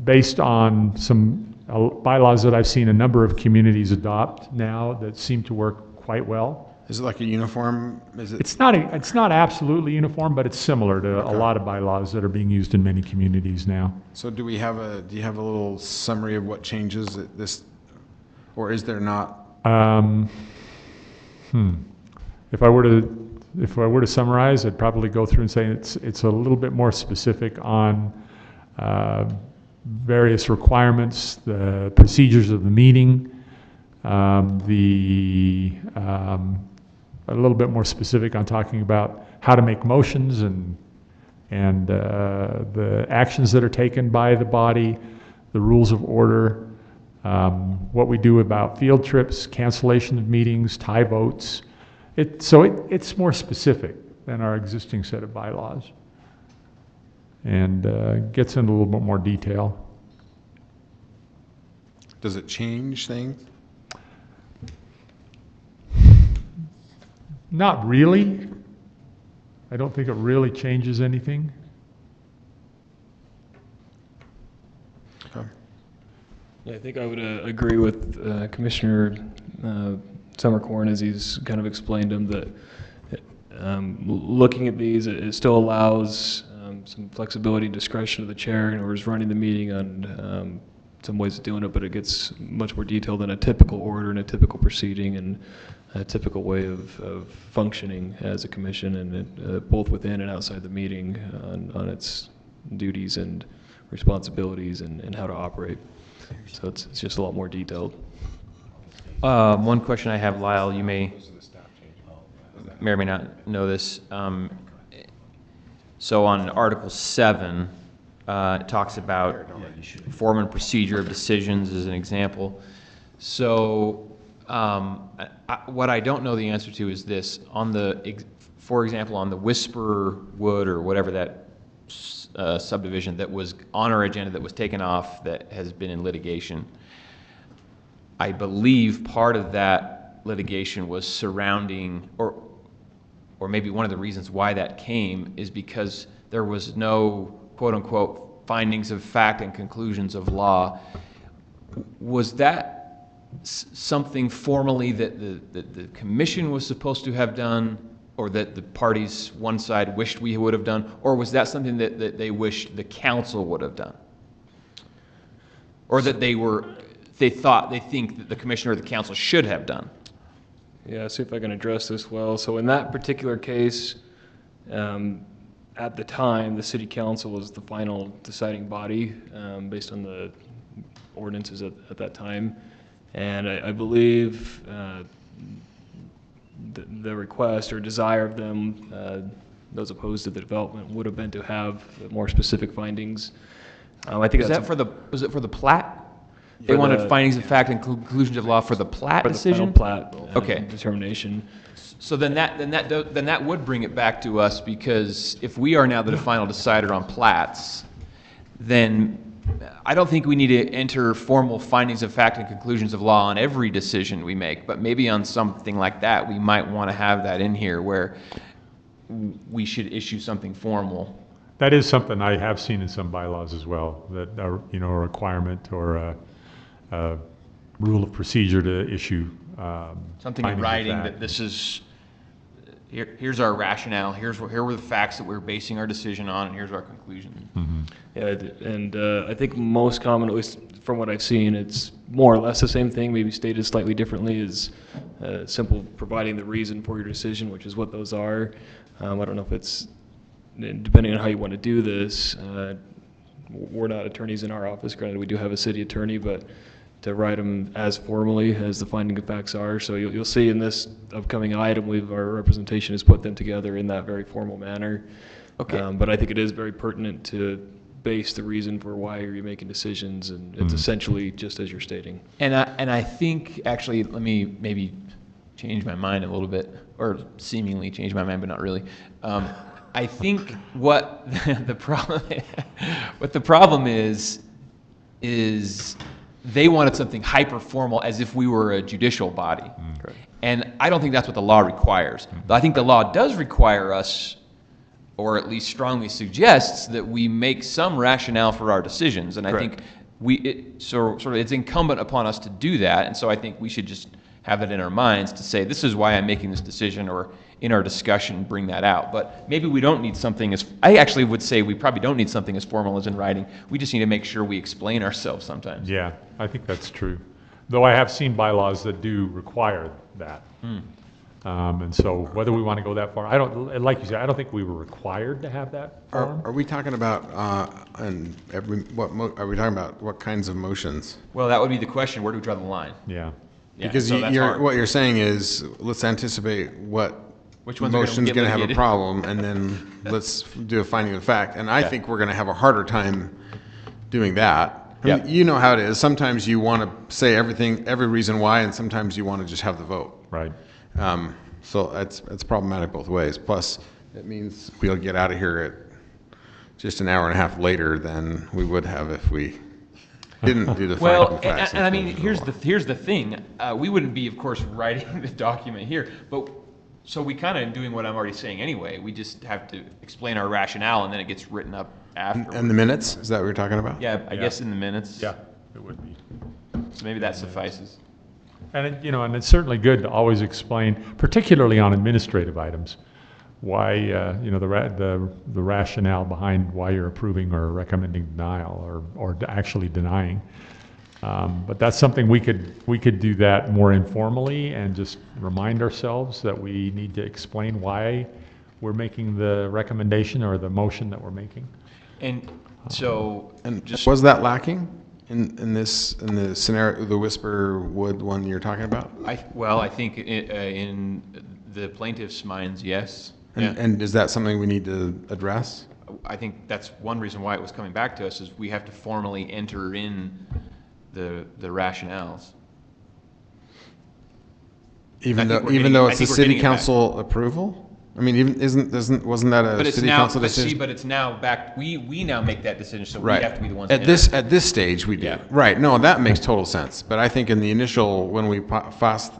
based on some bylaws that I've seen a number of communities adopt now that seem to work quite well. Is it like a uniform? It's not absolutely uniform, but it's similar to a lot of bylaws that are being used in many communities now. So do you have a little summary of what changes this, or is there not? If I were to summarize, I'd probably go through and say it's a little bit more specific on various requirements, the procedures of the meeting, a little bit more specific on talking about how to make motions and the actions that are taken by the body, the rules of order, what we do about field trips, cancellation of meetings, tie votes. So it's more specific than our existing set of bylaws, and gets into a little bit more detail. Does it change things? Not really. I don't think it really changes anything. Okay. Yeah, I think I would agree with Commissioner Summercorn as he's kind of explained them that looking at these, it still allows some flexibility and discretion of the chair in whoever's running the meeting on some ways of doing it, but it gets much more detailed than a typical order and a typical proceeding and a typical way of functioning as a commission, and both within and outside the meeting on its duties and responsibilities and how to operate. So it's just a lot more detailed. One question I have, Lyle, you may or may not know this. So on Article 7, it talks about form and procedure of decisions as an example. So what I don't know the answer to is this. For example, on the Whisper Wood or whatever that subdivision that was on our agenda that was taken off that has been in litigation, I believe part of that litigation was surrounding, or maybe one of the reasons why that came is because there was no quote-unquote findings of fact and conclusions of law. Was that something formally that the commission was supposed to have done, or that the parties, one side, wished we would have done, or was that something that they wished the council would have done? Or that they think that the commission or the council should have done? Yeah, see if I can address this well. So in that particular case, at the time, the city council was the final deciding body based on the ordinances at that time. And I believe the request or desire of them, those opposed to the development, would have been to have more specific findings. I think was it for the plat? They wanted findings of fact and conclusions of law for the plat decision? For the final plat okay. Determination. So then that would bring it back to us, because if we are now the final decider on plats, then I don't think we need to enter formal findings of fact and conclusions of law on every decision we make, but maybe on something like that, we might want to have that in here where we should issue something formal. That is something I have seen in some bylaws as well, that are, a requirement or a rule of procedure to issue something in writing that this is, here's our rationale, here were the facts that we're basing our decision on, and here's our conclusion. Mm-hmm. Yeah, and I think most common, at least from what I've seen, it's more or less the same thing, maybe stated slightly differently, is simple providing the reason for your decision, which is what those are. I don't know if it's, depending on how you want to do this, we're not attorneys in our office. Granted, we do have a city attorney, but to write them as formally as the finding of facts are. So you'll see in this upcoming item, our representation has put them together in that very formal manner. Okay. But I think it is very pertinent to base the reason for why you're making decisions, and it's essentially just as you're stating. And I think, actually, let me maybe change my mind a little bit, or seemingly change my mind, but not really. I think what the problem is they wanted something hyper formal, as if we were a judicial body. And I don't think that's what the law requires. I think the law does require us, or at least strongly suggests, that we make some rationale for our decisions. And I think it's incumbent upon us to do that. And so I think we should just have it in our minds to say, this is why I'm making this decision, or in our discussion bring that out. But maybe we don't need something I actually would say we probably don't need something as formal as in writing. We just need to make sure we explain ourselves sometimes. Yeah, I think that's true. Though I have seen bylaws that do require that. And so whether we want to go that far, like you said, I don't think we were required to have that form. Are we talking about, are we talking about what kinds of motions? Well, that would be the question. Where do we draw the line? Yeah. Because so what you're saying is, let's anticipate which motion's going to have a problem, and then let's do a finding of fact. And I think we're going to have a harder time doing that. I mean, you know how it is. Sometimes you want to say every reason why, and sometimes you want to just have the vote. Right. So it's problematic both ways. Plus, it means we'll get out of here at just an hour and a half later than we would have if we didn't do the finding of facts. And I mean, here's the thing. We wouldn't be, of course, writing the document here, but so we kind of doing what I'm already saying anyway. We just have to explain our rationale, and then it gets written up after. And the minutes? Is that what you're talking about? Yeah, I guess in the minutes. Yeah, it would be. So maybe that suffices. And and it's certainly good to always explain, particularly on administrative items, why the rationale behind why you're approving or recommending denial or actually denying. But that's something we could do that more informally and just remind ourselves that we need to explain why we're making the recommendation or the motion that we're making. And so, was that lacking in the scenario, the Whisper Wood one you're talking about? I think in the plaintiff's minds, yes. And is that something we need to address? I think that's one reason why it was coming back to us, is we have to formally enter in the rationales. Even though it's a city council approval? I mean, wasn't that a city council decision? But it's now back. We now make that decision, so we have to be the ones. At this stage, we do. Yeah. Right. No, that makes total sense. But I think in the initial, when we passed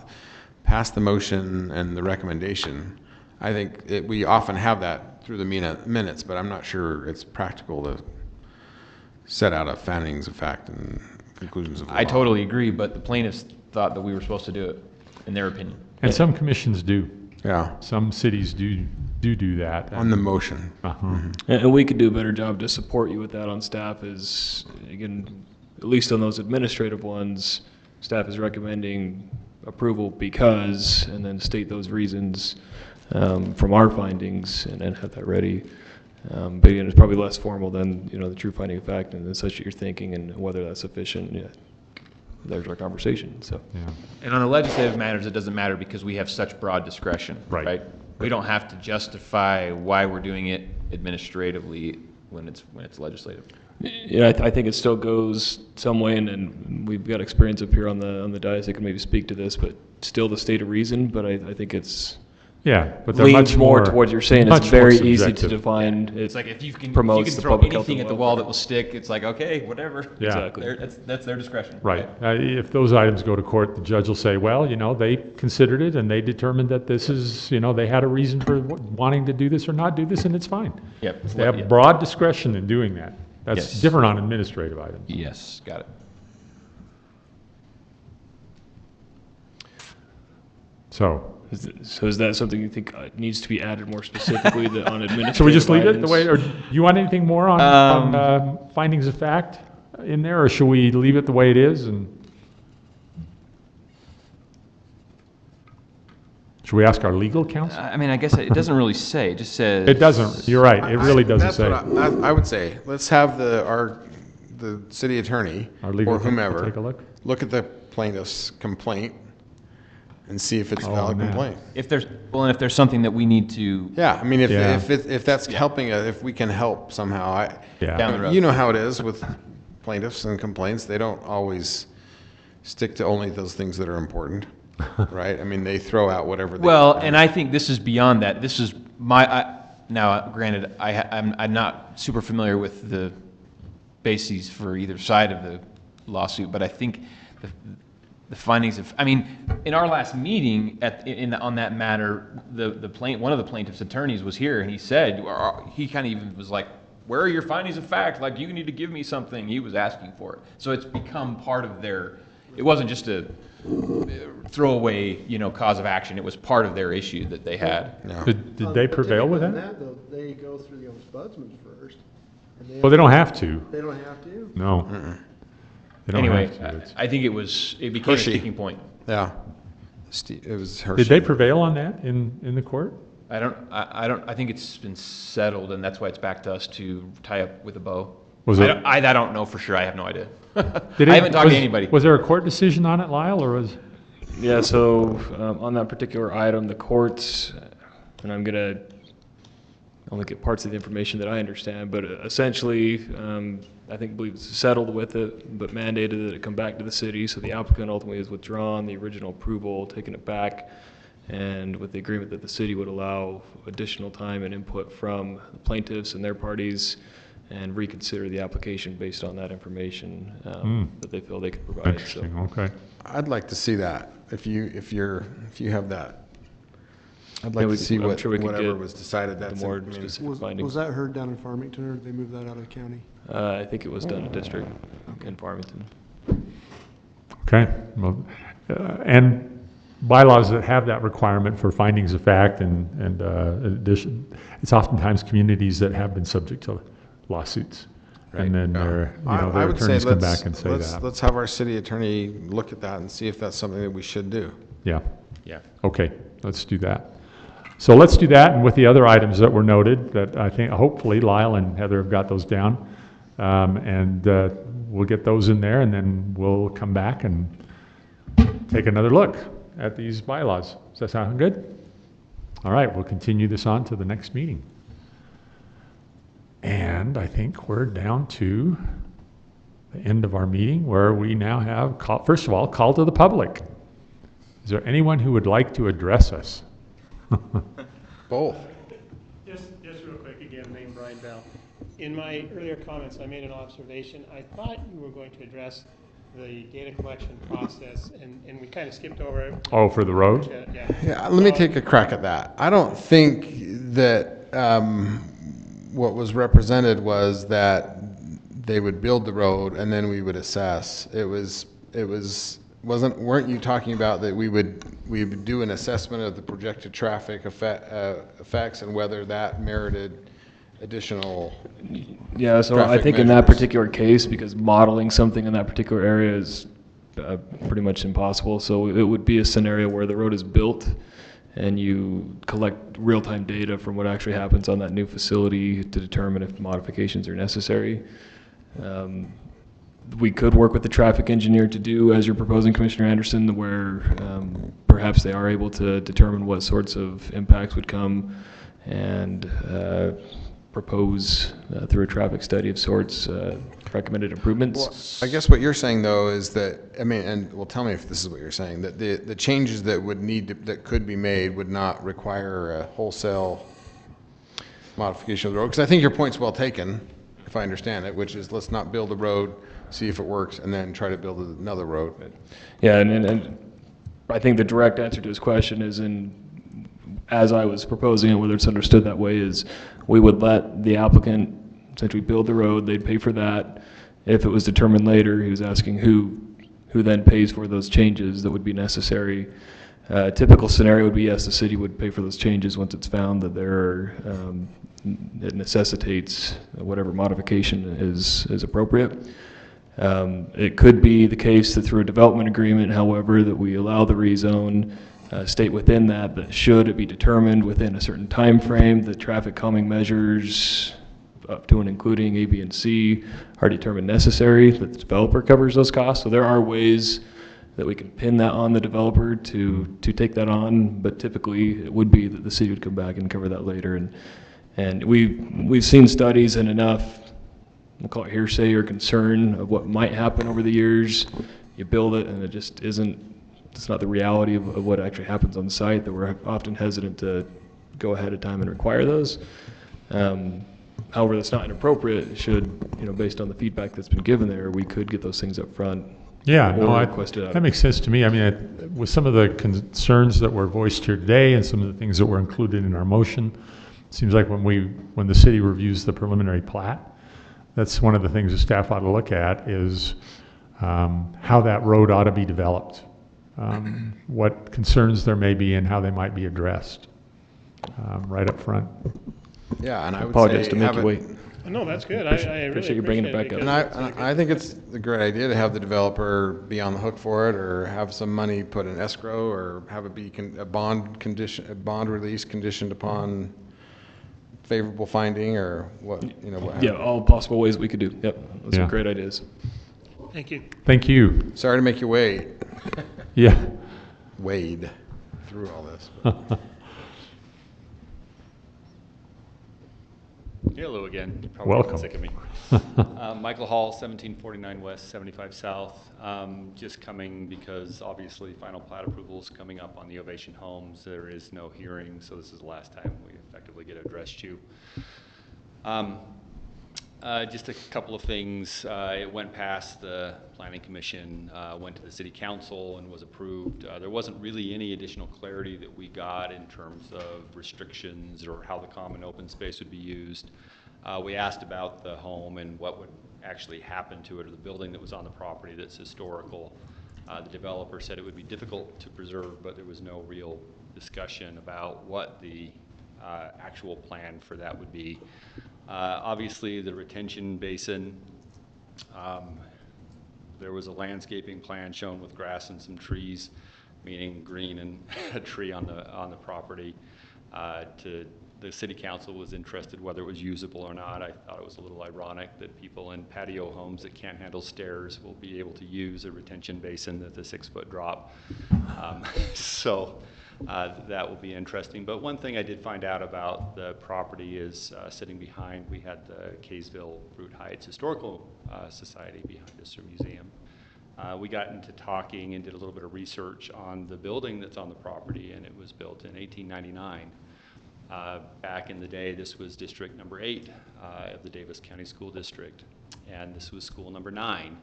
the motion and the recommendation, I think we often have that through the minutes. But I'm not sure it's practical to set out a findings of fact and conclusions of law. I totally agree. But the plaintiffs thought that we were supposed to do it, in their opinion. And some commissions do. Yeah. Some cities do that. On the motion. And we could do a better job to support you with that on staff. Is, again, at least on those administrative ones, staff is recommending approval because, and then state those reasons from our findings, and then have that ready. But again, it's probably less formal than the true finding of fact, and such that you're thinking, and whether that's sufficient. Yeah. There's our conversation. So, and on the legislative matters, it doesn't matter because we have such broad discretion. Right? We don't have to justify why we're doing it administratively when it's legislative. Yeah, I think it still goes some way, and we've got experience up here on the dais that can maybe speak to this, but still the state of reason. But I think it's but they're leans much more towards you're saying. It's very easy to define. It's like if you can promotes throw the anything at the wall that will stick, it's like, okay, whatever. Yeah. Exactly. That's their discretion. Right. If those items go to court, the judge will say, well, they considered it and they determined that this is, they had a reason for wanting to do this or not do this, and it's fine. Yep. They have broad discretion in doing that. That's different on administrative items. Yes, got it. So is that something you think needs to be added more specifically on administrative? Should we just leave it items? the way, or do you want anything more on findings of fact in there, or should we leave it the way it is? And should we ask our legal counsel? I mean, I guess it doesn't really say. It just says. It doesn't. You're right. It really doesn't say. That's what I would say. Let's have the city attorney Our legal or team will whomever take a look. at the plaintiff's complaint and see if it's a Oh, valid man. complaint. If there's something that we need to. Yeah, I mean, if Yeah. if that's helping, if we can help somehow, Yeah. Down the road. you know how it is with plaintiffs and complaints. They don't always stick to only those things that are important, right? I mean, they throw out whatever. Well, and I think this is beyond that. This is now, granted, I'm not super familiar with the bases for either side of the lawsuit, but I think the findings of, I mean, in our last meeting on that matter, one of the plaintiff's attorneys was here, and he said, he kind of even was like, where are your findings of fact? Like, you need to give me something. He was asking for it. So it's become part of their, it wasn't just a throwaway, cause of action. It was part of their issue that they had. Yeah. Did they prevail with On that? though, they go through the ombudsman first. And Well, they don't have to. They don't have to? No. They don't Anyway, have to. It's- I think it became a Hershey. sticking point. Yeah. It was Hershey. Did they prevail on that in the court? I think it's been settled, and that's why it's back to us to tie up with a bow. Was I it- don't know for sure. I have no idea. I Did haven't talked to anybody. Was there a court decision on it, Lyle, or was? Yeah, so on that particular item, the courts, and I'm going to only get parts of the information that I understand, but essentially, I believe it's settled with it, but mandated that it come back to the city, so the applicant ultimately has withdrawn the original approval, taken it back, and with the agreement that the city would allow additional time and input from the plaintiffs and their parties, and reconsider the application based on that information that they feel they can provide. Interesting, okay. I'd like to see that if you have that. I'd like Yeah, to see I'm sure we can whatever get was decided. That's more I mean, specific findings. Was that heard down in Farmington, or did they move that out of county? I think it was done in district in Farmington. Okay. Well, and bylaws that have that requirement for findings of fact and addition, it's oftentimes communities that have been subject to lawsuits. Right. And then their I would say attorneys come back and say that. let's have our city attorney look at that and see if that's something that we should do. Yeah. Yeah. Okay, let's do that. So let's do that, and with the other items that were noted, that I think hopefully Lyle and Heather have got those down, and we'll get those in there, and then we'll come back and take another look at these bylaws. Does that sound good? All right, we'll continue this on to the next meeting. And I think we're down to the end of our meeting, where we now have, first of all, call to the public. Is there anyone who would like to address us? Both. Just real quick again, name Brian Bell. In my earlier comments, I made an observation. I thought you were going to address the data collection process, and we kind of skipped over it. Oh, for the road? Yeah. Yeah, let me take a crack at that. I don't think that what was represented was that they would build the road and then we would assess. Weren't you talking about that we would do an assessment of the projected traffic effects and whether that merited additional Yeah, so I think in that particular case, because modeling something in that particular area is pretty much impossible, so it would be a scenario where the road is built and you collect real-time data from what actually happens on that new facility to determine if modifications are necessary. We could work with the traffic engineer to do, as you're proposing, Commissioner Anderson, where perhaps they are able to determine what sorts of impacts would come and propose through a traffic study of sorts recommended improvements. Well, I guess what you're saying though is that, I mean, and well, tell me if this is what you're saying, that the changes that that could be made would not require a wholesale modification of the road. Because I think your point's well taken, if I understand it, which is let's not build a road, see if it works, and then try to build another road. Yeah, and I think the direct answer to his question is as I was proposing it, whether it's understood that way, is we would let the applicant essentially build the road, they'd pay for that. If it was determined later, he was asking who then pays for those changes that would be necessary. Typical scenario would be, yes, the city would pay for those changes once it's found that it necessitates whatever modification is appropriate. It could be the case that through a development agreement, however, that we allow the rezone, state within that should it be determined within a certain time frame that traffic calming measures up to and including A, B, and C are determined necessary, that the developer covers those costs. So there are ways that we can pin that on the developer to take that on, but typically it would be that the city would come back and cover that later. And we've seen studies and enough, we'll call it hearsay or concern of what might happen over the years. You build it and it just isn't, it's not the reality of what actually happens on the site, that we're often hesitant to go ahead of time and require those. However, that's not inappropriate. Should, based on the feedback that's been given there, we could get those things up front. Yeah, That makes sense to me. I mean, with some of the concerns that were voiced here today and some of the things that were included in our motion, it seems like when the city reviews the preliminary plat, that's one of the things the staff ought to look at is how that road ought to be developed, what concerns there may be and how they might be addressed right up front. Yeah, and I would apologize say to make you wait. No, that's good. Appreciate, really you bringing it back up. And I think it's a great idea to have the developer be on the hook for it, or have some money put in escrow, or have it be a bond release conditioned upon favorable finding, or what have Yeah, all possible ways we could do. Yep, those are great ideas. Thank you. Thank you. Sorry to make you wait. Yeah. Wade through all this. Hello again. You're probably Welcome. sick of me. Michael Hall, 1749 West, 75 South. Just coming because obviously final plat approval is coming up on the Ovation Homes. There is no hearing, so this is the last time we effectively get to address you. Just a couple of things. It went past the Planning Commission, went to the City Council and was approved. There wasn't really any additional clarity that we got in terms of restrictions or how the common open space would be used. We asked about the home and what would actually happen to it, or the building that was on the property that's historical. The developer said it would be difficult to preserve, but there was no real discussion about what the actual plan for that would be. Obviously, the retention basin, there was a landscaping plan shown with grass and some trees, meaning green and a tree on the property. The City Council was interested whether it was usable or not. I thought it was a little ironic that people in patio homes that can't handle stairs will be able to use a retention basin that's a 6-foot drop. That will be interesting. But one thing I did find out about the property is sitting behind, we had the Kaysville Fruit Heights Historical Society behind us, or museum. We got into talking and did a little bit of research on the building that's on the property, and it was built in 1899. Back in the day, this was District Number 8 of the Davis County School District, and this was school number 9.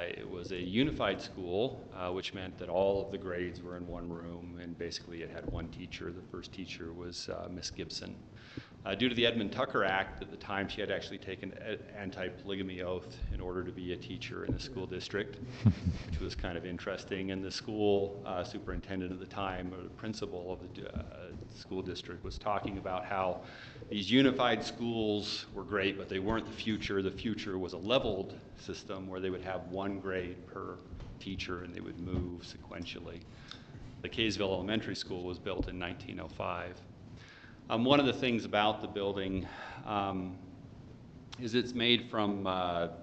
It was a unified school, which meant that all of the grades were in one room, and basically it had one teacher. The first teacher was Miss Gibson. Due to the Edmund Tucker Act, at the time she had actually taken an anti-polygamy oath in order to be a teacher in the school district, which was kind of interesting. And the school superintendent at the time, or the principal of the school district, was talking about how these unified schools were great, but they weren't the future. The future was a leveled system where they would have one grade per teacher and they would move sequentially. The Kaysville Elementary School was built in 1905. One of the things about the building is it's made from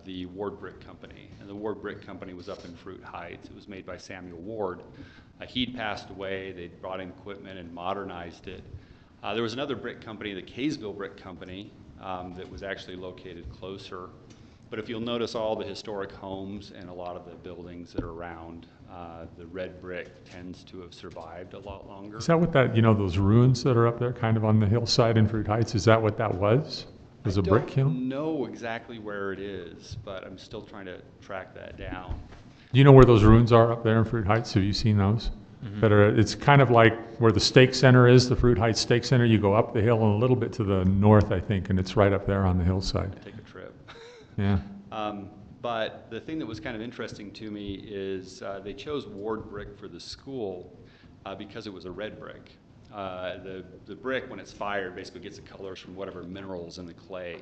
the Ward Brick Company. And the Ward Brick Company was up in Fruit Heights. It was made by Samuel Ward. He'd passed away. They'd brought in equipment and modernized it. There was another brick company, the Kaysville Brick Company, that was actually located closer. But if you'll notice all the historic homes and a lot of the buildings that are around, the red brick tends to have survived a lot longer. Is that what that, those ruins that are up there kind of on the hillside in Fruit Heights, is that what that was? Was a brick kiln? I don't know exactly where it is, but I'm still trying to track that down. Do you know where those ruins are up there in Fruit Heights? Have you seen those? Mm-hmm. It's kind of like where the Stake Center is, the Fruit Heights Stake Center. You go up the hill and a little bit to the north, I think, and it's right up there on the hillside. Take a trip. Yeah. But the thing that was kind of interesting to me is they chose Ward brick for the school because it was a red brick. The brick, when it's fired, basically gets the colors from whatever minerals in the clay.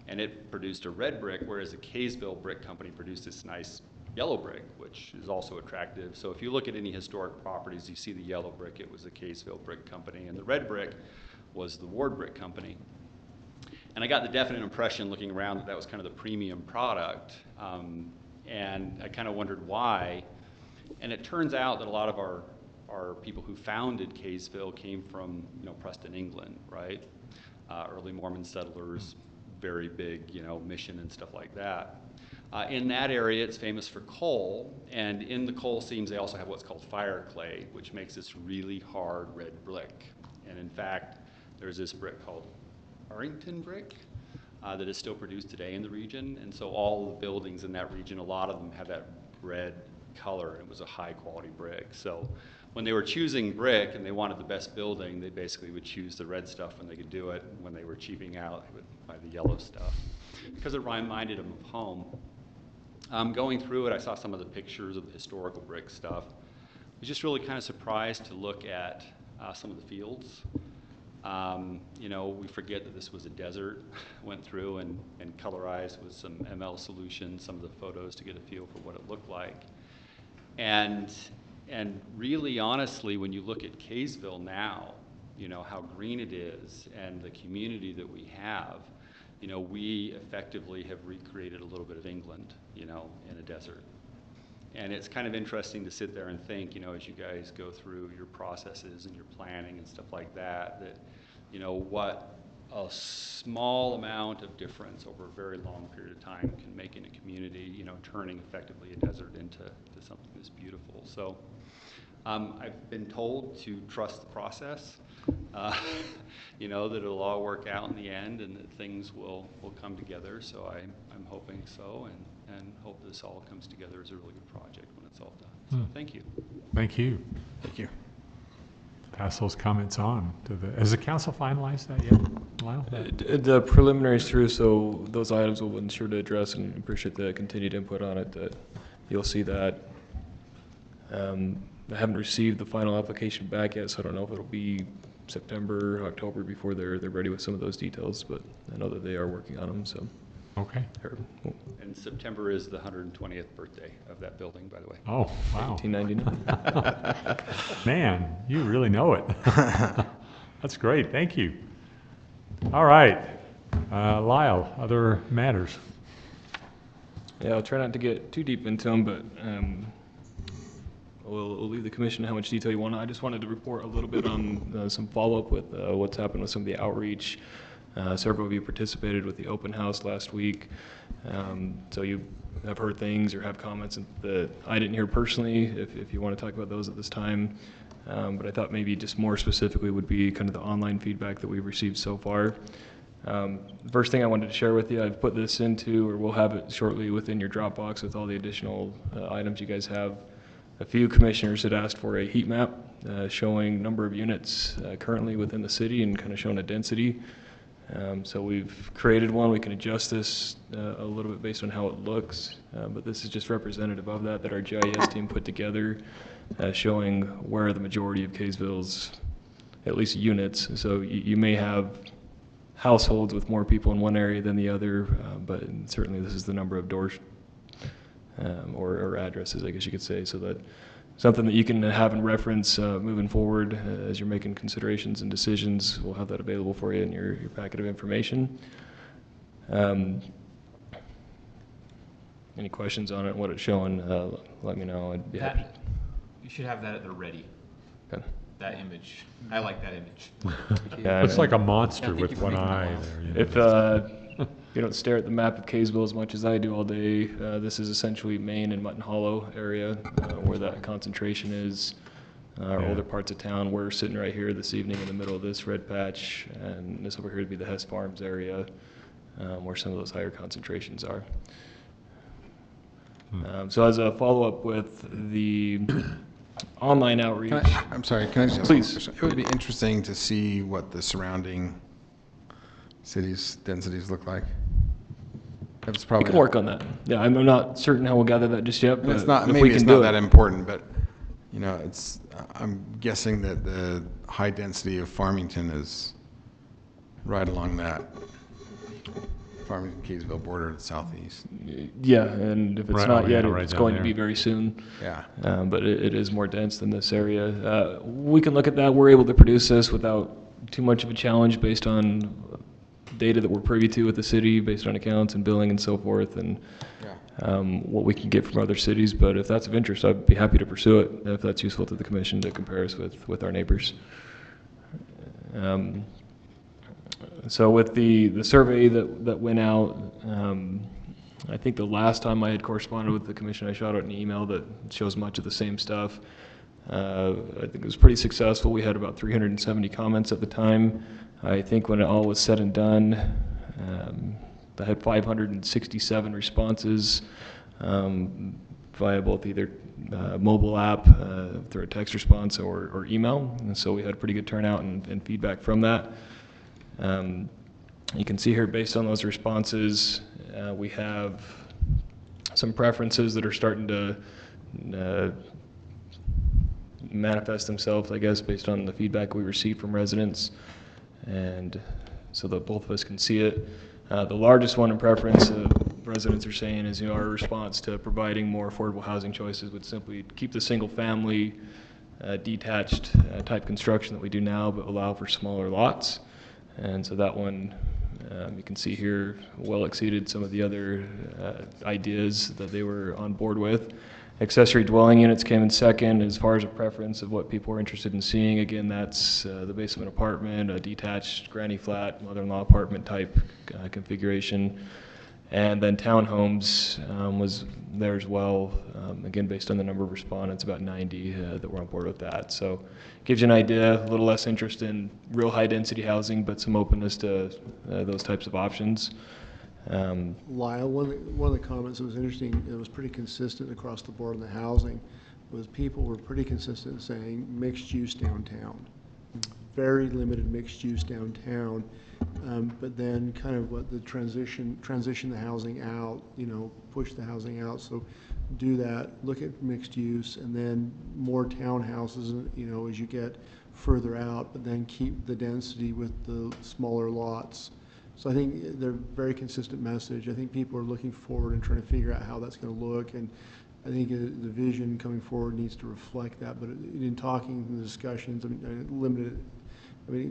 And it produced a red brick, whereas the Kaysville Brick Company produced this nice yellow brick, which is also attractive. So if you look at any historic properties, you see the yellow brick, it was the Kaysville Brick Company, and the red brick was the Ward Brick Company. And I got the definite impression looking around that that was kind of the premium product. And I kind of wondered why. And it turns out that a lot of our people who founded Kaysville came from, Preston, England, right? Early Mormon settlers, very big, mission and stuff like that. In that area, it's famous for coal, and in the coal seams, they also have what's called fire clay, which makes this really hard red brick. And in fact, there's this brick called Arrington brick that is still produced today in the region, and so all the buildings in that region, a lot of them have that red color, and it was a high quality brick. So when they were choosing brick and they wanted the best building, they basically would choose the red stuff when they could do it. When they were cheaping out, they would buy the yellow stuff because it reminded them of home. Going through it, I saw some of the pictures of the historical brick stuff. I was just really kind of surprised to look at some of the fields. We forget that this was a desert. Went through and colorized with some ML solution some of the photos to get a feel for what it looked like. And really, honestly, when you look at Kaysville now, how green it is and the community that we have, we effectively have recreated a little bit of England, in a desert. And it's kind of interesting to sit there and think, as you guys go through your processes and your planning and stuff like that, what a small amount of difference over a very long period of time can make in a community, turning effectively a desert into something that's beautiful. So I've been told to trust the process, that it'll all work out in the end and that things will come together. So I'm hoping so, and hope this all comes together as a really good project when it's all done. So thank you. Thank you. Thank you. Pass those comments on to has the council finalized that yet, Lyle? The preliminaries through, so those items we'll ensure to address, and appreciate the continued input on it. That you'll see that. I haven't received the final application back yet, so I don't know if it'll be September, October before they're ready with some of those details, but I know that they are working on them. So. Okay. And September is the 120th birthday of that building, by the way. Oh, wow. 1899. Man, you really know it. That's great. Thank you. All right. Lyle, other matters? Yeah, I'll try not to get too deep into them, but we'll leave the commission how much detail you want. I just wanted to report a little bit on some follow-up with what's happened with some of the outreach. Several of you participated with the open house last week, so you have heard things or have comments that I didn't hear personally, if you want to talk about those at this time. But I thought maybe just more specifically would be kind of the online feedback that we've received so far. The first thing I wanted to share with you, I've put this into, or we'll have it shortly within your Dropbox with all the additional items you guys have. A few commissioners had asked for a heat map showing number of units currently within the city and kind of showing a density. So we've created one. We can adjust this a little bit based on how it looks, but this is just representative of that our GIS team put together, showing where the majority of Kaysville's, at least units. So you may have households with more people in one area than the other, but certainly this is the number of doors or addresses, I guess you could say, so that something that you can have in reference moving forward as you're making considerations and decisions. We'll have that available for you in your packet of information. Any questions on it and what it's showing, let me know. I'd be happy. You should have that at the ready. Okay. That image. I like that image. Yeah, Looks like a monster with one eye there. If you don't stare at the map of Kaysville as much as I do all day, this is essentially Main and Mutton Hollow area where that concentration is. Older parts of town. We're sitting right here this evening in the middle of this red patch, and this over here would be the Hess Farms area where some of those higher concentrations are. So as a follow-up with the online outreach. I'm sorry, can I just ask Please. one question? It would be interesting to see what the surrounding cities' densities look like. That's probably We can work on that. Yeah, I'm not certain how we'll gather that just yet, but it's not, if we maybe can it's do not it. that important, but I'm guessing that the high density of Farmington is right along that Farmington-Kaysville border to the southeast. Yeah, and if it's not yet, it's going to be very soon. Yeah. But it is more dense than this area. We can look at that. We're able to produce this without too much of a challenge based on data that we're privy to with the city based on accounts and billing and so forth, and what we can get from other cities. But if that's of interest, I'd be happy to pursue it if that's useful to the commission to compare us with our neighbors. So with the survey that went out, I think the last time I had corresponded with the commission, I shot out an email that shows much of the same stuff. I think it was pretty successful. We had about 370 comments at the time. I think when it all was said and done, I had 567 responses via both either mobile app, through a text response, or email. And so we had a pretty good turnout and feedback from that. You can see here, based on those responses, we have some preferences that are starting to manifest themselves, I guess, based on the feedback we received from residents, and so that both of us can see it. The largest one in preference residents are saying is, our response to providing more affordable housing choices would simply keep the single family detached type construction that we do now, but allow for smaller lots. And so that one, you can see here, well exceeded some of the other ideas that they were on board with. Accessory dwelling units came in second as far as a preference of what people are interested in seeing. Again, that's the basement apartment, a detached granny flat, mother-in-law apartment type configuration. And then townhomes was there as well, again, based on the number of respondents, about 90 that were on board with that. So it gives you an idea, a little less interest in real high-density housing, but some openness to those types of options. Lyle, one of the comments that was interesting, it was pretty consistent across the board in the housing, was people were pretty consistent in saying mixed use downtown. Very limited mixed use downtown, but then kind of what the transition the housing out, push the housing out. So do that, look at mixed use, and then more townhouses, as you get further out, but then keep the density with the smaller lots. So I think they're a very consistent message. I think people are looking forward and trying to figure out how that's going to look, and I think the vision coming forward needs to reflect that. But in talking, in the discussions,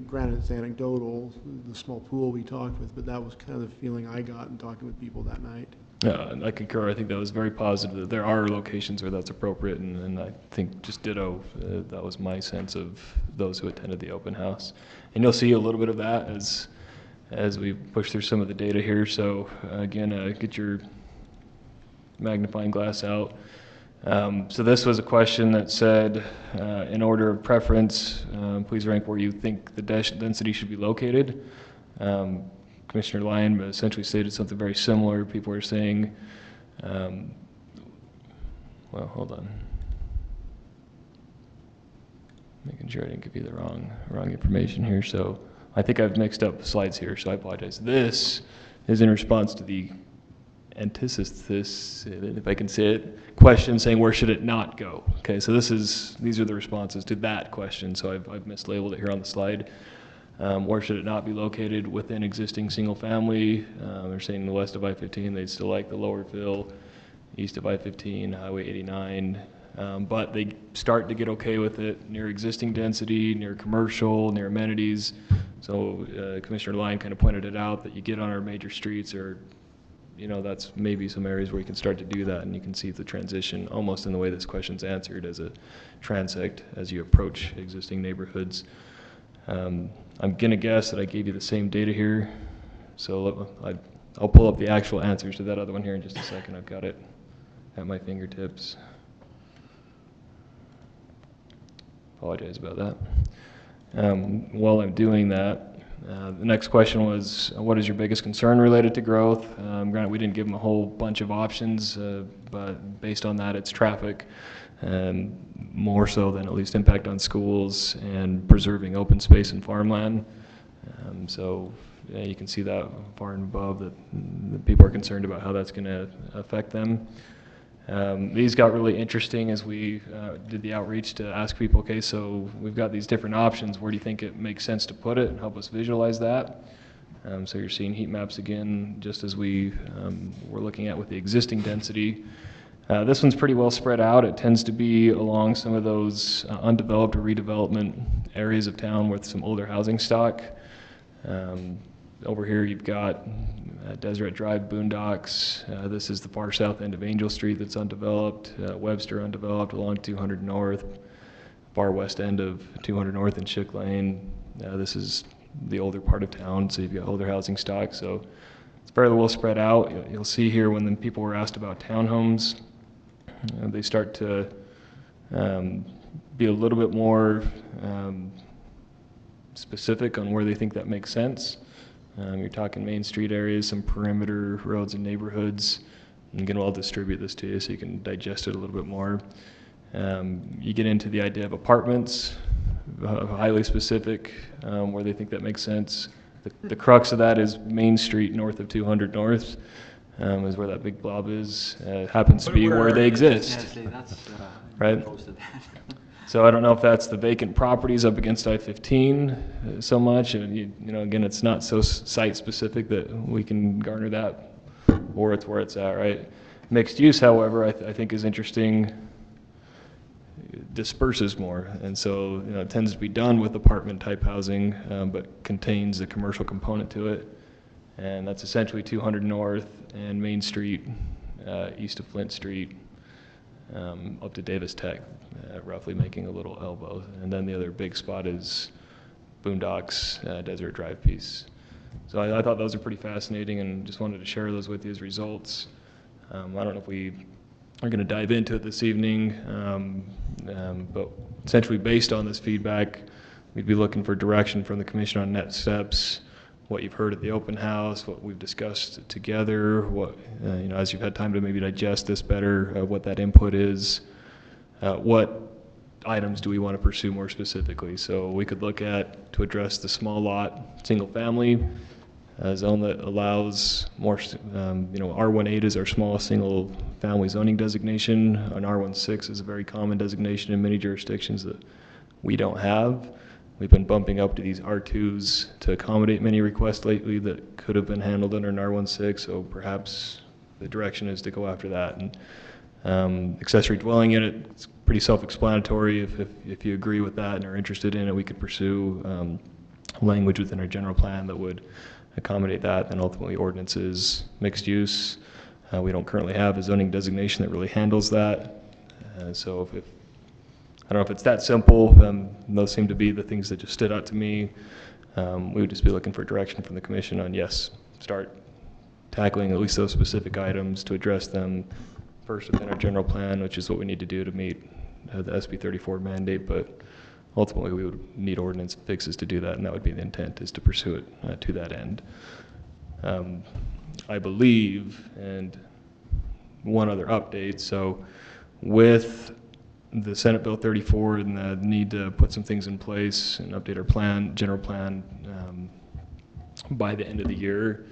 granted it's anecdotal, the small pool we talked with, but that was kind of the feeling I got in talking with people that night. Yeah, I concur. I think that was very positive. There are locations where that's appropriate, and I think just ditto, that was my sense of those who attended the open house. And you'll see a little bit of that as we push through some of the data here. So again, get your magnifying glass out. So this was a question that said, in order of preference, please rank where you think the density should be located. Commissioner Lyon essentially stated something very similar. People are saying, well, hold on. Making sure I didn't give you the wrong information here. So I think I've mixed up slides here, so I apologize. This is in response to the antithesis, if I can say it, question saying where should it not go? Okay, so these are the responses to that question. So I've mislabeled it here on the slide. Where should it not be located within existing single family? They're saying the west of I-15, they'd still like the Lowerville, east of I-15, Highway 89. But they start to get okay with it near existing density, near commercial, near amenities. So Commissioner Lyon kind of pointed it out that you get on our major streets, or that's maybe some areas where you can start to do that, and you can see the transition almost in the way this question's answered as a transect as you approach existing neighborhoods. I'm gonna guess that I gave you the same data here, so I'll pull up the actual answers to that other one here in just a second. I've got it at my fingertips. Apologize about that. While I'm doing that, the next question was, what is your biggest concern related to growth? Granted, we didn't give them a whole bunch of options, but based on that, it's traffic, more so than at least impact on schools and preserving open space and farmland. So you can see that far and above that people are concerned about how that's going to affect them. These got really interesting as we did the outreach to ask people, okay, so we've got these different options. Where do you think it makes sense to put it, and help us visualize that? So you're seeing heat maps again, just as we were looking at with the existing density. This one's pretty well spread out. It tends to be along some of those undeveloped or redevelopment areas of town with some older housing stock. over here you've got Deseret Drive, Boondocks. This is the far south end of Angel Street that's undeveloped. Webster undeveloped along 200 North. Far west end of 200 North and Schick Lane. This is the older part of town, so you've got older housing stock. So it's fairly well spread out. You'll see here when the people were asked about townhomes, they start to be a little bit more specific on where they think that makes sense. You're talking Main Street areas, some perimeter roads and neighborhoods. I'm going to all distribute this to you so you can digest it a little bit more. You get into the idea of apartments, highly specific, where they think that makes sense. The crux of that is Main Street north of 200 North is where that big blob is. Happens to be where they exist, right? So I don't know if that's the vacant properties up against I-15 so much. And you know, again, it's not so site specific that we can garner that, or it's where it's at, right? Mixed use, however, I think is interesting. Disperses more, and so it tends to be done with apartment type housing, but contains a commercial component to it, and that's essentially 200 North and Main Street, east of Flint Street, up to Davis Tech, roughly making a little elbow, and then the other big spot is Boondocks, Desert Drive piece. So I thought those are pretty fascinating, and just wanted to share those with you as results. I don't know if we are going to dive into it this evening, but essentially based on this feedback, we'd be looking for direction from the commission on next steps, what you've heard at the open house, what we've discussed together, what, as you've had time to maybe digest this better, what that input is, what items do we want to pursue more specifically. So we could look at, to address the small lot, single family, zone that allows more, R18 is our smallest single family zoning designation. An R16 is a very common designation in many jurisdictions that we don't have. We've been bumping up to these R2s to accommodate many requests lately that could have been handled under an R16, so perhaps the direction is to go after that. And accessory dwelling unit, it's pretty self-explanatory. If you agree with that and are interested in it, we could pursue language within our general plan that would accommodate that, and ultimately ordinances, mixed use. We don't currently have a zoning designation that really handles that. So if I don't know if it's that simple, those seem to be the things that just stood out to me. We would just be looking for direction from the commission on, yes, start tackling at least those specific items to address them first within our general plan, which is what we need to do to meet the SB 34 mandate, but ultimately we would need ordinance fixes to do that, and that would be the intent, is to pursue it to that end. I believe, and one other update, so with the Senate Bill 34 and the need to put some things in place and update our plan, general plan, by the end of the year,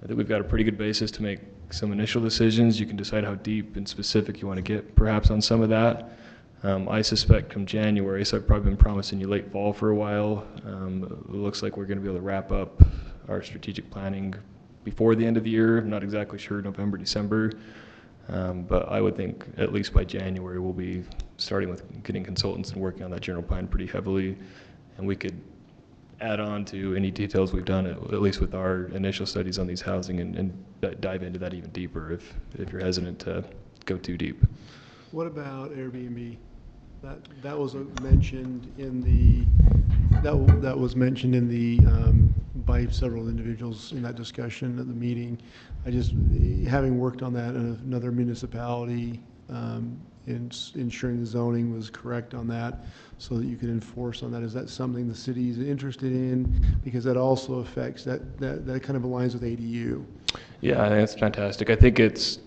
I think we've got a pretty good basis to make some initial decisions. You can decide how deep and specific you want to get perhaps on some of that. I suspect come January, so I've probably been promising you late fall for a while. It looks like we're going to be able to wrap up our strategic planning before the end of the year. I'm not exactly sure, November, December. But I would think at least by January we'll be starting with getting consultants and working on that general plan pretty heavily. And we could add on to any details we've done, at least with our initial studies on these housing, and dive into that even deeper if you're hesitant to go too deep. What about Airbnb? That was mentioned in the that was mentioned in the by several individuals in that discussion at the meeting. I just, having worked on that in another municipality, ensuring the zoning was correct on that, so that you could enforce on that. Is that something the city is interested in? Because that also affects that kind of aligns with ADU. Yeah, I think that's fantastic. I think it's,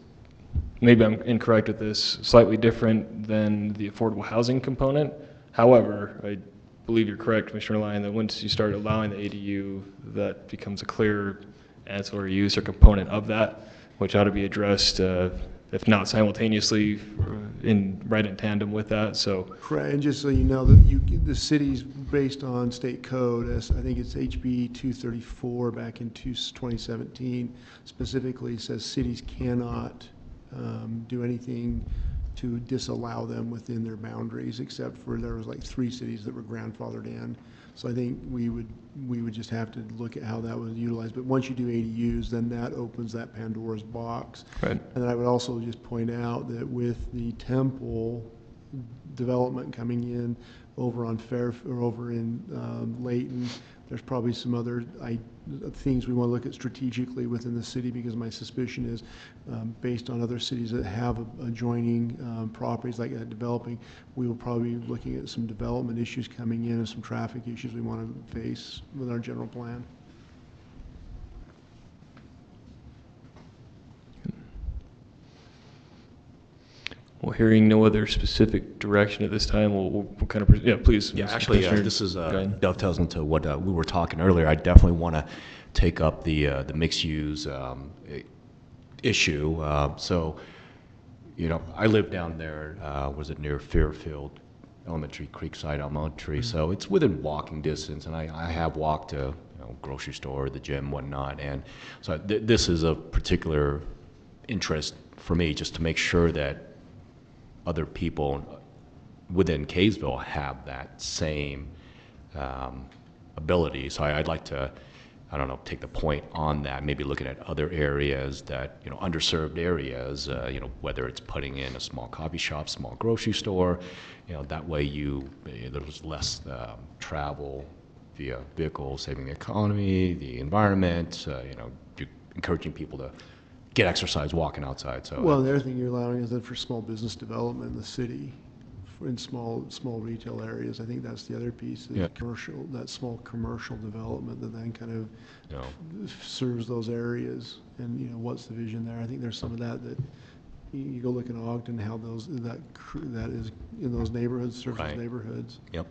maybe I'm incorrect with this, slightly different than the affordable housing component. However, I believe you're correct, Commissioner Lyon, that once you start allowing the ADU, that becomes a clear ancillary use or component of that, which ought to be addressed, if not simultaneously, right in tandem with that. So correct. And just so you know, that the city's based on state code, as I think it's HB 234 back in 2017, specifically says cities cannot do anything to disallow them within their boundaries, except for there was like 3 cities that were grandfathered in. So I think we would just have to look at how that was utilized. But once you do ADUs, then that opens that Pandora's box. Right. And then I would also just point out that with the Temple development coming in over on over in Layton, there's probably some other things we want to look at strategically within the city, because my suspicion is, based on other cities that have adjoining properties like that developing, we will probably be looking at some development issues coming in and some traffic issues we want to face with our general plan. Well, hearing no other specific direction at this time, we'll kind of, yeah, please. Yeah, Mr. actually, Commissioner, this is go ahead. dovetails into what we were talking earlier. I definitely want to take up the mixed use issue. So, you know, I live down there. Was it near Fairfield Elementary, Creekside Elementary? So it's within walking distance, and I have walked to grocery store, the gym, whatnot. And so this is a particular interest for me, just to make sure that other people within Kaysville have that same ability. So I'd like to, I don't know, take the point on that, maybe looking at other areas that, underserved areas, whether it's putting in a small coffee shop, small grocery store, that way there's less travel via vehicle, saving the economy, the environment, encouraging people to get exercise walking outside. So well, the other thing you're allowing is that for small business development in the city, in small retail areas, I think that's the other piece. Is commercial, that small commercial development that then kind of serves those areas. And what's the vision there? I think there's some of that you go look in Ogden, how that is in those neighborhoods, serves those neighborhoods. Yep.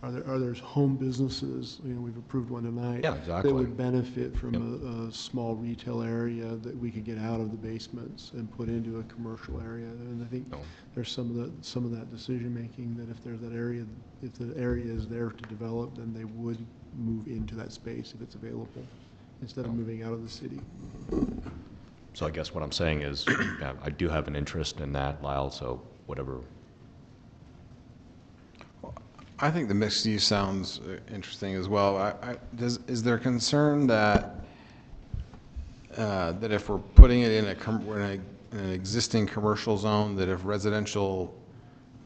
Are there home businesses, we've approved one tonight, exactly, that would benefit from a small retail area that we could get out of the basements and put into a commercial area? And I think there's some of that decision making, that if there's that area, if the area is there to develop, then they would move into that space if it's available, instead of moving out of the city. So I guess what I'm saying is, I do have an interest in that, Lyle, so whatever. I think the mixed use sounds interesting as well. Is there concern that that if we're putting it in an existing commercial zone, that if residential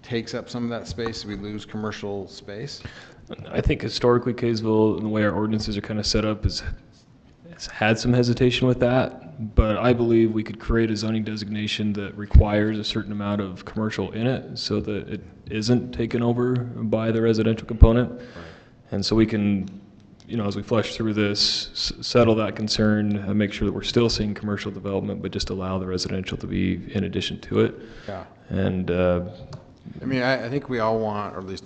takes up some of that space, we lose commercial space? I think historically Kaysville, and the way our ordinances are kind of set up, has had some hesitation with that, but I believe we could create a zoning designation that requires a certain amount of commercial in it so that it isn't taken over by the residential component. Right. And so we can, as we flesh through this, settle that concern and make sure that we're still seeing commercial development, but just allow the residential to be in addition to it. Yeah. And I think we all want, or at least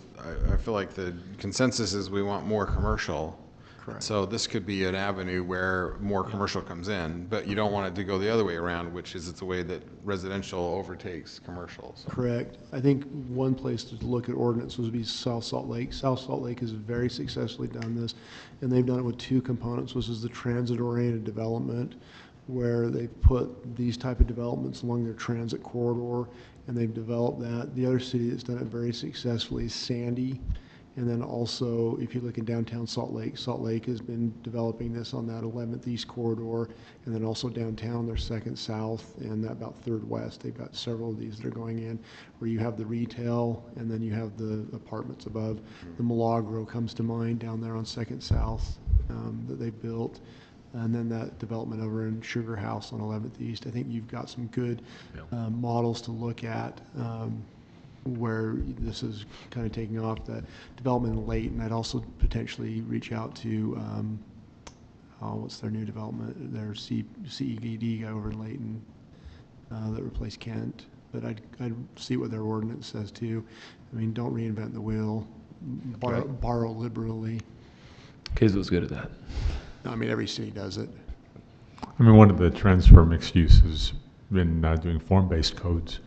I feel like the consensus is we want more commercial. Correct. So this could be an avenue where more commercial comes in, but you don't want it to go the other way around, which is it's a way that residential overtakes commercial. So. Correct. I think one place to look at ordinance would be South Salt Lake. South Salt Lake has very successfully done this, and they've done it with two components, which is the transit-oriented development, where they've put these type of developments along their transit corridor, and they've developed that. The other city that's done it very successfully is Sandy. And then also, if you look in downtown Salt Lake has been developing this on that 11th East corridor, and then also downtown, their 2nd South, and that about 3rd West. They've got several of these that are going in, where you have the retail, and then you have the apartments above. The Milagro comes to mind down there on 2nd South that they built. And then that development over in Sugar House on 11th East. I think you've got some good models to look at. Where this is kind of taking off, the development in Layton. I'd also potentially reach out to, what's their new development? Their CED over in Layton that replaced Kent. But I'd see what their ordinance says too. I mean, don't reinvent the wheel. Borrow liberally. Kaysville's good at that. I mean, every city does it. I mean, one of the trends for mixed use has been doing form-based codes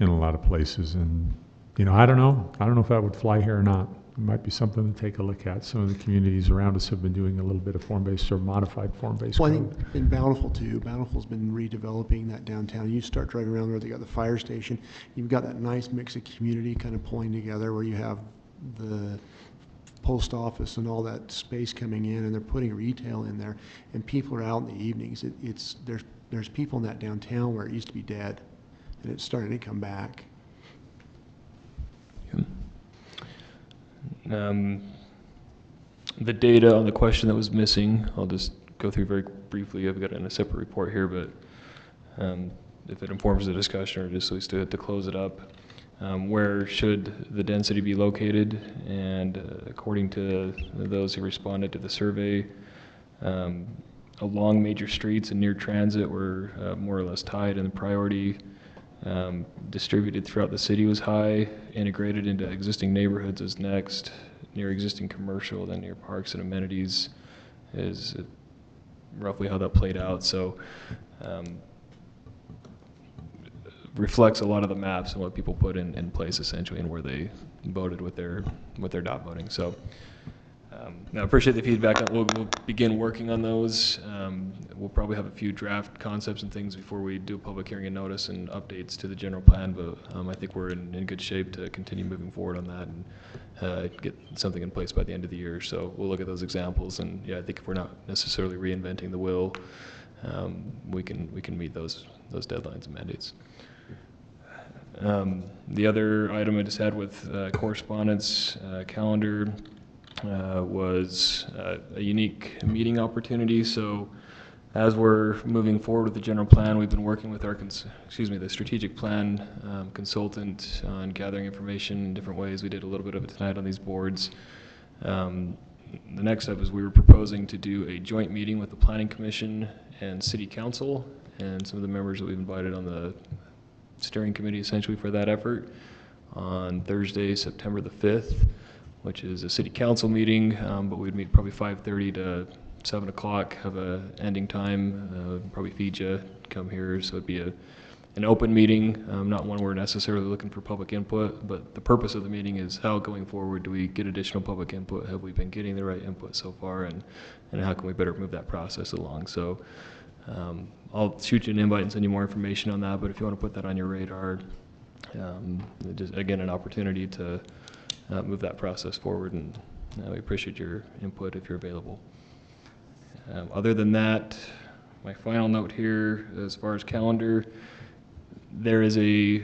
in a lot of places, and I don't know if that would fly here or not. It might be something to take a look at. Some of the communities around us have been doing a little bit of form-based or modified form-based code. I think in Bountiful too. Bountiful's been redeveloping that downtown. You start driving around where they got the fire station, you've got that nice mix of community kind of pulling together, where you have the post office and all that space coming in, and they're putting retail in there, and people are out in the evenings. There's people in that downtown where it used to be dead, and it's starting to come back. The data on the question that was missing, I'll just go through very briefly. I've got it in a separate report here, but if it informs the discussion, or just at least to close it up, where should the density be located? And according to those who responded to the survey, along major streets and near transit were more or less tied, and the priority distributed throughout the city was high. Integrated into existing neighborhoods is next. Near existing commercial, then near parks and amenities is roughly how that played out. So reflects a lot of the maps and what people put in place essentially, and where they voted with their dot voting. So I appreciate the feedback. We'll begin working on those. We'll probably have a few draft concepts and things before we do a public hearing and notice and updates to the general plan, but I think we're in good shape to continue moving forward on that and get something in place by the end of the year. So we'll look at those examples, and yeah, I think if we're not necessarily reinventing the wheel, we can meet those deadlines and mandates. The other item I just had with correspondence calendar was a unique meeting opportunity. So as we're moving forward with the general plan, we've been working with our the strategic plan consultant on gathering information in different ways. We did a little bit of it tonight on these boards. The next step is we were proposing to do a joint meeting with the Planning Commission and City Council, and some of the members that we've invited on the steering committee essentially for that effort on Thursday, September the 5th, which is a City Council meeting, but we'd meet probably 5:30 to 7 o'clock, have a ending time, probably feed you, come here. So it'd be an open meeting, not one we're necessarily looking for public input, but the purpose of the meeting is how going forward do we get additional public input? Have we been getting the right input so far, and how can we better move that process along? So I'll shoot you an invite and send you more information on that, but if you want to put that on your radar, just again, an opportunity to move that process forward, and we appreciate your input if you're available. Other than that, my final note here, as far as calendar, there is a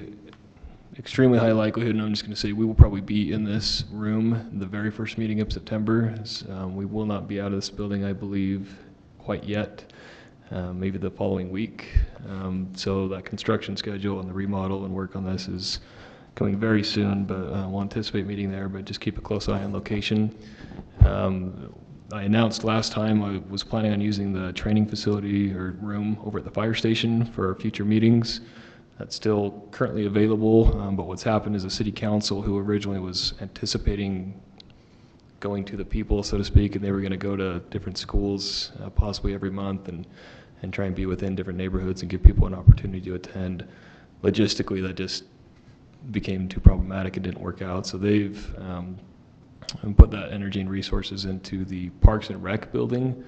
extremely high likelihood, and I'm just going to say we will probably be in this room the very first meeting of September. We will not be out of this building, I believe, quite yet. Maybe the following week. So that construction schedule and the remodel and work on this is coming very soon, but we'll anticipate meeting there, but just keep a close eye on location. I announced last time I was planning on using the training facility or room over at the fire station for our future meetings. That's still currently available, but what's happened is the City Council, who originally was anticipating going to the people, so to speak, and they were going to go to different schools possibly every month and try and be within different neighborhoods and give people an opportunity to attend. Logistically, that just became too problematic and didn't work out, so they've put that energy and resources into the Parks and Rec building.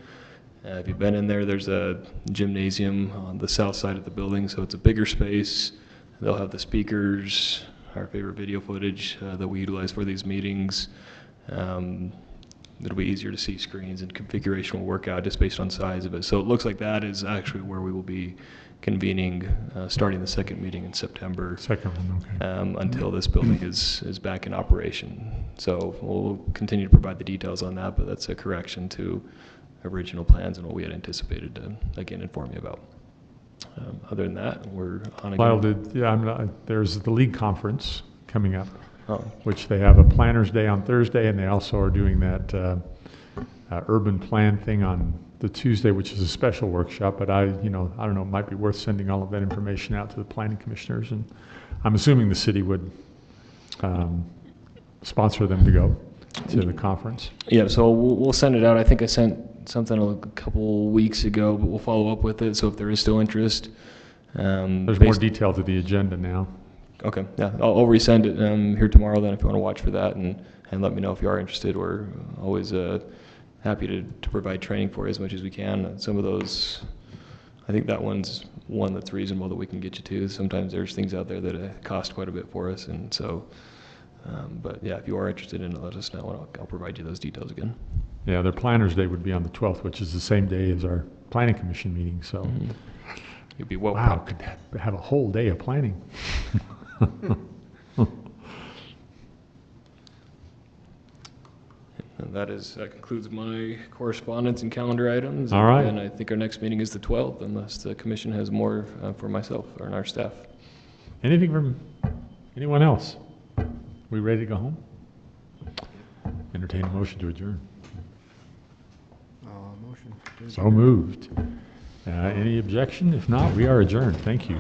If you've been in there, there's a gymnasium on the south side of the building, so it's a bigger space. They'll have the speakers, our favorite video footage that we utilize for these meetings. It'll be easier to see screens, and configuration will work out just based on size of it. So it looks like that is actually where we will be convening, starting the second meeting in September. Second one, okay. Until this building is back in operation. So we'll continue to provide the details on that, but that's a correction to original plans and what we had anticipated to, again, inform you about. Other than that, we're on again. There's the league conference coming up, which they have a planners day on Thursday, and they also are doing that urban plan thing on the Tuesday, which is a special workshop. But I don't know, it might be worth sending all of that information out to the planning commissioners, and I'm assuming the city would sponsor them to go to the conference. Yeah, so we'll send it out. I think I sent something a couple weeks ago, but we'll follow up with it. So if there is still interest, there's more detail to the agenda now. Okay, yeah, I'll resend it here tomorrow then if you want to watch for that, and let me know if you are interested. We're always happy to provide training for you as much as we can. Some of those, I think that one's one that's reasonable that we can get you to. Sometimes there's things out there that cost quite a bit for us, and so But yeah, if you are interested in it, let us know, and I'll provide you those details again. Yeah, their planners day would be on the 12th, which is the same day as our planning commission meeting, so. You'd be well Wow, prepped. could have a whole day of planning. And that concludes my correspondence and calendar items. All right. And I think our next meeting is the 12th, unless the commission has more for myself or our staff. Anything from anyone else? We ready to go home? Entertain a motion to adjourn. Motion. So moved. Any objection? If not, we are adjourned. Thank you.